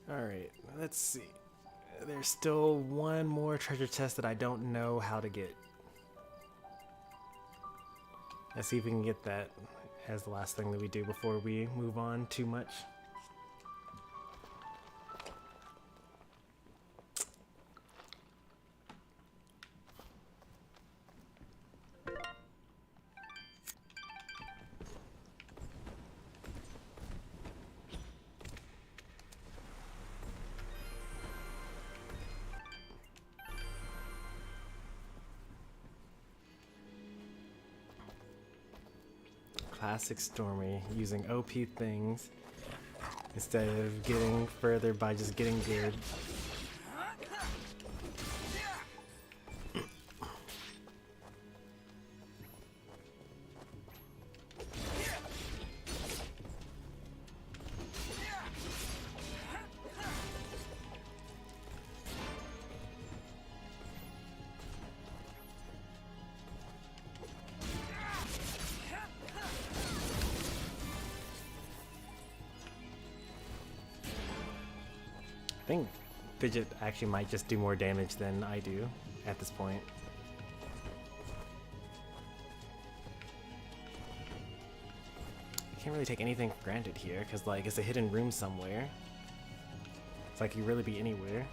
Alright, let's see. There's still one more treasure chest that I don't know how to get. Let's see if we can get that as the last thing that we do before we move on too much. Classic Stormy, using OP things instead of getting further by just getting good. I think Fidget actually might just do more damage than I do at this point. I can't really take anything for granted here, because like it's a hidden room somewhere. It's like you really be anywhere.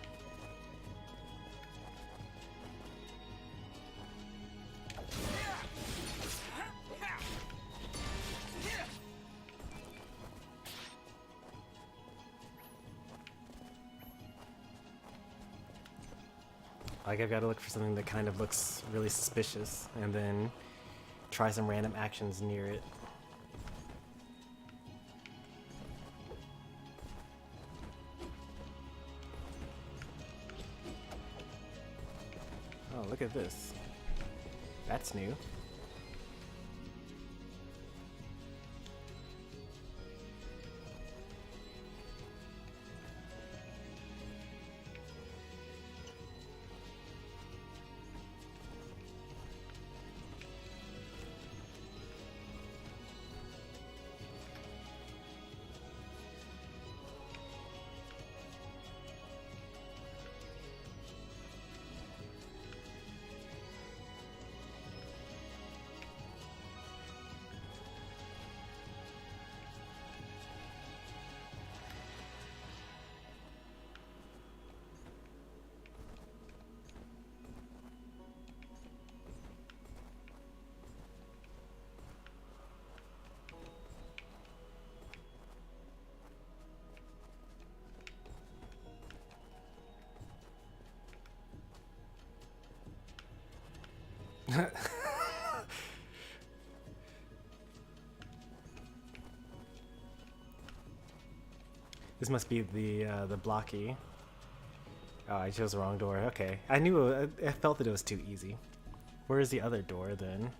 Like I've got to look for something that kind of looks really suspicious and then try some random actions near it. Oh, look at this. That's new. This must be the blocky. Oh, I chose the wrong door. Okay, I knew. I felt that it was too easy. Where is the other door then?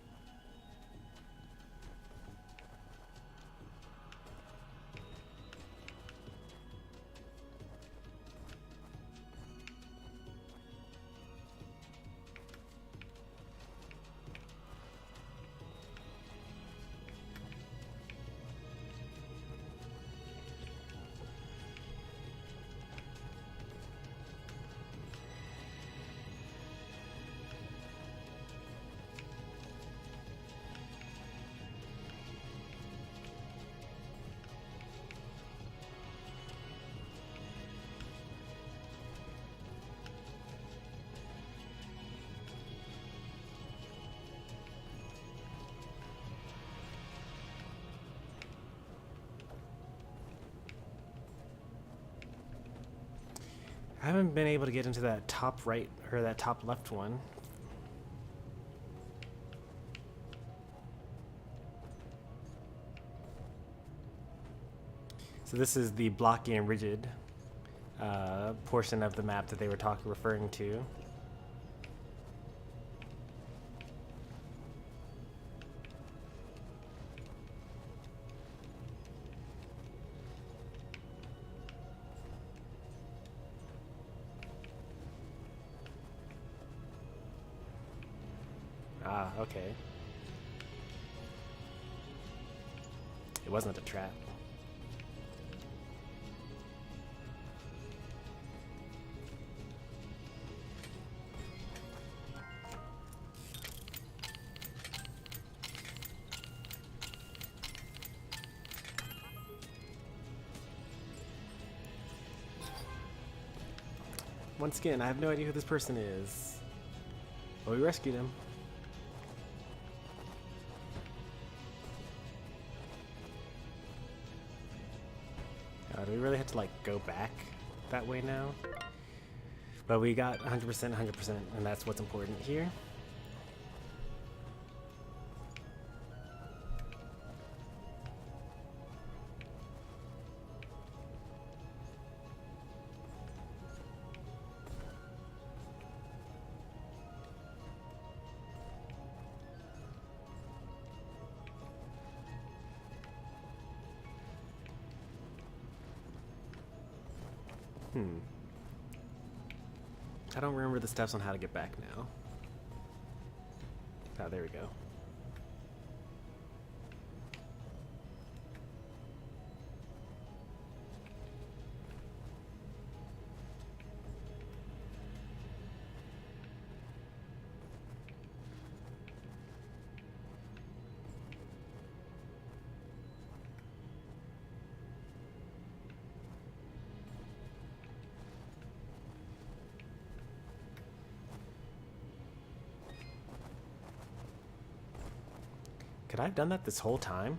I haven't been able to get into that top right or that top left one. So this is the blocky and rigid portion of the map that they were referring to. Ah, okay. It wasn't a trap. Once again, I have no idea who this person is. Well, we rescued him. Do we really have to like go back that way now? But we got 100%, 100%, and that's what's important here. I don't remember the steps on how to get back now. Oh, there we go. Could I have done that this whole time?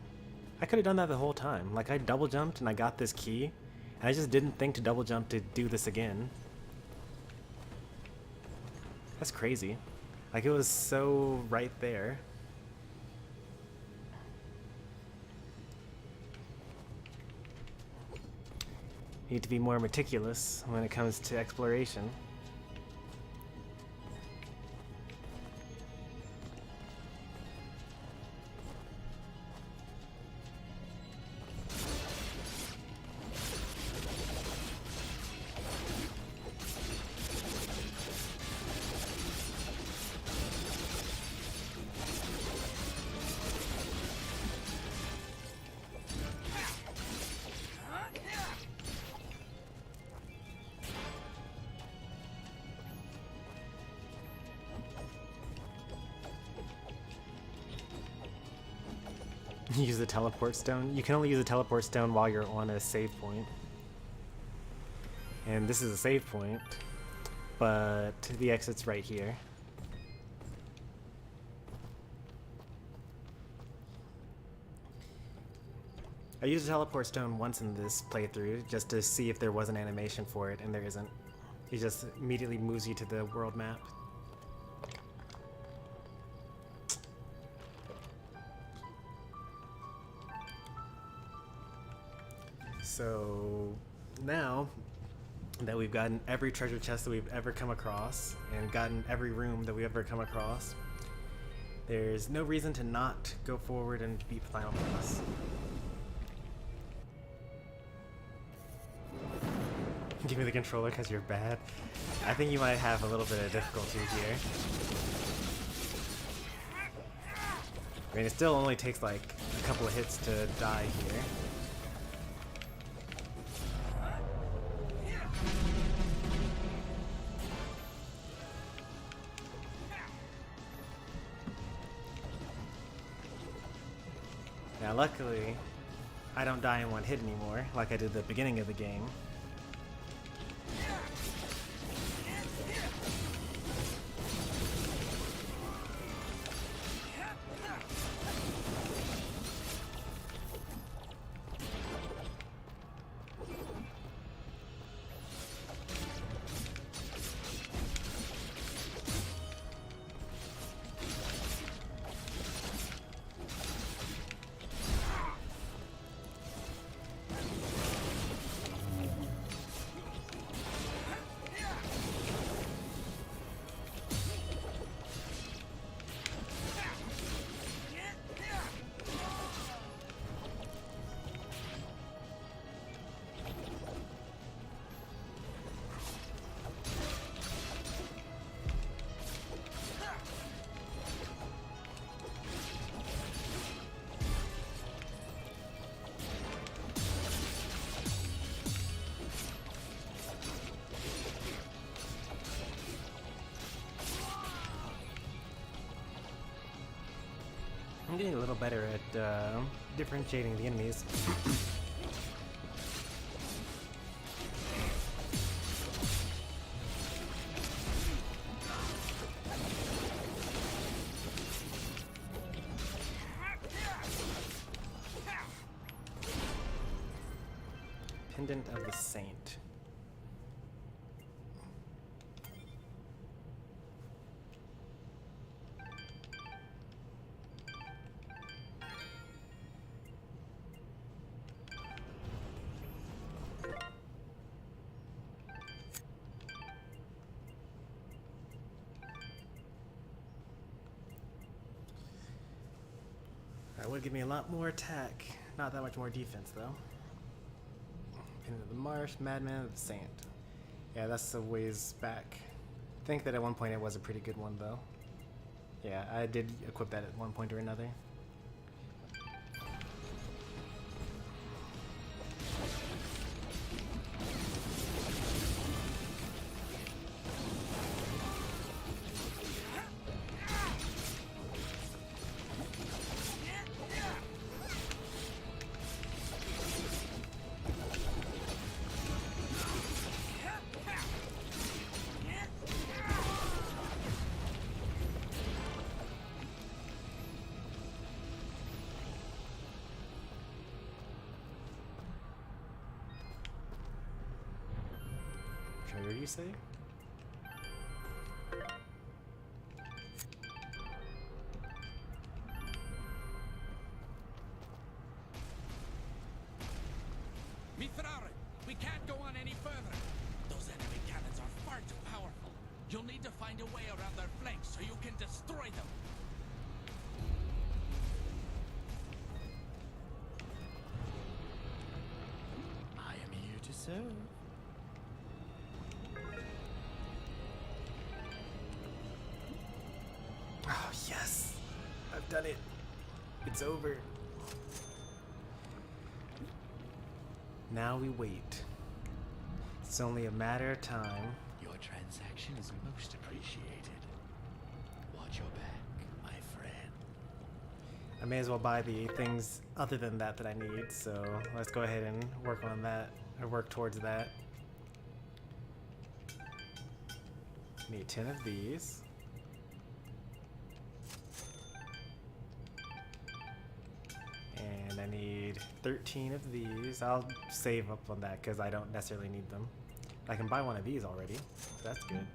I could have done that the whole time. Like, I double jumped and I got this key, and I just didn't think to double jump to do this again. That's crazy. Like, it was so right there. Need to be more meticulous when it comes to exploration. Use the teleport stone. You can only use a teleport stone while you're on a save point. And this is a save point, but the exit's right here. I used a teleport stone once in this playthrough just to see if there was an animation for it, and there isn't. It just immediately moves you to the world map. So now that we've gotten every treasure chest that we've ever come across and gotten every room that we've ever come across, there's no reason to not go forward and beat the final boss. Give me the controller because you're bad. I think you might have a little bit of difficulty here. I mean, it still only takes like a couple of hits to die here. Now luckily, I don't die in one hit anymore, like I did at the beginning of the game. I'm getting a little better at differentiating the enemies. Pendant of the Saint. That would give me a lot more attack, not that much more defense though. Pendant of the Marsh, Madman of the Saint. Yeah, that's a ways back. I think that at one point it was a pretty good one though. Yeah, I did equip that at one point or another. What do you say? Mithrari, we can't go on any further. Those enemy cannons are far too powerful. You'll need to find a way around their flanks so you can destroy them. I am here to serve. Oh, yes! I've done it. It's over. Now we wait. It's only a matter of time. Your transaction is most appreciated. Watch your back, my friend. I may as well buy the things other than that that I need, so let's go ahead and work on that, or work towards that. Need 10 of these. And I need 13 of these. I'll save up on that because I don't necessarily need them. I can buy one of these already, so that's good.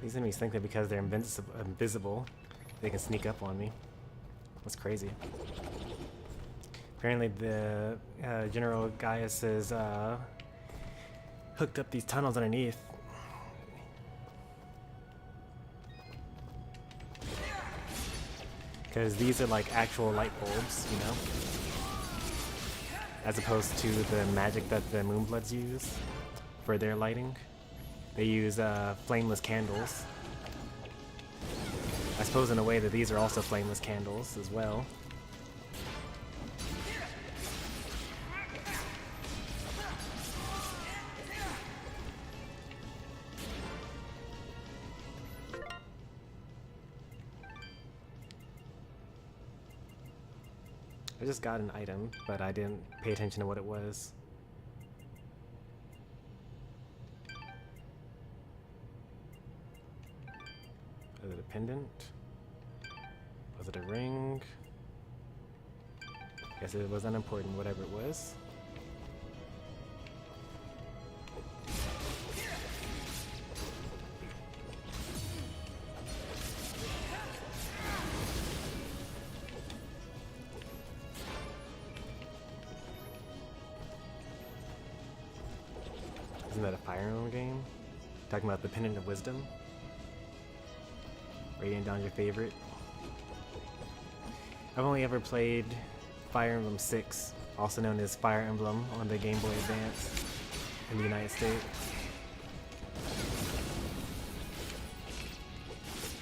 These enemies think that because they're invisible, they can sneak up on me. That's crazy. Apparently the General Gaius has hooked up these tunnels underneath. Because these are like actual light bulbs, you know? As opposed to the magic that the Moonbloods use for their lighting. They use flameless candles. I suppose in a way that these are also flameless candles as well. I just got an item, but I didn't pay attention to what it was. Was it a pendant? Was it a ring? Guess it was unimportant, whatever it was. Isn't that a Fire Emblem game? Talking about the Pendant of Wisdom? Radiant Dawn's your favorite. I've only ever played Fire Emblem 6, also known as Fire Emblem on the Game Boy Advance in the United States.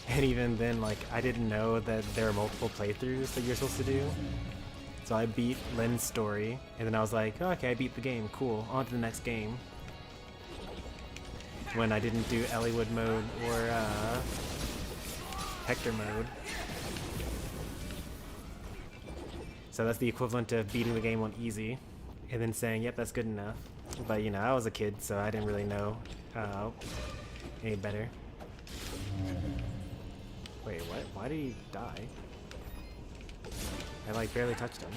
And even then, like, I didn't know that there are multiple playthroughs that you're supposed to do. So I beat Lynn's story, and then I was like, oh, okay, I beat the game, cool, on to the next game. When I didn't do Elliewood mode or Hector mode. So that's the equivalent of beating the game on easy and then saying, yep, that's good enough. But you know, I was a kid, so I didn't really know any better. Wait, what? Why did he die? I like barely touched him.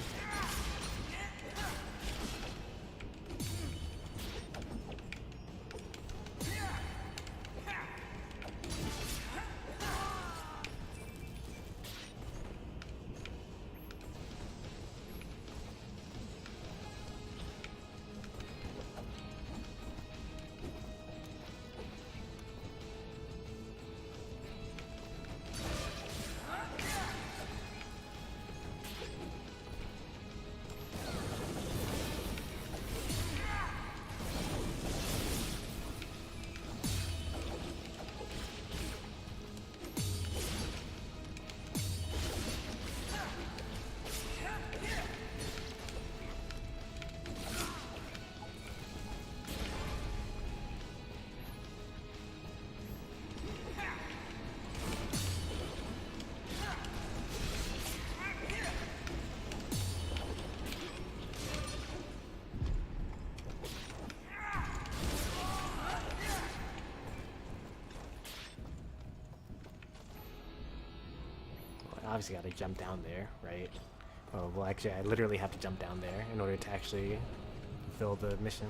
obviously got to jump down there, right? Oh, well, actually, I literally have to jump down there in order to actually fulfill the mission.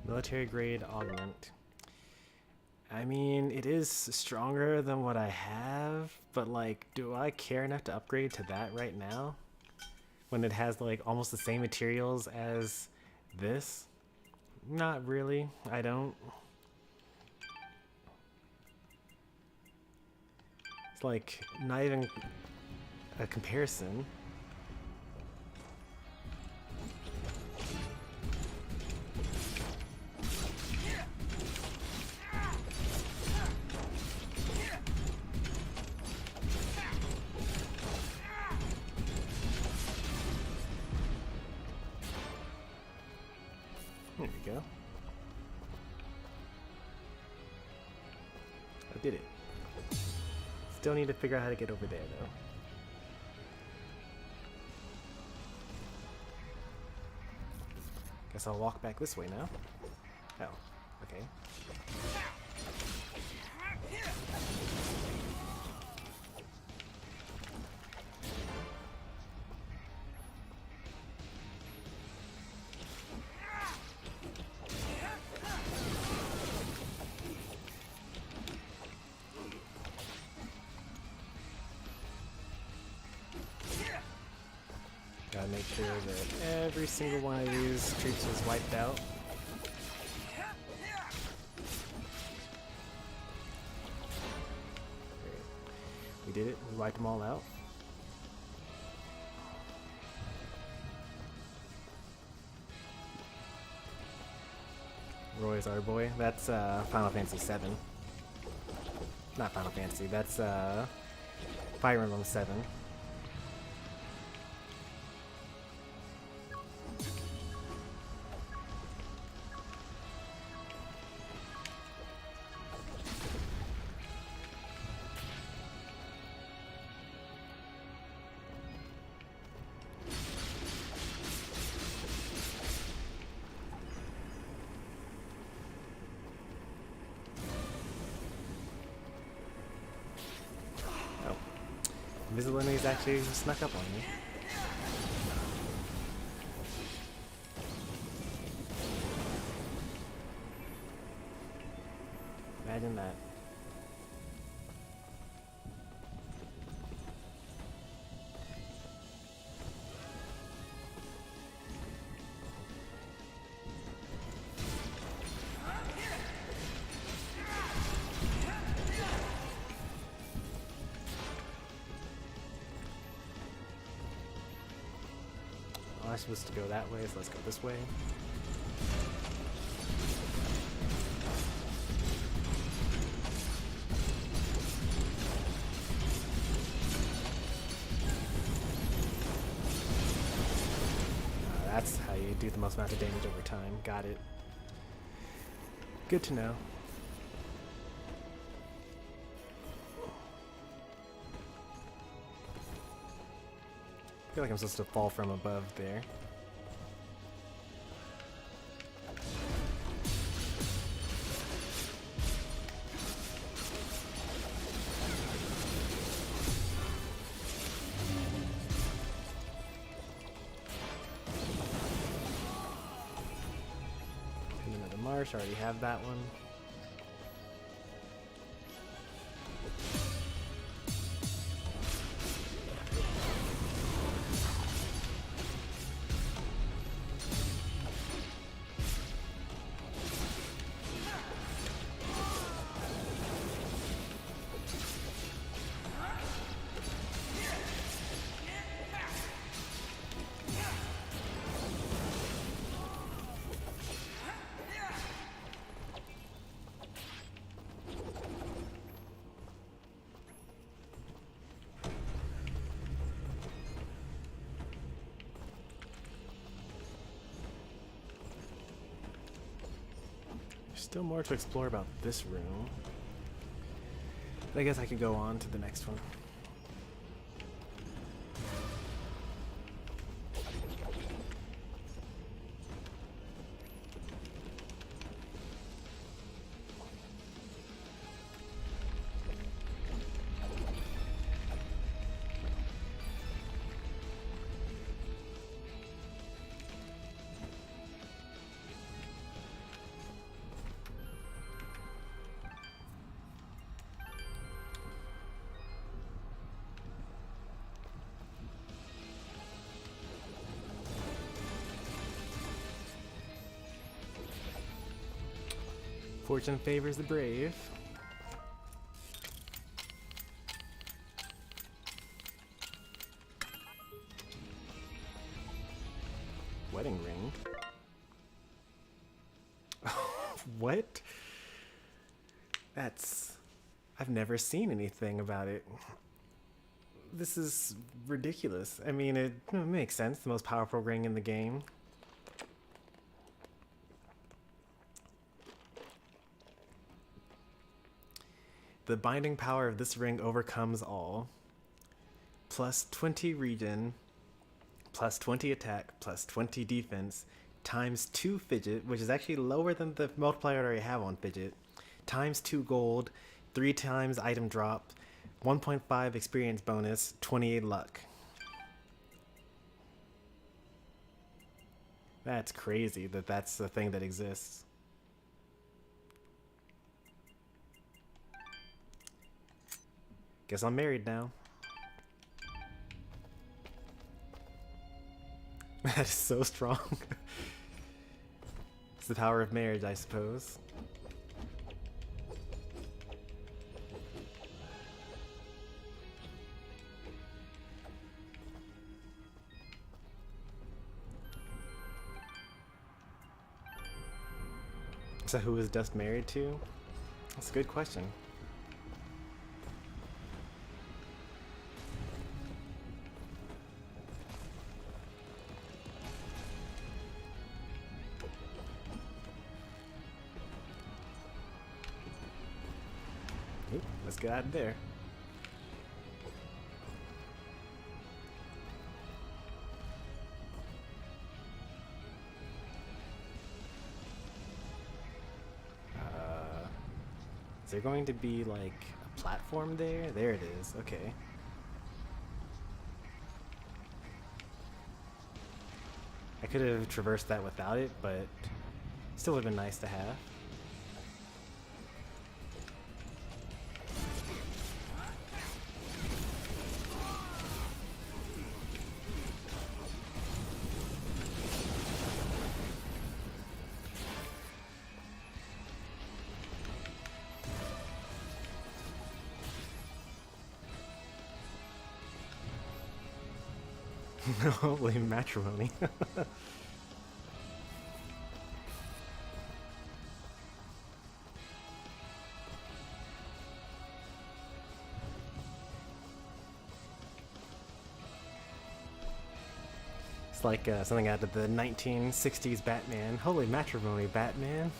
Military grade augment. I mean, it is stronger than what I have, but like, do I care enough to upgrade to that right now? When it has like almost the same materials as this? Not really, I don't. It's like, not even a comparison. There we go. I did it. Still need to figure out how to get over there, though. Guess I'll walk back this way now. Oh, okay. Gotta make sure that every single one of these troops is wiped out. We did it. We wiped them all out. Roy's our boy. That's Final Fantasy 7. Not Final Fantasy. That's Fire Emblem 7. Invisible enemies actually snuck up on me. Imagine that. I'm supposed to go that way, so let's go this way. That's how you do the most amount of damage over time. Got it. Good to know. I feel like I'm supposed to fall from above there. And another marsh, I already have that one. Still more to explore about this room. But I guess I could go on to the next one. Fortune favors the brave. Wedding ring. What? I've never seen anything about it. This is ridiculous. I mean, it makes sense. The most powerful ring in the game. The binding power of this ring overcomes all. Plus 20 regen, plus 20 attack, plus 20 defense, times 2 Fidget, which is actually lower than the multiplier I already have on Fidget, times 2 gold, 3 times item drop, 1.5 experience bonus, 28 luck. That's crazy that that's the thing that exists. Guess I'm married now. That is so strong. It's the power of marriage, I suppose. So who is Dust married to? That's a good question. Let's get out of there. Is there going to be like a platform there? There it is. Okay. I could have traversed that without it, but still would have been nice to have. Holy matrimony. It's like something out of the 1960s Batman. Holy matrimony, Batman.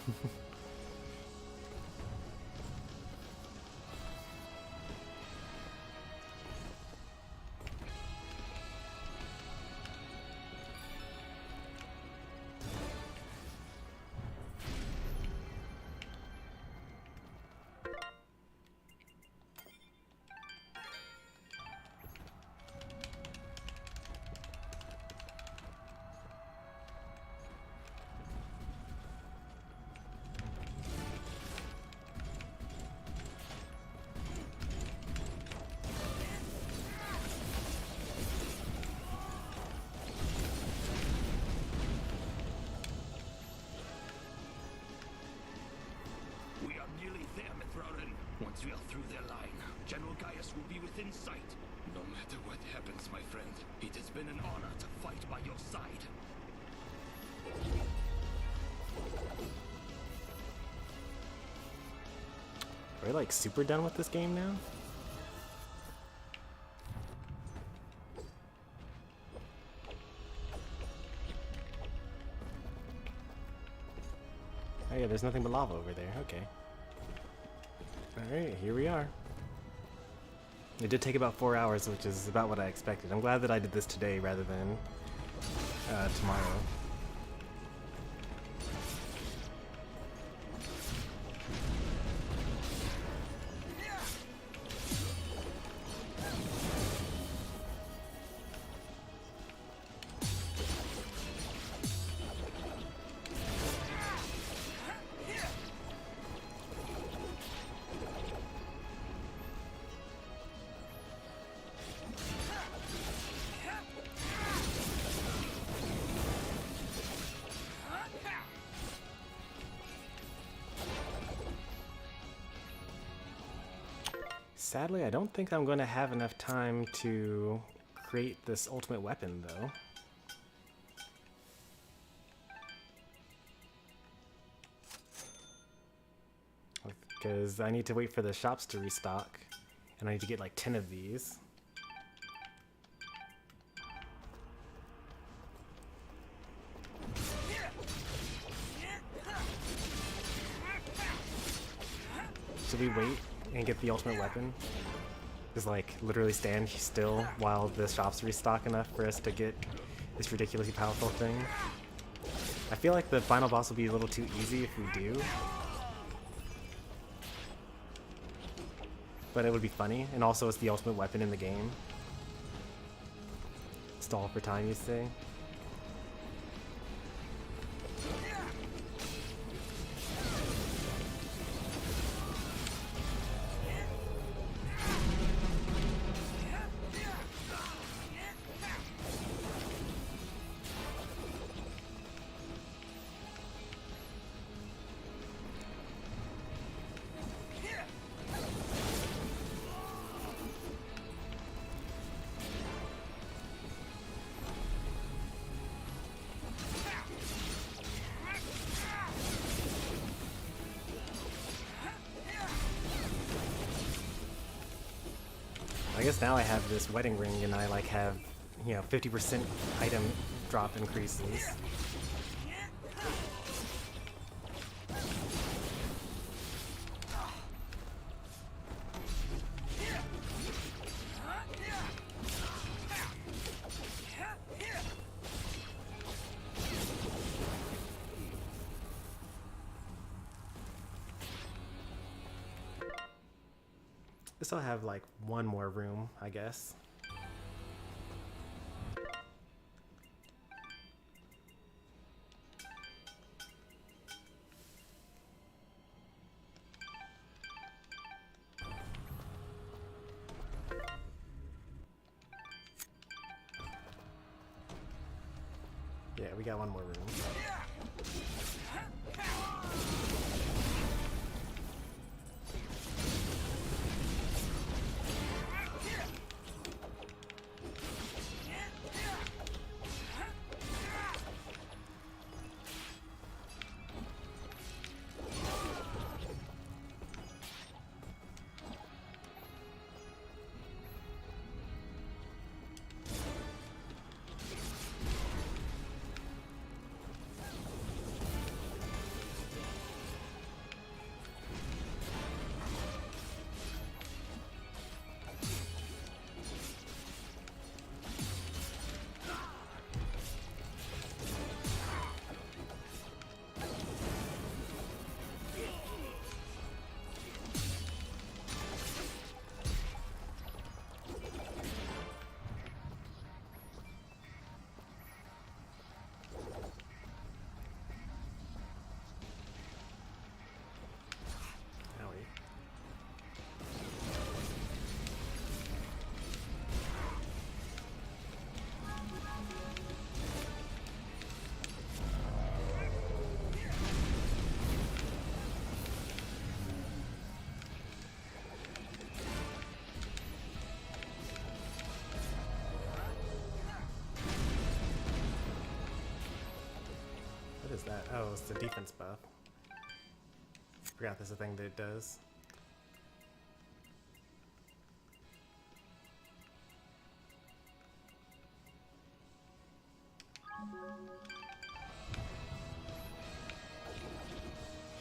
Once we are through their line, General Gaius will be within sight. No matter what happens, my friend, it has been an honor to fight by your side. Are we like super done with this game now? Oh yeah, there's nothing but lava over there. Okay. Alright, here we are. It did take about 4 hours, which is about what I expected. I'm glad that I did this today rather than tomorrow. Sadly, I don't think I'm going to have enough time to create this ultimate weapon, though. Because I need to wait for the shops to restock, and I need to get like 10 of these. Should we wait and get the ultimate weapon? Just like literally stand still while the shops restock enough for us to get this ridiculously powerful thing? I feel like the final boss will be a little too easy if we do. But it would be funny, and also it's the ultimate weapon in the game. Stall for time, you say? I guess now I have this wedding ring and I like have, you know, 50% item drop increases. This will have like one more room, I guess. Yeah, we got one more room. What is that? Oh, it's the defense buff. Forgot there's a thing that it does.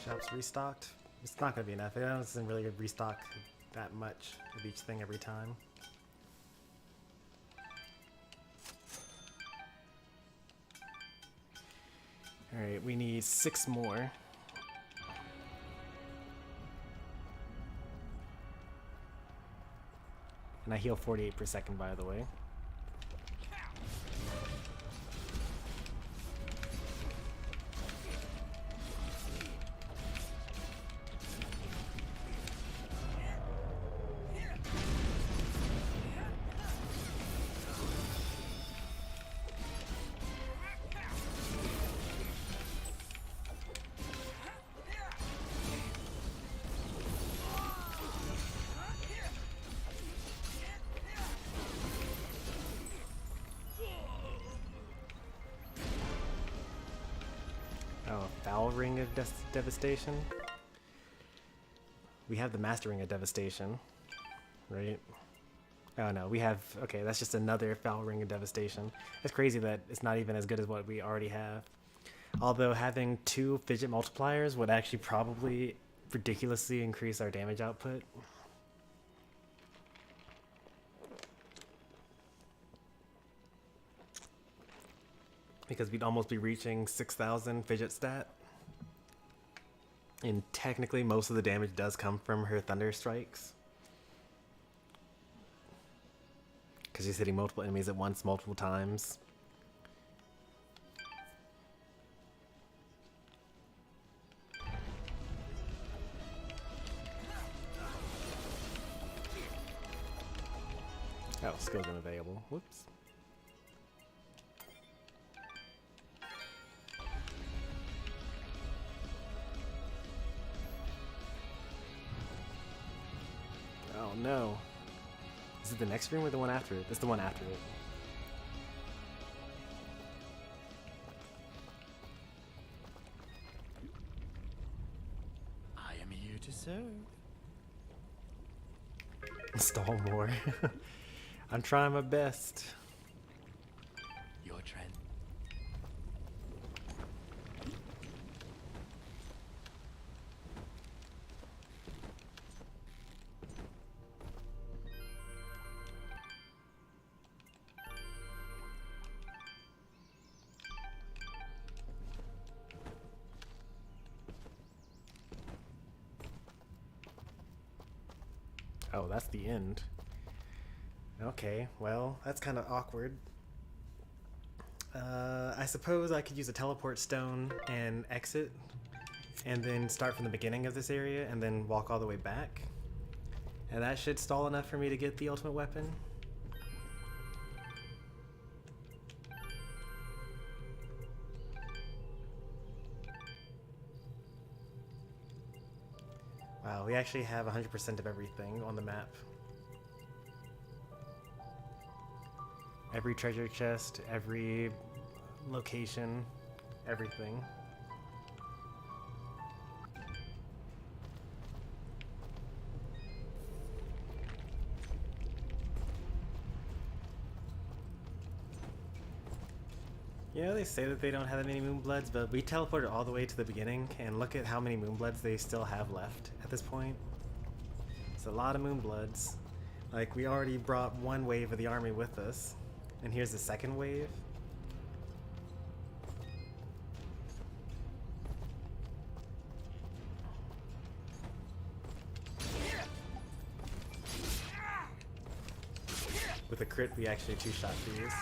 Shops restocked. It's not gonna be enough. It doesn't really restock that much of each thing every time. Alright, we need 6 more. And I heal 48 per second, by the way. Oh, Foul Ring of Devastation? We have the Master Ring of Devastation, right? Oh no, we have... Okay, that's just another Foul Ring of Devastation. It's crazy that it's not even as good as what we already have. Although having 2 Fidget multipliers would actually probably ridiculously increase our damage output. Because we'd almost be reaching 6,000 Fidget stat. And technically most of the damage does come from her Thunder Strikes. Because she's hitting multiple enemies at once, multiple times. Oh, skills unavailable. Whoops. Oh no. Is it the next room or the one after it? It's the one after it. I am here to serve. Stall more. I'm trying my best. Your trend. Oh, that's the end. Okay, well, that's kind of awkward. I suppose I could use a teleport stone and exit, and then start from the beginning of this area, and then walk all the way back. And that should stall enough for me to get the ultimate weapon. Wow, we actually have 100% of everything on the map. Every treasure chest, every location, everything. You know, they say that they don't have that many Moonbloods, but we teleported all the way to the beginning, and look at how many Moonbloods they still have left at this point. It's a lot of Moonbloods. Like, we already brought one wave of the army with us, and here's the second wave. With a crit, we actually two-shot these.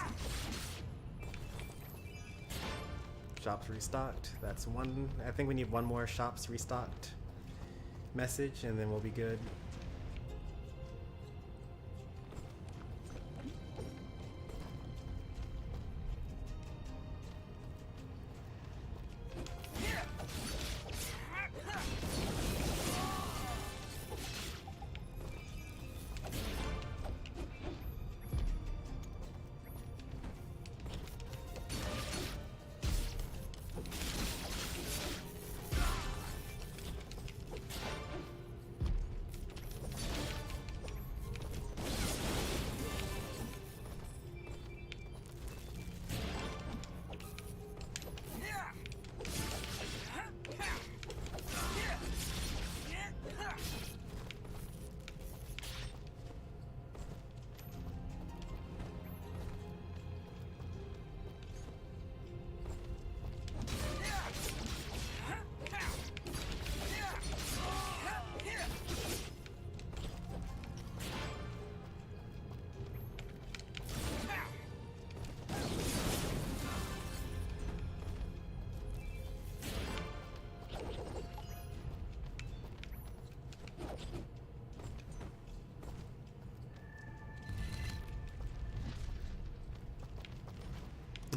Shops restocked. That's one. I think we need one more shops restocked message, and then we'll be good.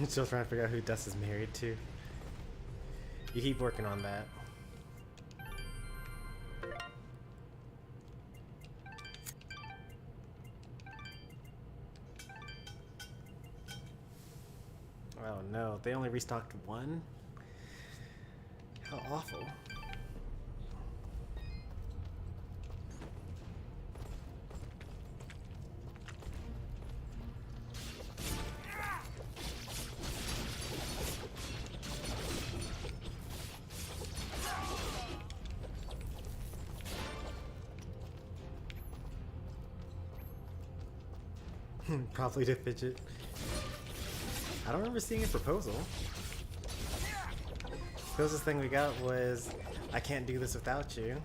Still trying to figure out who Dust is married to. You keep working on that. Oh no, they only restocked one? How awful. Probably to Fidget. I don't remember seeing a proposal. The closest thing we got was, I can't do this without you.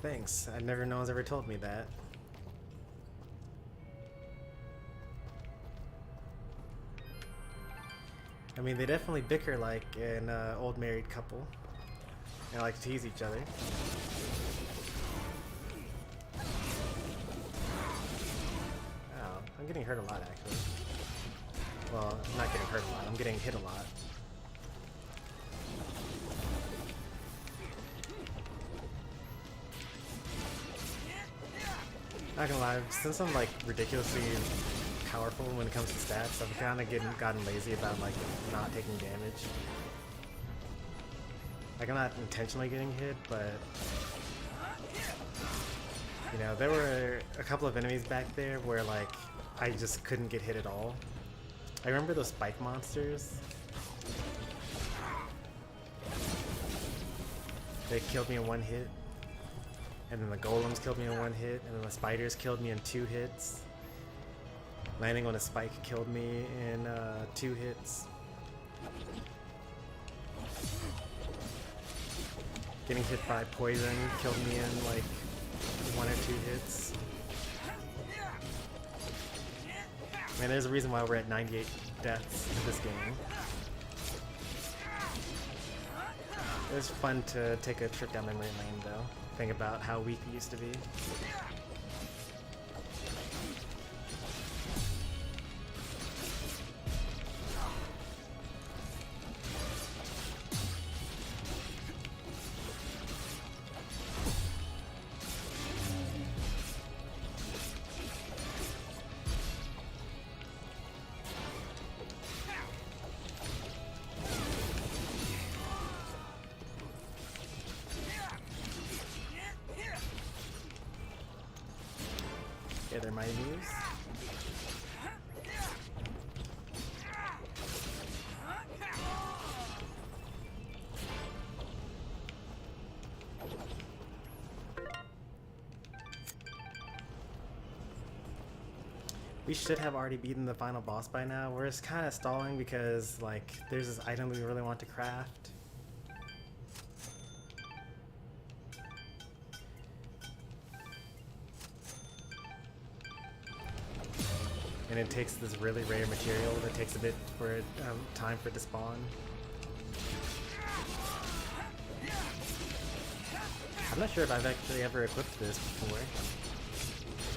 Thanks. No one's ever told me that. I mean, they definitely bicker like an old married couple. They like to tease each other. Oh, I'm getting hurt a lot actually. Well, I'm not getting hurt a lot, I'm getting hit a lot. Not gonna lie, since I'm like ridiculously powerful when it comes to stats, I've kind of gotten lazy about like not taking damage. Like I'm not intentionally getting hit, but you know, there were a couple of enemies back there where like I just couldn't get hit at all. I remember those spike monsters. They killed me in one hit. And then the golems killed me in one hit, and then the spiders killed me in 2 hits. Landing on a spike killed me in 2 hits. Getting hit by poison killed me in like 1 or 2 hits. Man, there's a reason why we're at 98 deaths in this game. It was fun to take a trip down memory lane though. Think about how weak we used to be. Yeah, they're my news. We should have already beaten the final boss by now. We're just kind of stalling because like there's this item we really want to craft. And it takes this really rare material that takes a bit for time for it to spawn. I'm not sure if I've actually ever equipped this before,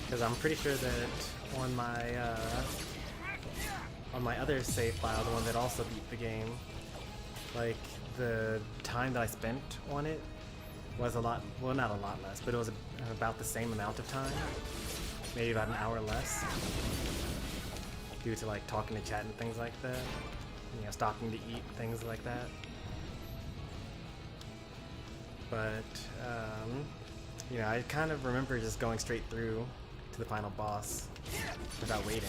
because I'm pretty sure that on my other save file, the one that also beat the game, like the time that I spent on it was a lot, well not a lot less, but it was about the same amount of time, maybe about an hour less. Due to like talking to chat and things like that, you know, stopping to eat, things like that. But you know, I kind of remember just going straight through to the final boss without waiting.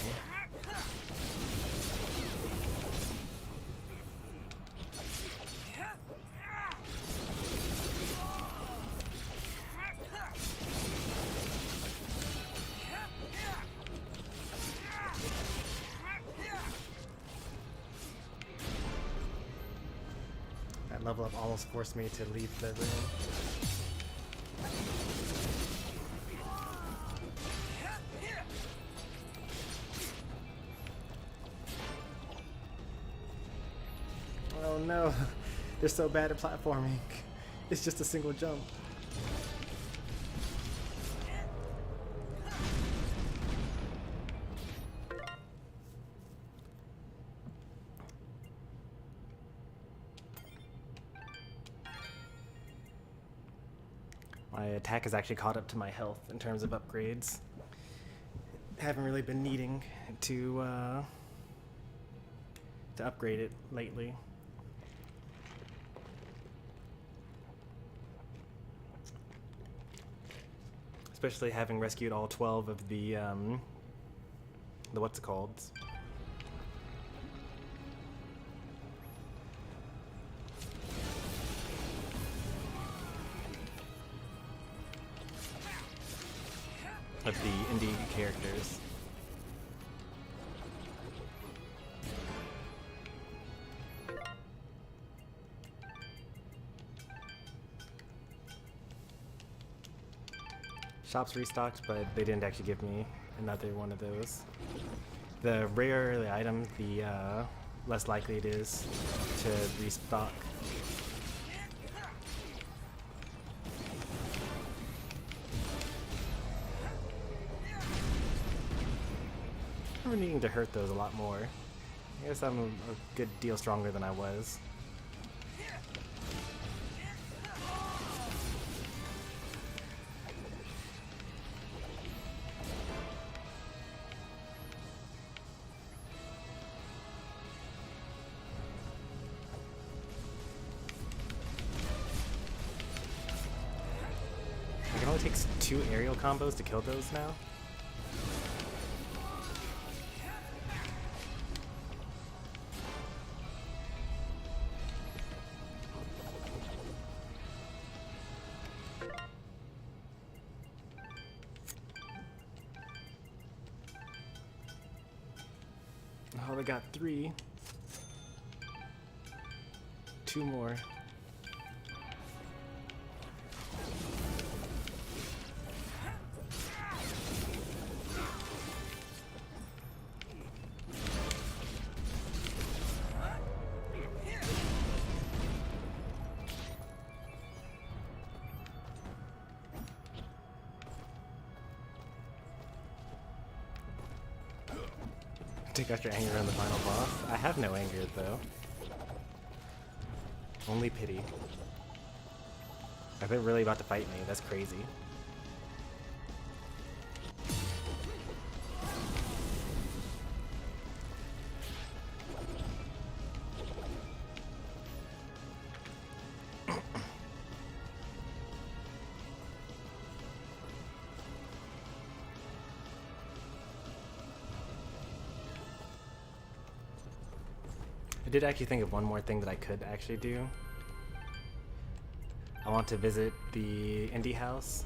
Level up almost forced me to leave the room. Oh no, they're so bad at platforming. It's just a single jump. My attack has actually caught up to my health in terms of upgrades. Haven't really been needing to upgrade it lately. Especially having rescued all 12 of the what's it called? Of the indie characters. Shops restocked, but they didn't actually give me another one of those. The rarer the item, the less likely it is to restock. We're needing to hurt those a lot more. I guess I'm a good deal stronger than I was. It only takes 2 aerial combos to kill those now. Oh, we got 3. 2 more. Take out your anger on the final boss. I have no anger though. Only pity. Are they really about to fight me? That's crazy. I did actually think of one more thing that I could actually do. I want to visit the indie house.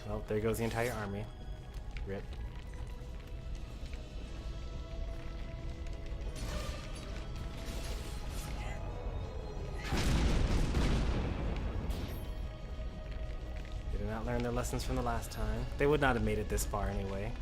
Well, there goes the entire army. Rip. They did not learn their lessons from the last time. They would not have made it this far anyway.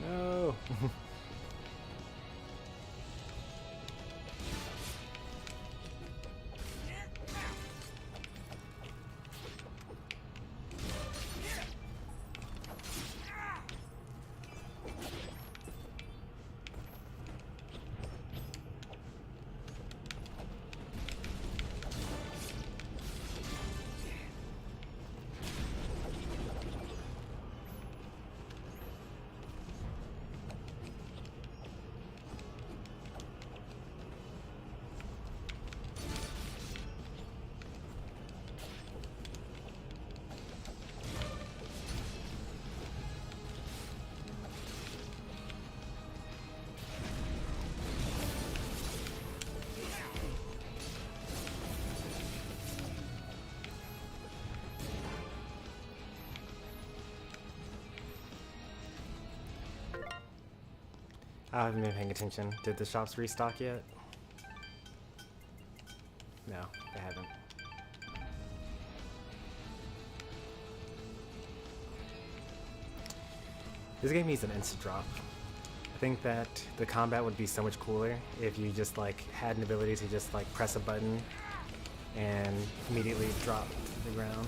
No. I haven't been paying attention. Did the shops restock yet? I haven't. This game needs an instant drop. I think that the combat would be so much cooler if you just like had an ability to just like press a button and immediately drop to the ground.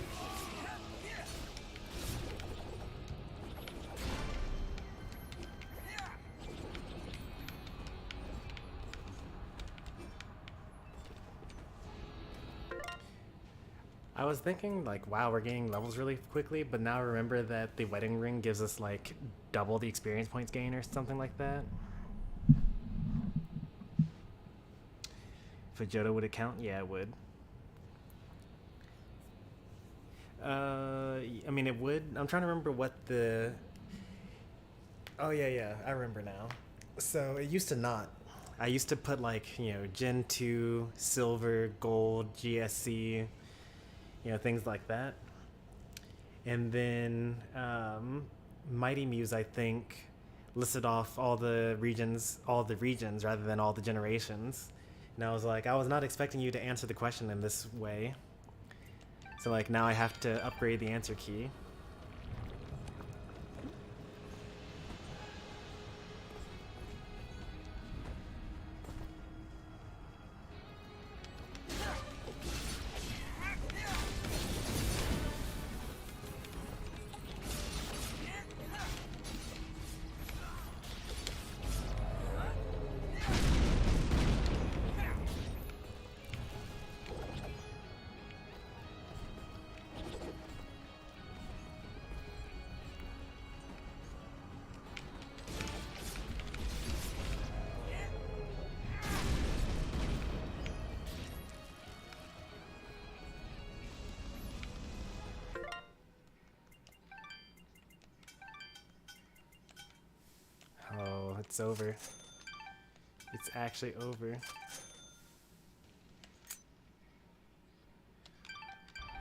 I was thinking like, wow, we're getting levels really quickly, but now remember that the wedding ring gives us like double the experience points gain or something like that. Fidget, would it count? Yeah, it would. I mean, it would. I'm trying to remember what the... Oh, yeah, I remember now. So, it used to not. I used to put, like, you know, Gen 2, Silver, Gold, GSC, you know, things like that. And then, Mighty Muse, I think, listed off all the regions rather than all the generations. And I was like, I was not expecting you to answer the question in this way. So like now I have to upgrade the answer key. Oh, it's over. It's actually over.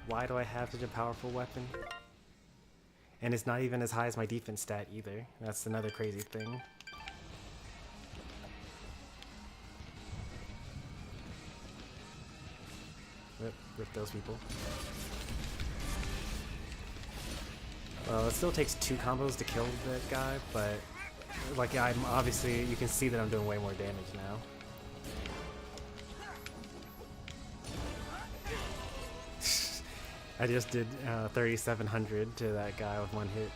Why do I have such a powerful weapon? And it's not even as high as my defense stat either. That's another crazy thing. Rip those people. Well, it still takes 2 combos to kill that guy, but like I'm obviously, you can see that I'm doing way more damage now. I just did 3,700 to that guy with 1 hit.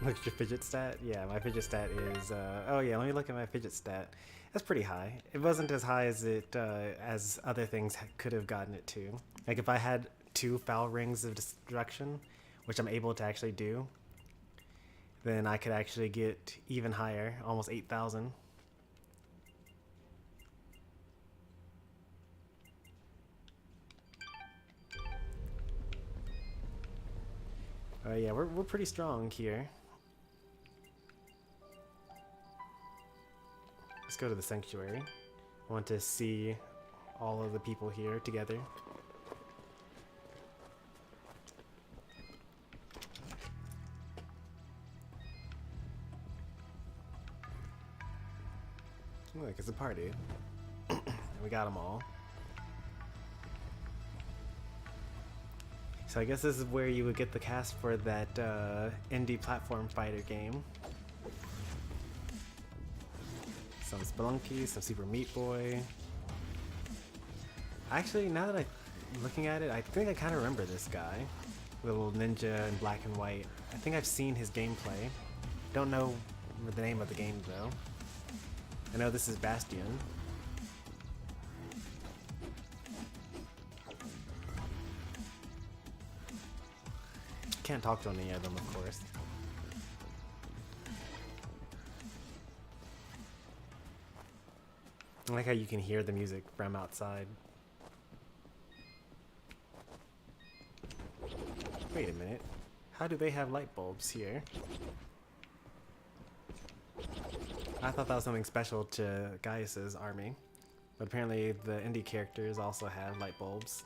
Look at your fidget stat? Yeah, my fidget stat is, oh yeah, let me look at my fidget stat. That's pretty high. It wasn't as high as it, as other things could have gotten it to. Like if I had 2 foul rings of destruction, which I'm able to actually do, then I could actually get even higher, almost 8,000. Yeah, we're pretty strong here. Let's go to the sanctuary. I want to see all of the people here together. Look, it's a party. We got them all. So I guess this is where you would get the cast for that indie platform fighter game. Some Spelunky, some Super Meat Boy. Actually, now that I'm looking at it, I think I kind of remember this guy. Little ninja in black and white. I think I've seen his gameplay. Don't know the name of the game though. I know this is Bastion. Can't talk to any of them, of course. I like how you can hear the music from outside. Wait a minute. How do they have light bulbs here? I thought that was something special to Gaius's army, but apparently the indie characters also have light bulbs.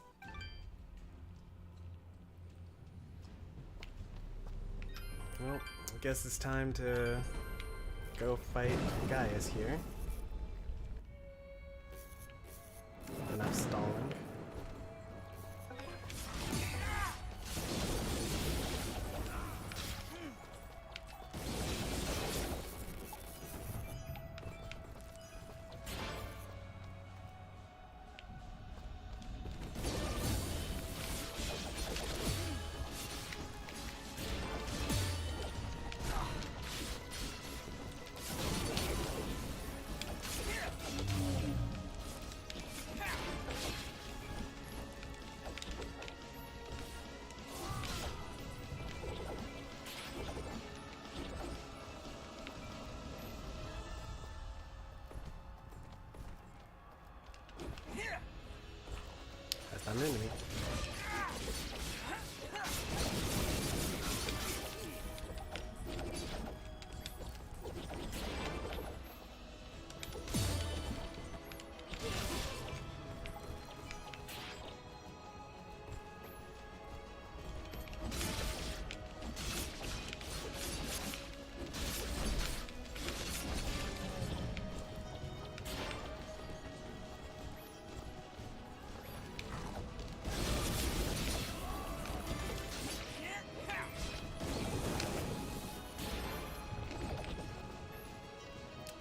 Well, I guess it's time to go fight Gaius here. Enough stalling. That's not an enemy.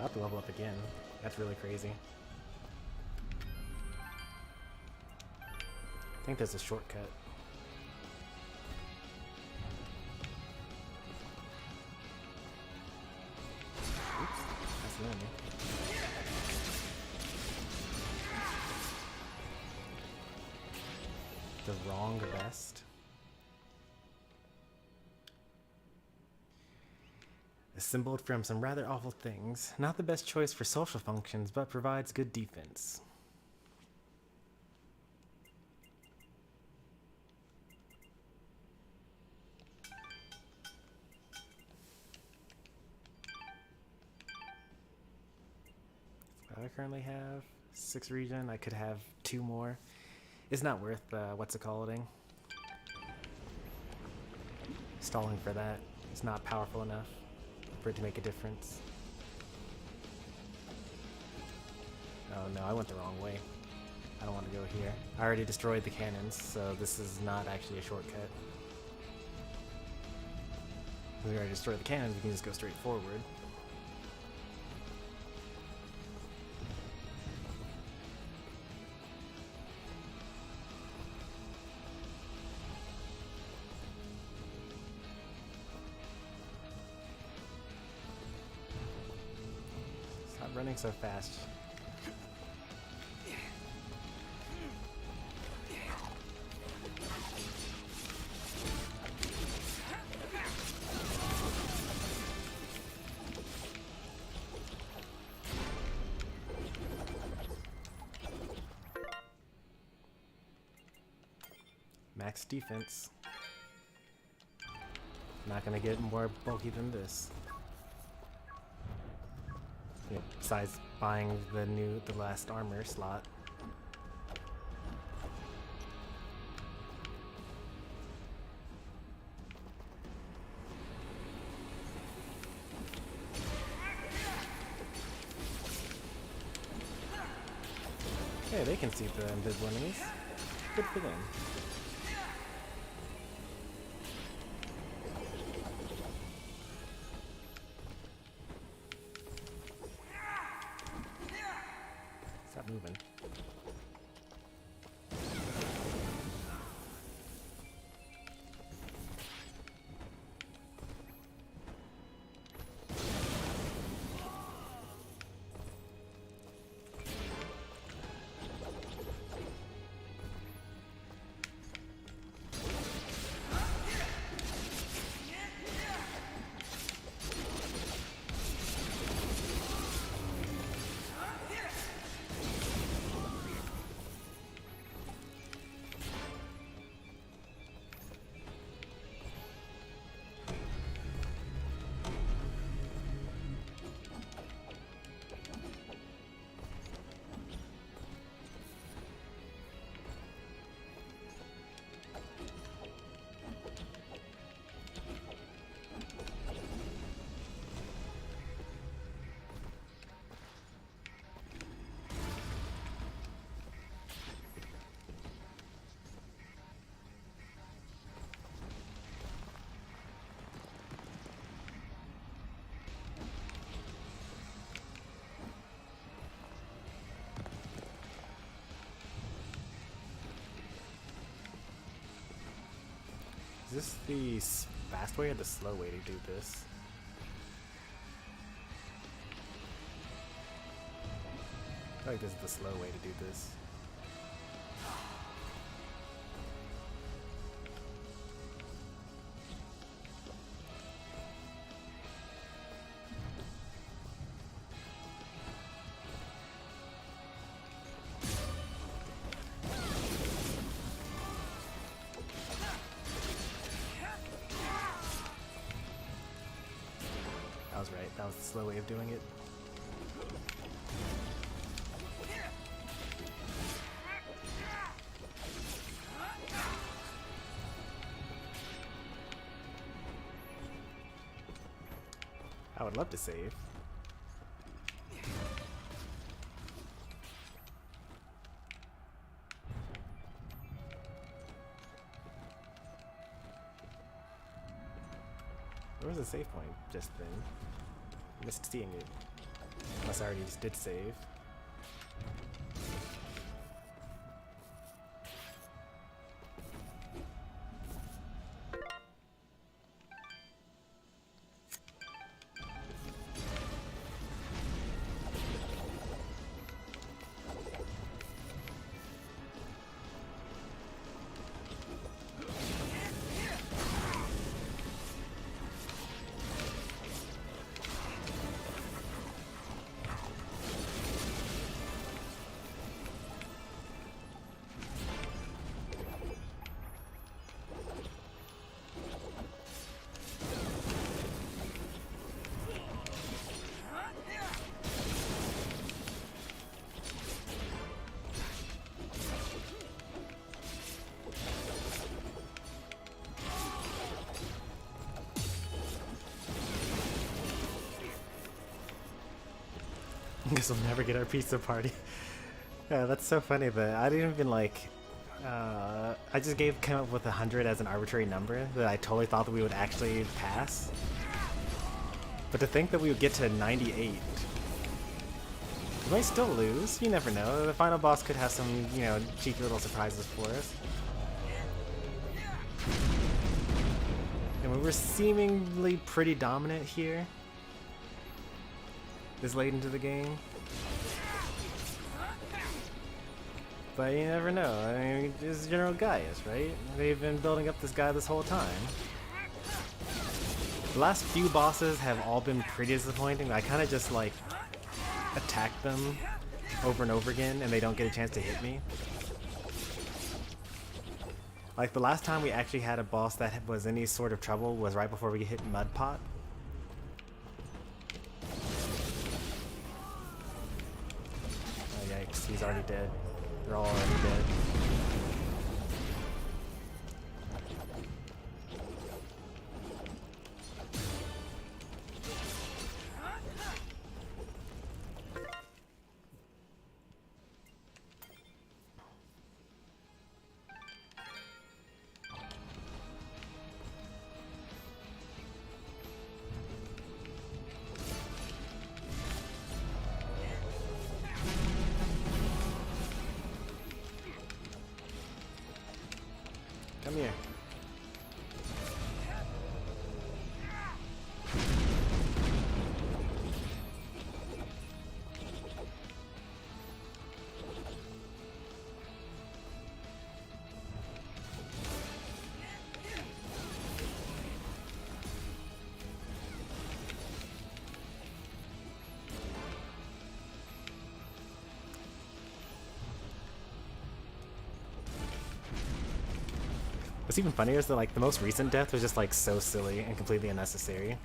About to level up again. That's really crazy. I think there's a shortcut. Oops, that's an enemy. The wrong best. Assembled from some rather awful things. Not the best choice for social functions, but provides good defense. I currently have 6 regen. I could have 2 more. It's not worth what's it calling? Stalling for that. It's not powerful enough for it to make a difference. Oh no, I went the wrong way. I don't want to go here. I already destroyed the cannons, so this is not actually a shortcut. We already destroyed the cannons, we can just go straight forward. Stop running so fast. Max defense. Not gonna get more bulky than this. Yeah, besides buying the last armor slot. Hey, they can see the invisible enemies. Good for them. Stop moving. this the fast way or the slow way to do this? I feel like this is the slow way to do this. I was right, that was the slow way of doing it. I would love to save. Where was the save point just then? Missed seeing it. Unless I already just did save. Guess we'll never get our pizza party. Yeah, that's so funny that I didn't even like. I just came up with 100 as an arbitrary number that I totally thought that we would actually pass. But to think that we would get to 98, we might still lose. You never know. The final boss could have some, you know, cheeky little surprises for us. And we were seemingly pretty dominant here this late into the game. But you never know. I mean, it's General Gaius, right? They've been building up this guy this whole time. The last few bosses have all been pretty disappointing. I kind of just like attack them over and over again and they don't get a chance to hit me. Like the last time we actually had a boss that was any sort of trouble was right before we hit Mud Pot. Oh yikes, he's already dead. They're all already dead. Come here. What's even funnier is that like the most recent death was just like so silly and completely unnecessary.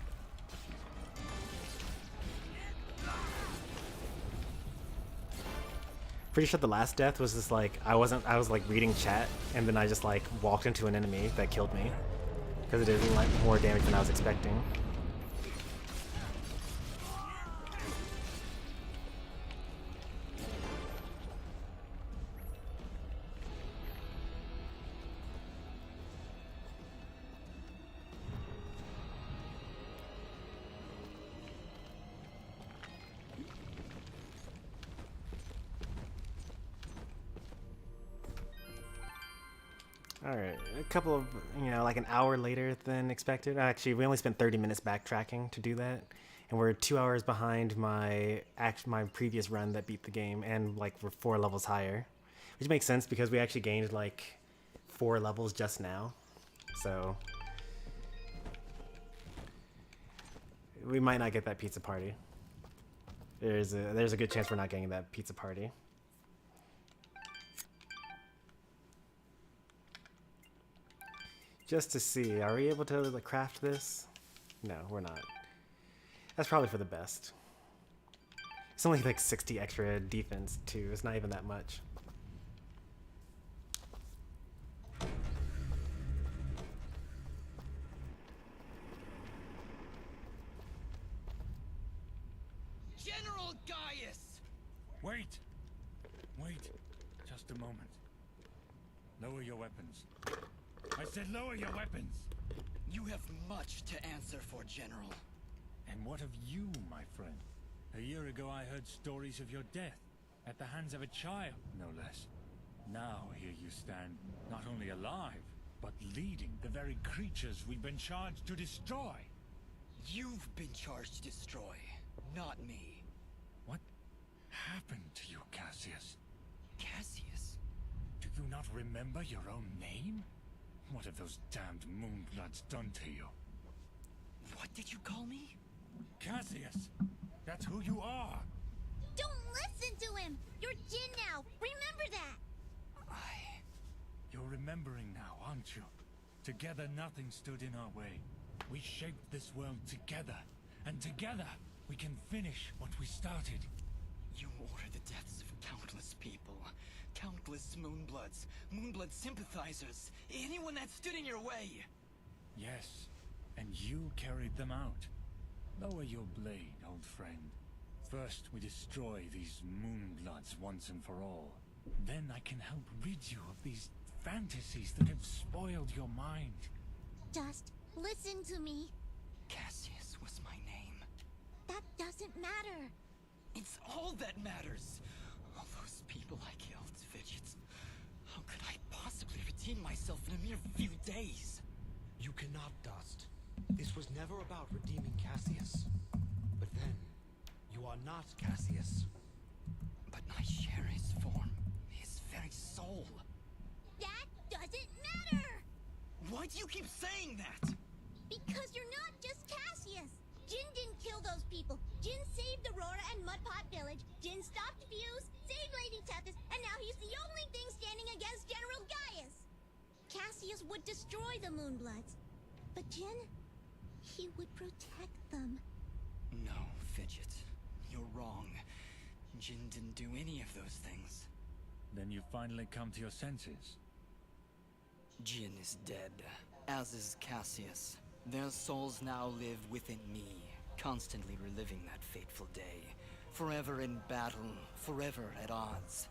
Pretty sure the last death was just like I was like reading chat and then I just like walked into an enemy that killed me because it did like more damage than I was expecting. Alright, a couple of, like an hour later than expected. Actually, we only spent 30 minutes backtracking to do that. And we're 2 hours behind my previous run that beat the game, and like we're 4 levels higher. Which makes sense because we actually gained like 4 levels just now. So we might not get that pizza party. There's a good chance we're not getting that pizza party. Just to see, are we able to like, craft this? No, we're not. That's probably for the best. It's only like 60 extra defense too. It's not even that much. General Gaius! Wait! Just a moment. Lower your weapons. I said lower your weapons! You have much to answer for, General. And what of you, my friend? A year ago I heard stories of your death, at the hands of a child, no less. Now here you stand, not only alive, but leading the very creatures we've been charged to destroy. You've been charged to destroy, not me. What happened to you, Cassius? Cassius? Do you not remember your own name? What have those damned moonbloods done to you? What did you call me? Cassius! That's who you are! Don't listen to him! You're Jin now! Remember that! You're remembering now, aren't you? Together nothing stood in our way. We shaped this world together, and together we can finish what we started. You ordered the deaths of countless people. Countless Moonbloods, Moonblood sympathizers, anyone that stood in your way. Yes, and you carried them out. Lower your blade, old friend. First we destroy these Moonbloods once and for all. Then I can help rid you of these fantasies that have spoiled your mind. Just listen to me. Cassius was my name. That doesn't matter. It's all that matters. All those people I killed, Fidget. How could I possibly redeem myself in a mere few days? You cannot, Dust. This was never about redeeming Cassius. But then, you are not Cassius. But I share his form, his very soul. That doesn't matter! Why do you keep saying that? Because you're not just Cassius! Jin didn't kill those people. Jin saved Aurora and Mudpot Village. Jin stopped Fuse, saved Lady Tethys, and now he's the only thing standing against General Gaius. Cassius would destroy the Moonbloods. But Jin, he would protect them. No, Fidget. You're wrong. Jin didn't do any of those things. Then you finally come to your senses. Jin is dead, as is Cassius. Their souls now live within me, constantly reliving that fateful day. Forever in battle, forever at odds.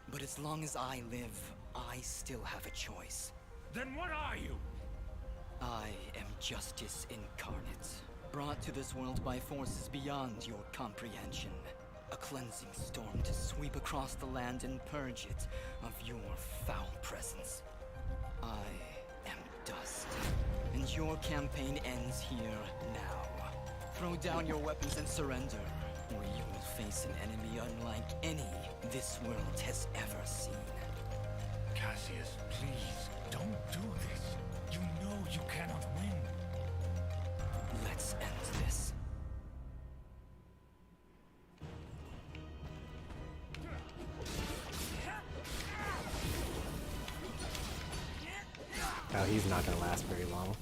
But as long as I live, I still have a choice. Then what are you? I am justice incarnate, brought to this world by forces beyond your comprehension. A cleansing storm to sweep across the land and purge it of your foul presence. I am dust, and your campaign ends here now. Throw down your weapons and surrender, or you will face an enemy unlike any this world has ever seen. Cassius, please, don't do this. You know you cannot win. Let's end this. Oh, he's not gonna last very long.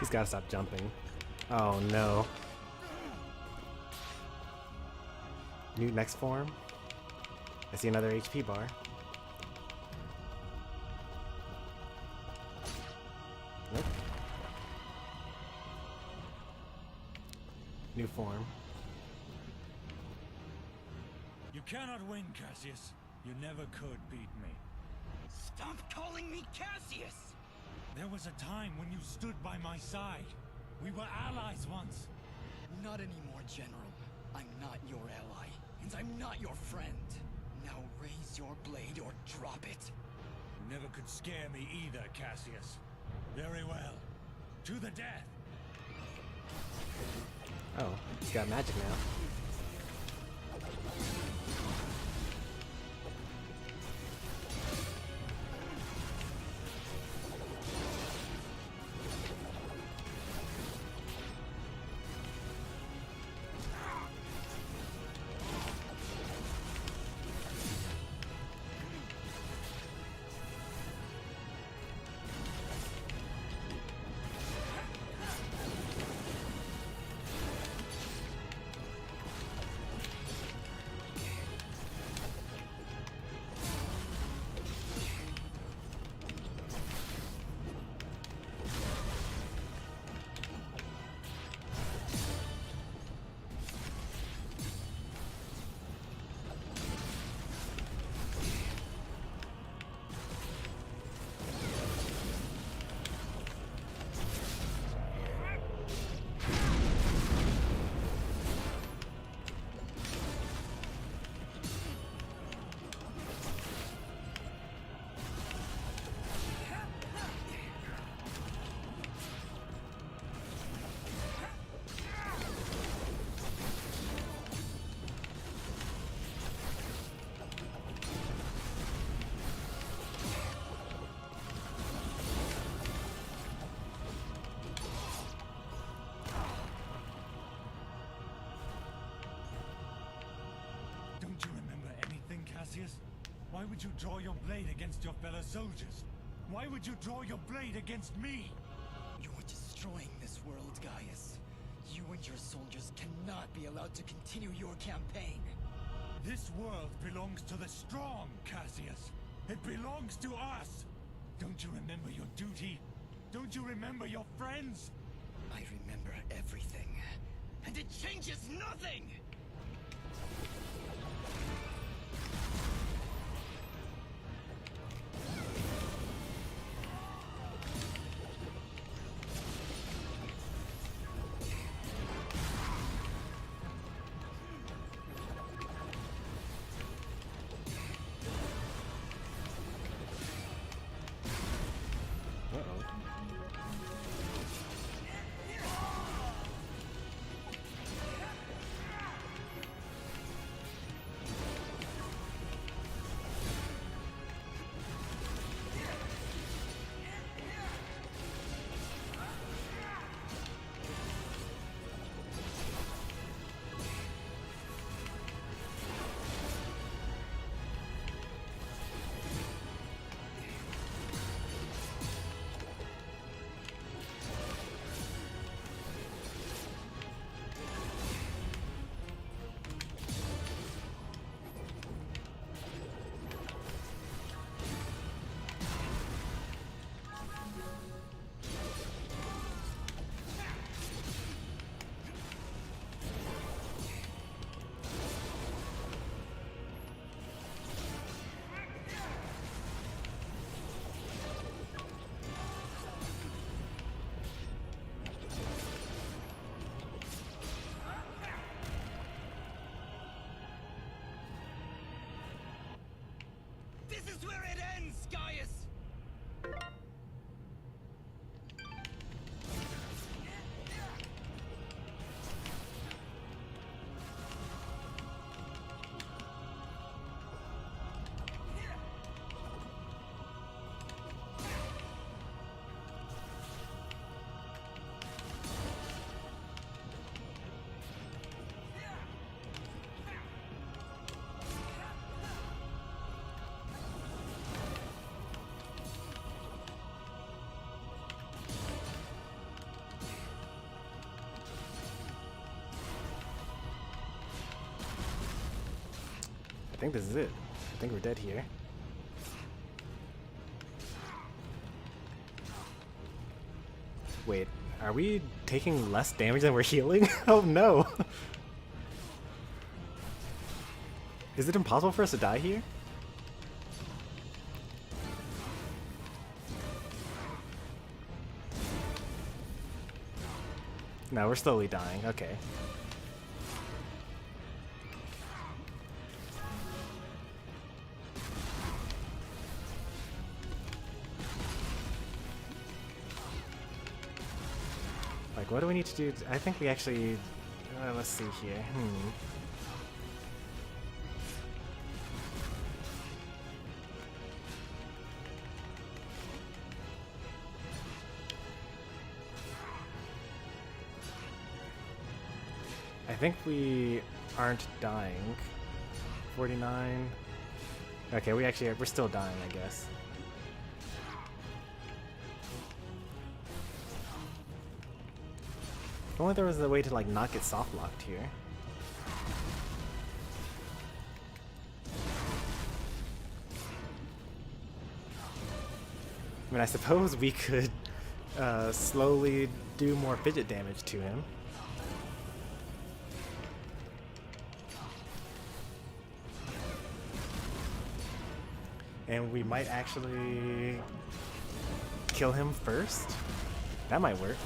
He's gotta stop jumping. Oh no. New next form. I see another HP bar. Nope. New form. You cannot win, Cassius. You never could beat me. Stop calling me Cassius! There was a time when you stood by my side. We were allies once. Not anymore, General. I'm not your ally, and I'm not your friend. Now raise your blade or drop it. You never could scare me either, Cassius. Very well. To the death! Oh, he's got magic now. Cassius? Why would you draw your blade against your fellow soldiers? Why would you draw your blade against me? You're destroying this world, Gaius. You and your soldiers cannot be allowed to continue your campaign. This world belongs to the strong, Cassius. It belongs to us. Don't you remember your duty? Don't you remember your friends? I remember everything. And it changes nothing! This is where it ends, Gaius! think this is it. I think we're dead here. Wait, are we taking less damage than we're healing? Oh no! Is it impossible for us to die here? No, we're slowly dying. Okay. Like, what do we need to do? I think we actually... let's see here. I think we aren't dying. 49. Okay, we're still dying, I guess. If only there was a way to like not get soft locked here. I mean, I suppose we could slowly do more Fidget damage to him. And we might actually kill him first. That might work.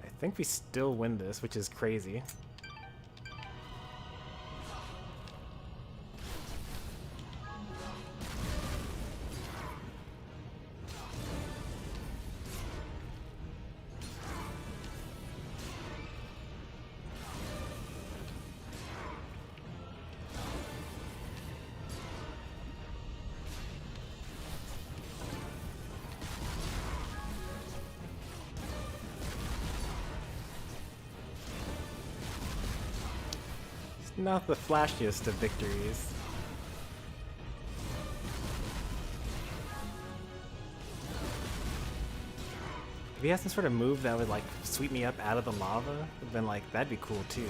I think we still win this, which is crazy. Not the flashiest of victories. If he has some sort of move that would like sweep me up out of the lava, then like that'd be cool too.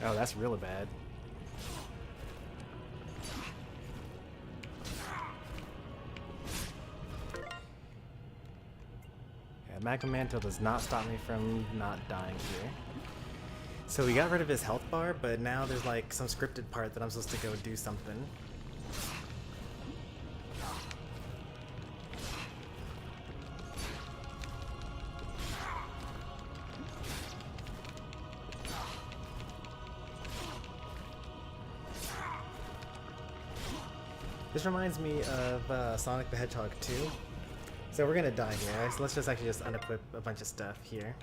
Oh, that's really bad. Yeah, Magma Mantle does not stop me from not dying here. So we got rid of his health bar, but now there's like some scripted part that I'm supposed to go do something. This reminds me of Sonic the Hedgehog 2. So we're gonna die here. So let's just actually just unequip a bunch of stuff here.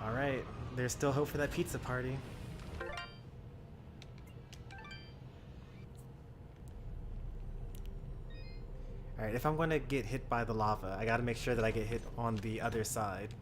Alright, there's still hope for that pizza party. if I'm going to get hit by the lava, I gotta make sure that I get hit on the other side.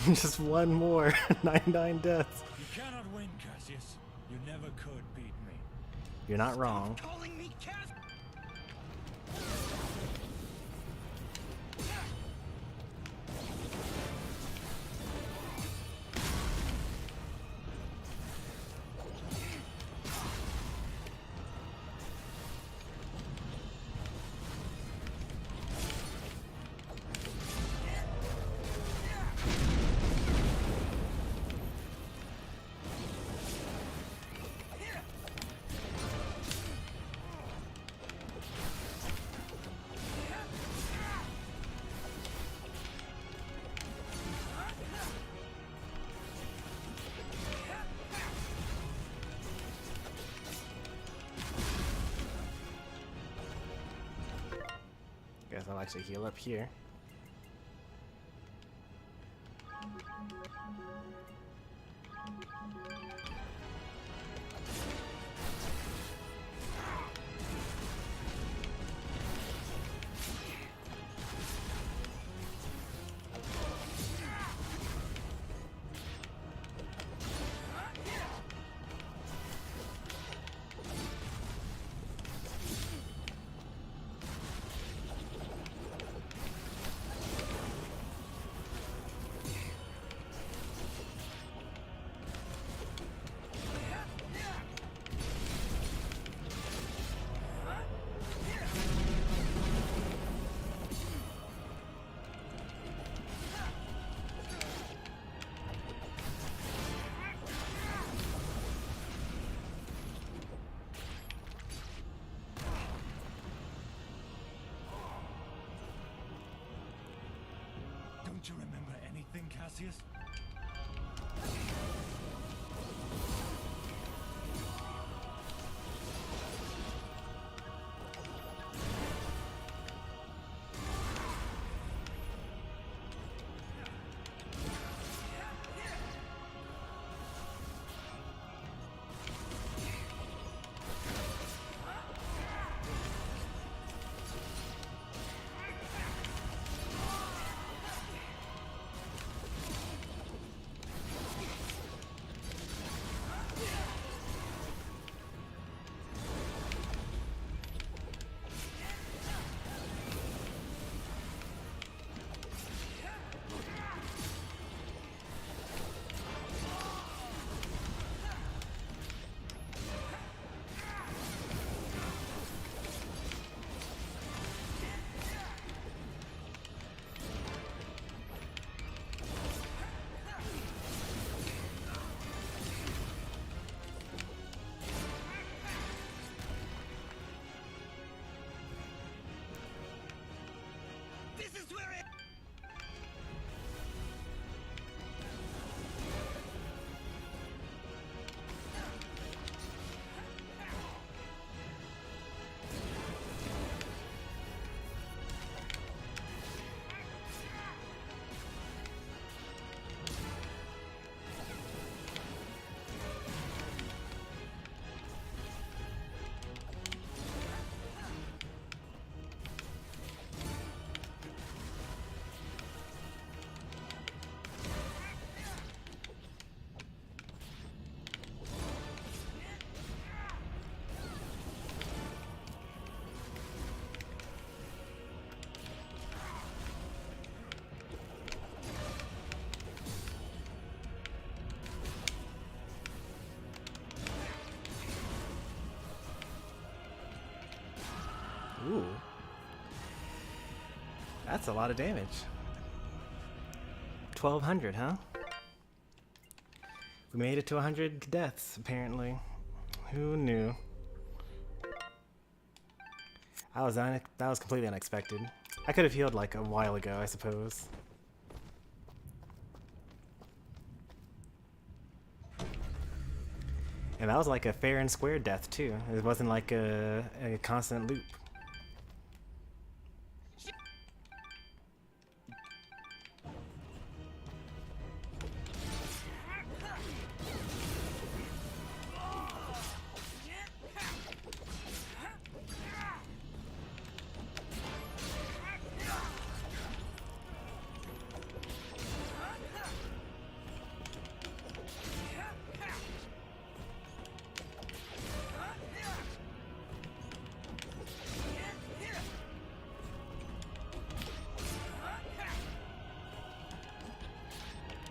Just one more. 99 deaths. You cannot win, Cassius. You never could beat me. You're not wrong. Calling me Cass. Guess I'll actually heal up here. Don't you remember anything, Cassius? That's a lot of damage. 1200, huh? We made it to 100 deaths, apparently. Who knew? That was completely unexpected. I could have healed like a while ago, I suppose. And that was like a fair and square death too. It wasn't like a constant loop.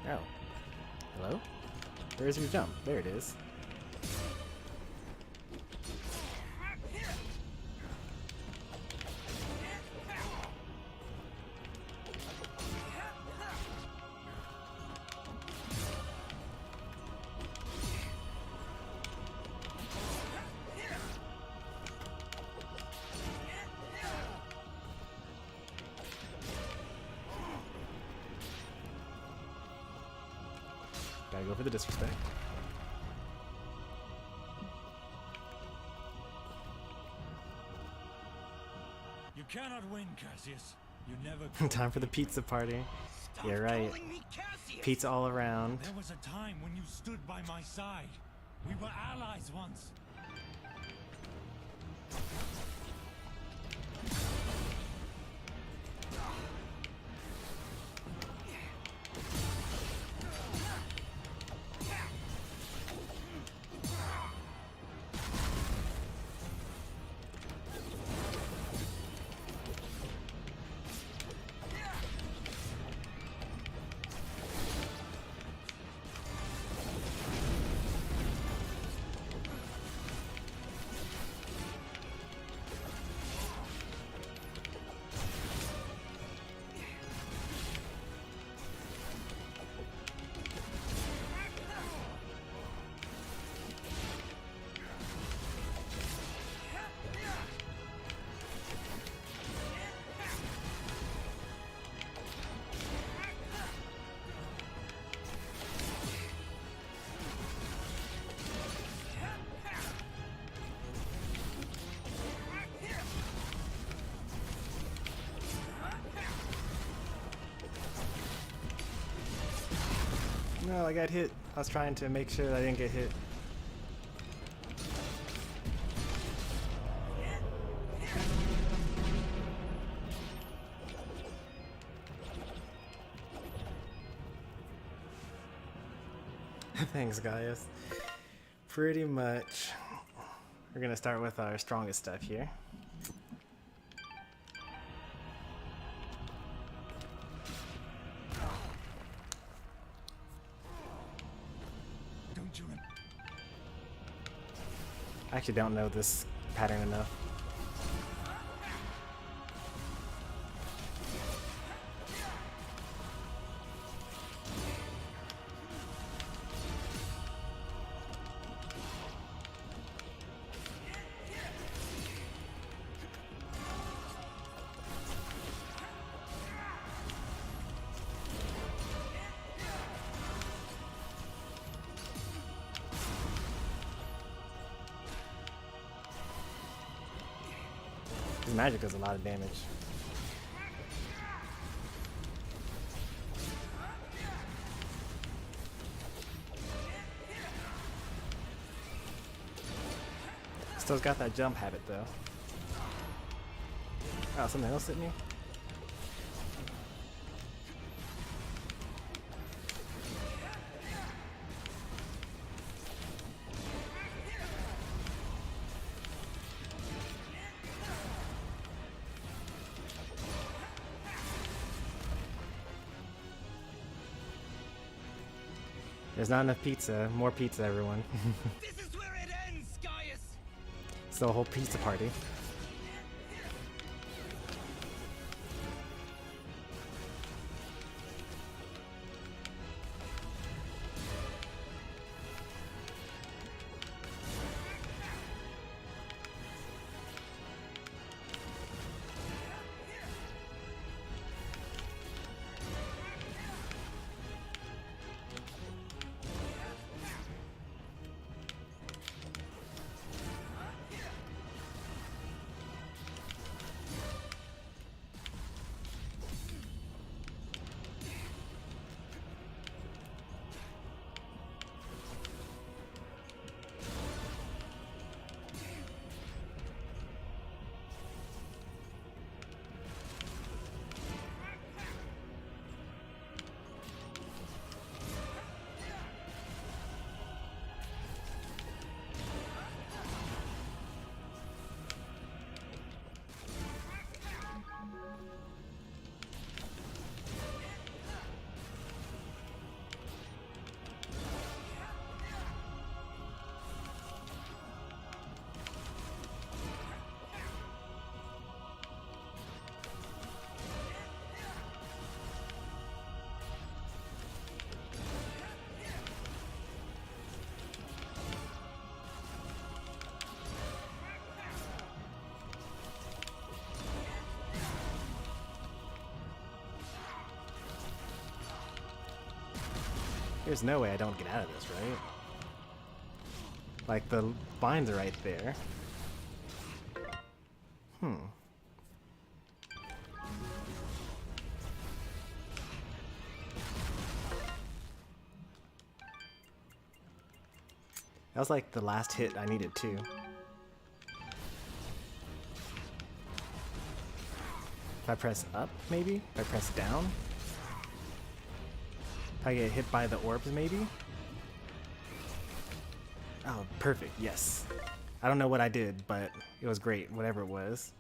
Oh. Hello? Where's your jump? There it is. Gotta go for the disrespect. You cannot win, Cassius. You never Time for the pizza party. Stop You're right. calling me Cassius! Pizza all around. There was a time when you stood by my side. We were allies once. No, I got hit. I was trying to make sure that I didn't get hit. Thanks, Gaius. Pretty much. We're gonna start with our strongest stuff here. I actually don't know this pattern enough. His magic does a lot of damage. Still's got that jump habit though. Oh, something else hit me? There's not enough pizza. More pizza, everyone. This is where it ends, Gaius! It's the whole pizza party. There's no way I don't get out of this, right? Like, the vines are right there. That was like the last hit I needed too. If I press up, maybe? If I press down? If I get hit by the orbs, maybe? Oh, perfect, yes. I don't know what I did, but it was great, whatever it was.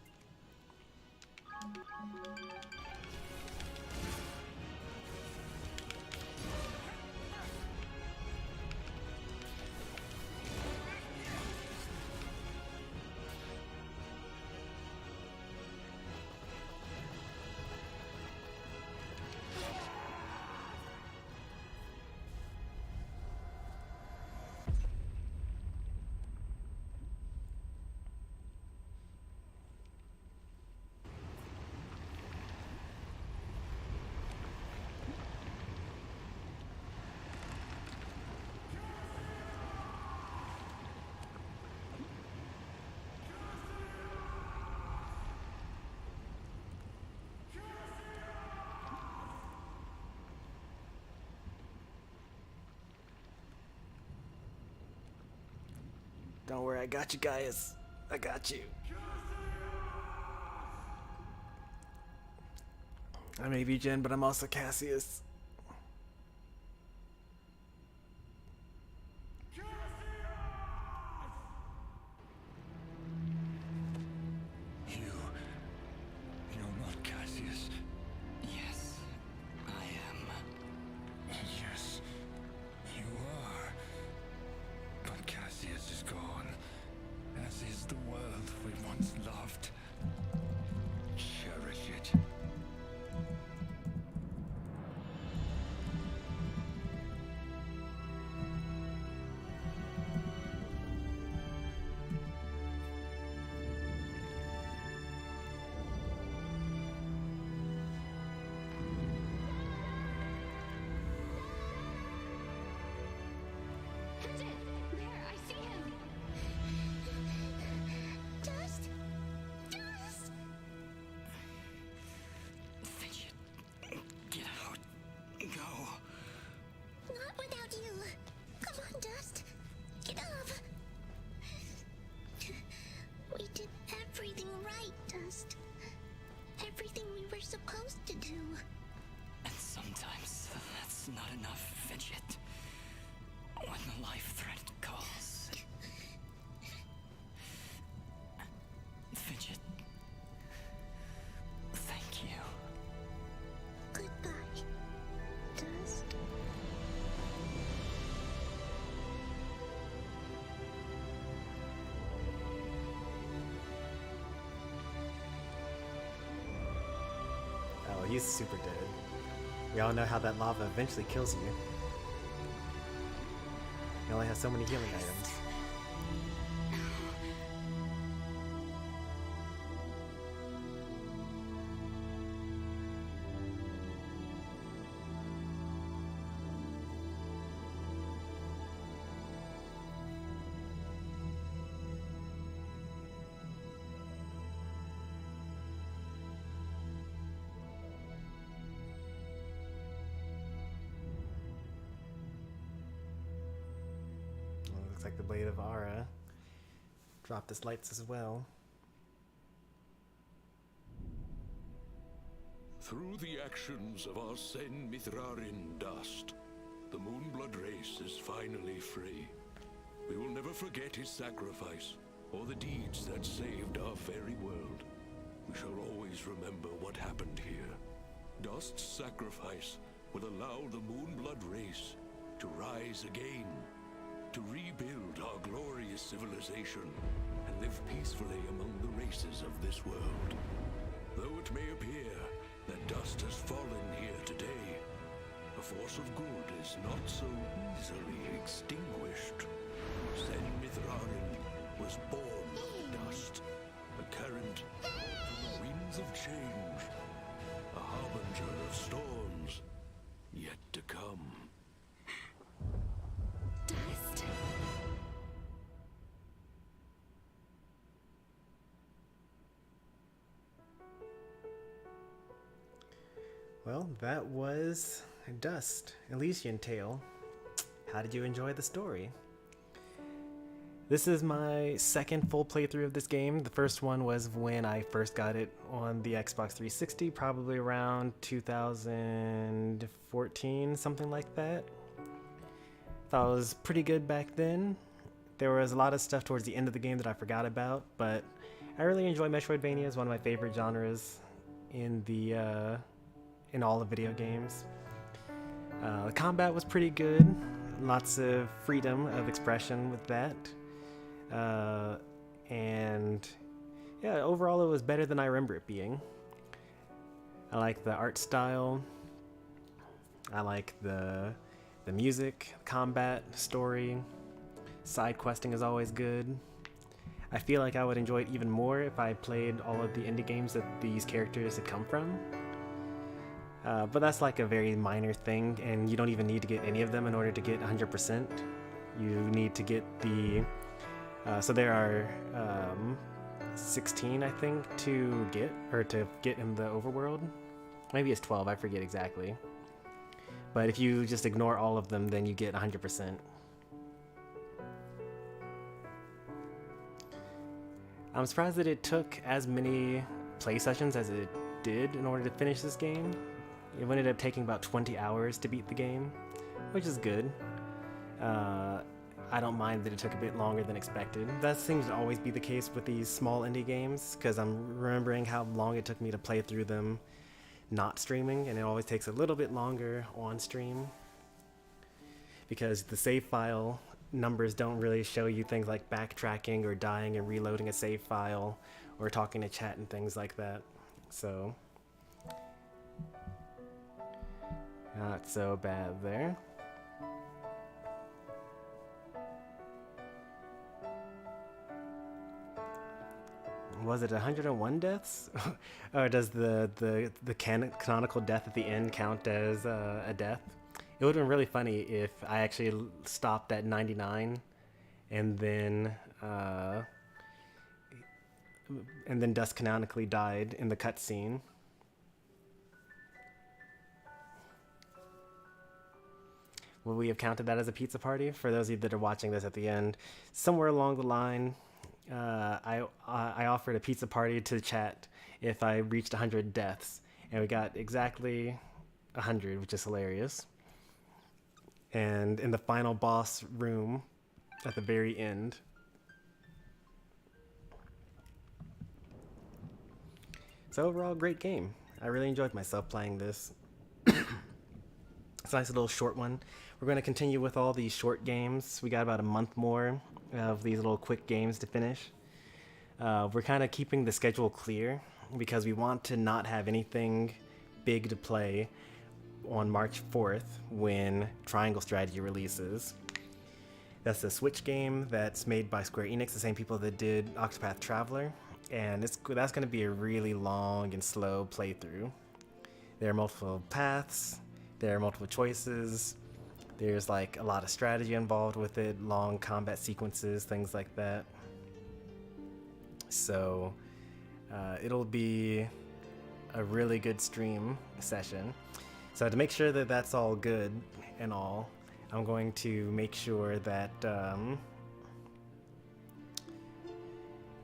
Don't worry, I got you guys. I got you. I'm AV-Gen, but I'm also Cassius. You're not Cassius. Yes, I am. Yes, you are. But Cassius is gone, as is the world we once loved. Cherish it. Fidget! There, I see him! Dust! Dust! Fidget, get out. Go. Not without you! Come on, Dust! Get up! We did everything right, Dust. Everything we were supposed to do. And sometimes that's not enough, Fidget. When the life threat calls. Fidget. Thank you. Goodbye, Dust. Oh, he's super dead. We all know how that lava eventually kills you. You only have so many healing items. Looks like the Blade of Ahrah dropped its lights as well. Through the actions of our Sen Mithrarin Dust, the Moonblood race is finally free. We will never forget his sacrifice, or the deeds that saved our very world. We shall always remember what happened here. Dust's sacrifice will allow the Moonblood race to rise again, to rebuild our glorious civilization and live peacefully among the races of this world. Though it may appear that Dust has fallen here today, a force of good is not so easily extinguished. Sen Mithrarin was born of dust, a current from the winds of change, a harbinger of storms yet to come. Well, that was Dust, Elysian Tail. How did you enjoy the story? This is my second full playthrough of this game. The first one was when I first got it on the Xbox 360, probably around 2014, something like that. Thought it was pretty good back then. There was a lot of stuff towards the end of the game that I forgot about, but I really enjoy Metroidvania. It's one of my favorite genres in all the video games. The combat was pretty good. Lots of freedom of expression with that. And yeah, overall it was better than I remember it being. I like the art style. I like the music, combat, story. Side questing is always good. I feel like I would enjoy it even more if I played all of the indie games that these characters had come from. But that's like a very minor thing, and you don't even need to get any of them in order to get 100%. You need to get the... so there are 16, I think, to get in the overworld. Maybe it's 12, I forget exactly. But if you just ignore all of them, then you get 100%. I'm surprised that it took as many play sessions as it did in order to finish this game. It ended up taking about 20 hours to beat the game, which is good. I don't mind that it took a bit longer than expected. That seems to always be the case with these small indie games, because I'm remembering how long it took me to play through them not streaming, and it always takes a little bit longer on stream, because the save file numbers don't really show you things like backtracking or dying and reloading a save file or talking to chat and things like that. So not so bad there. Was it 101 deaths? Or does the canonical death at the end count as a death? It would have been really funny if I actually stopped at 99 and then Dust canonically died in the cutscene. Will we have counted that as a pizza party? For those of you that are watching this at the end, somewhere along the line, I offered a pizza party to the chat if I reached 100 deaths, and we got exactly 100, which is hilarious. And in the final boss room at the very end, so overall, great game. I really enjoyed myself playing this. It's a nice little short one. We're going to continue with all these short games. We got about a month more of these little quick games to finish. We're kind of keeping the schedule clear because we want to not have anything big to play on March 4th when Triangle Strategy releases. That's a Switch game that's made by Square Enix, the same people that did Octopath Traveler, and that's going to be a really long and slow playthrough. There are multiple paths, there are multiple choices, there's like a lot of strategy involved with it, long combat sequences, things like that. So it'll be a really good stream session. So to make sure that that's all good and all, I'm going to make sure that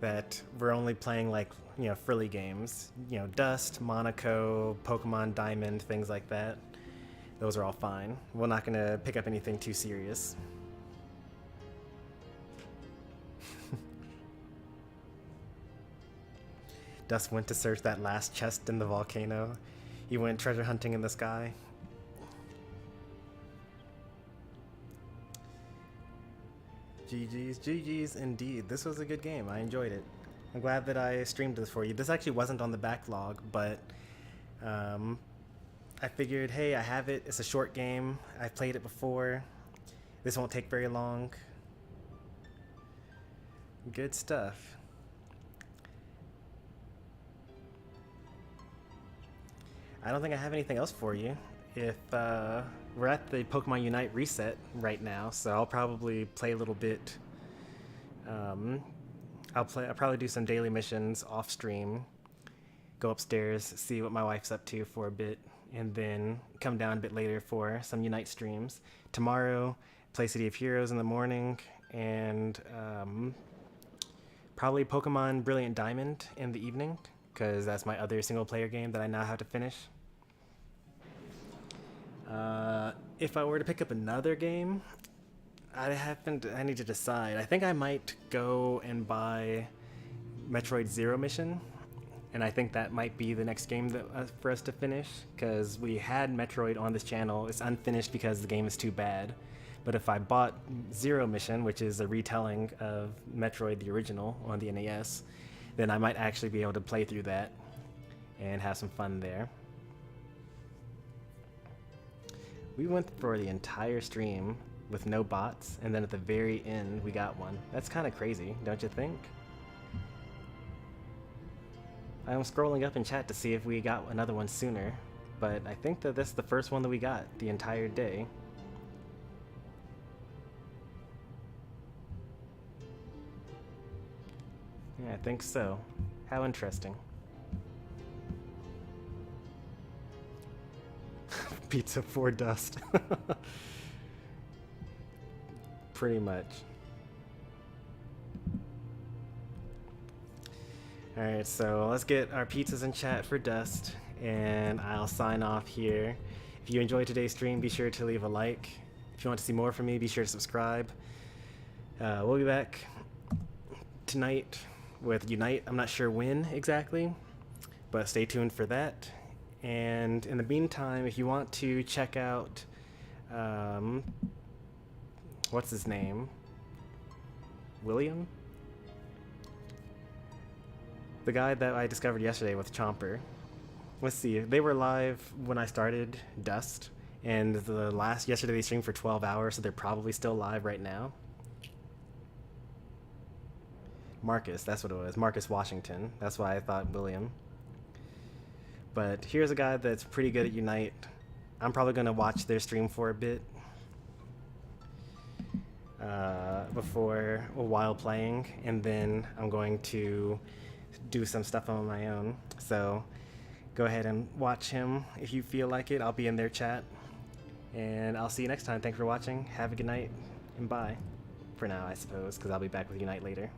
that we're only playing like, you know, frilly games, you know, Dust, Monaco, Pokemon Diamond, things like that. Those are all fine. We're not going to pick up anything too serious. Dust went to search that last chest in the volcano. He went treasure hunting in the sky. GG's, GG's indeed. This was a good game. I enjoyed it. I'm glad that I streamed this for you. This actually wasn't on the backlog, but I figured, hey, I have it. It's a short game. I've played it before. This won't take very long. Good stuff. I don't think I have anything else for you. If we're at the Pokemon Unite reset right now, so I'll probably play a little bit. I'll probably do some daily missions off stream, go upstairs, see what my wife's up to for a bit, and then come down a bit later for some Unite streams. Tomorrow, play City of Heroes in the morning, and probably Pokemon Brilliant Diamond in the evening, because that's my other single-player game that I now have to finish. If I were to pick up another game, I need to decide. I think I might go and buy Metroid Zero Mission, and I think that might be the next game that for us to finish, because we had Metroid on this channel. It's unfinished because the game is too bad. But if I bought Zero Mission, which is a retelling of Metroid the original on the NES, then I might actually be able to play through that and have some fun there. We went for the entire stream with no bots, and then at the very end we got one. That's kind of crazy, don't you think? I'm scrolling up in chat to see if we got another one sooner, but I think that this is the first one that we got the entire day. Yeah, I think so. How interesting. Pizza for dust. Pretty much. Alright, so let's get our pizzas in chat for dust, and I'll sign off here. If you enjoyed today's stream, be sure to leave a like. If you want to see more from me, be sure to subscribe. We'll be back tonight with Unite. I'm not sure when exactly, but stay tuned for that. And in the meantime, if you want to check out, what's his name? William? The guy that I discovered yesterday with Chomper. Let's see, they were live when I started Dust, and yesterday they streamed for 12 hours, so they're probably still live right now. Marcus, that's what it was. Marcus Washington. That's why I thought William. But here's a guy that's pretty good at Unite. I'm probably going to watch their stream for a bit while playing, and then I'm going to do some stuff on my own. So go ahead and watch him if you feel like it. I'll be in their chat, and I'll see you next time. Thanks for watching. Have a good night, and bye. For now, I suppose, because I'll be back with Unite later.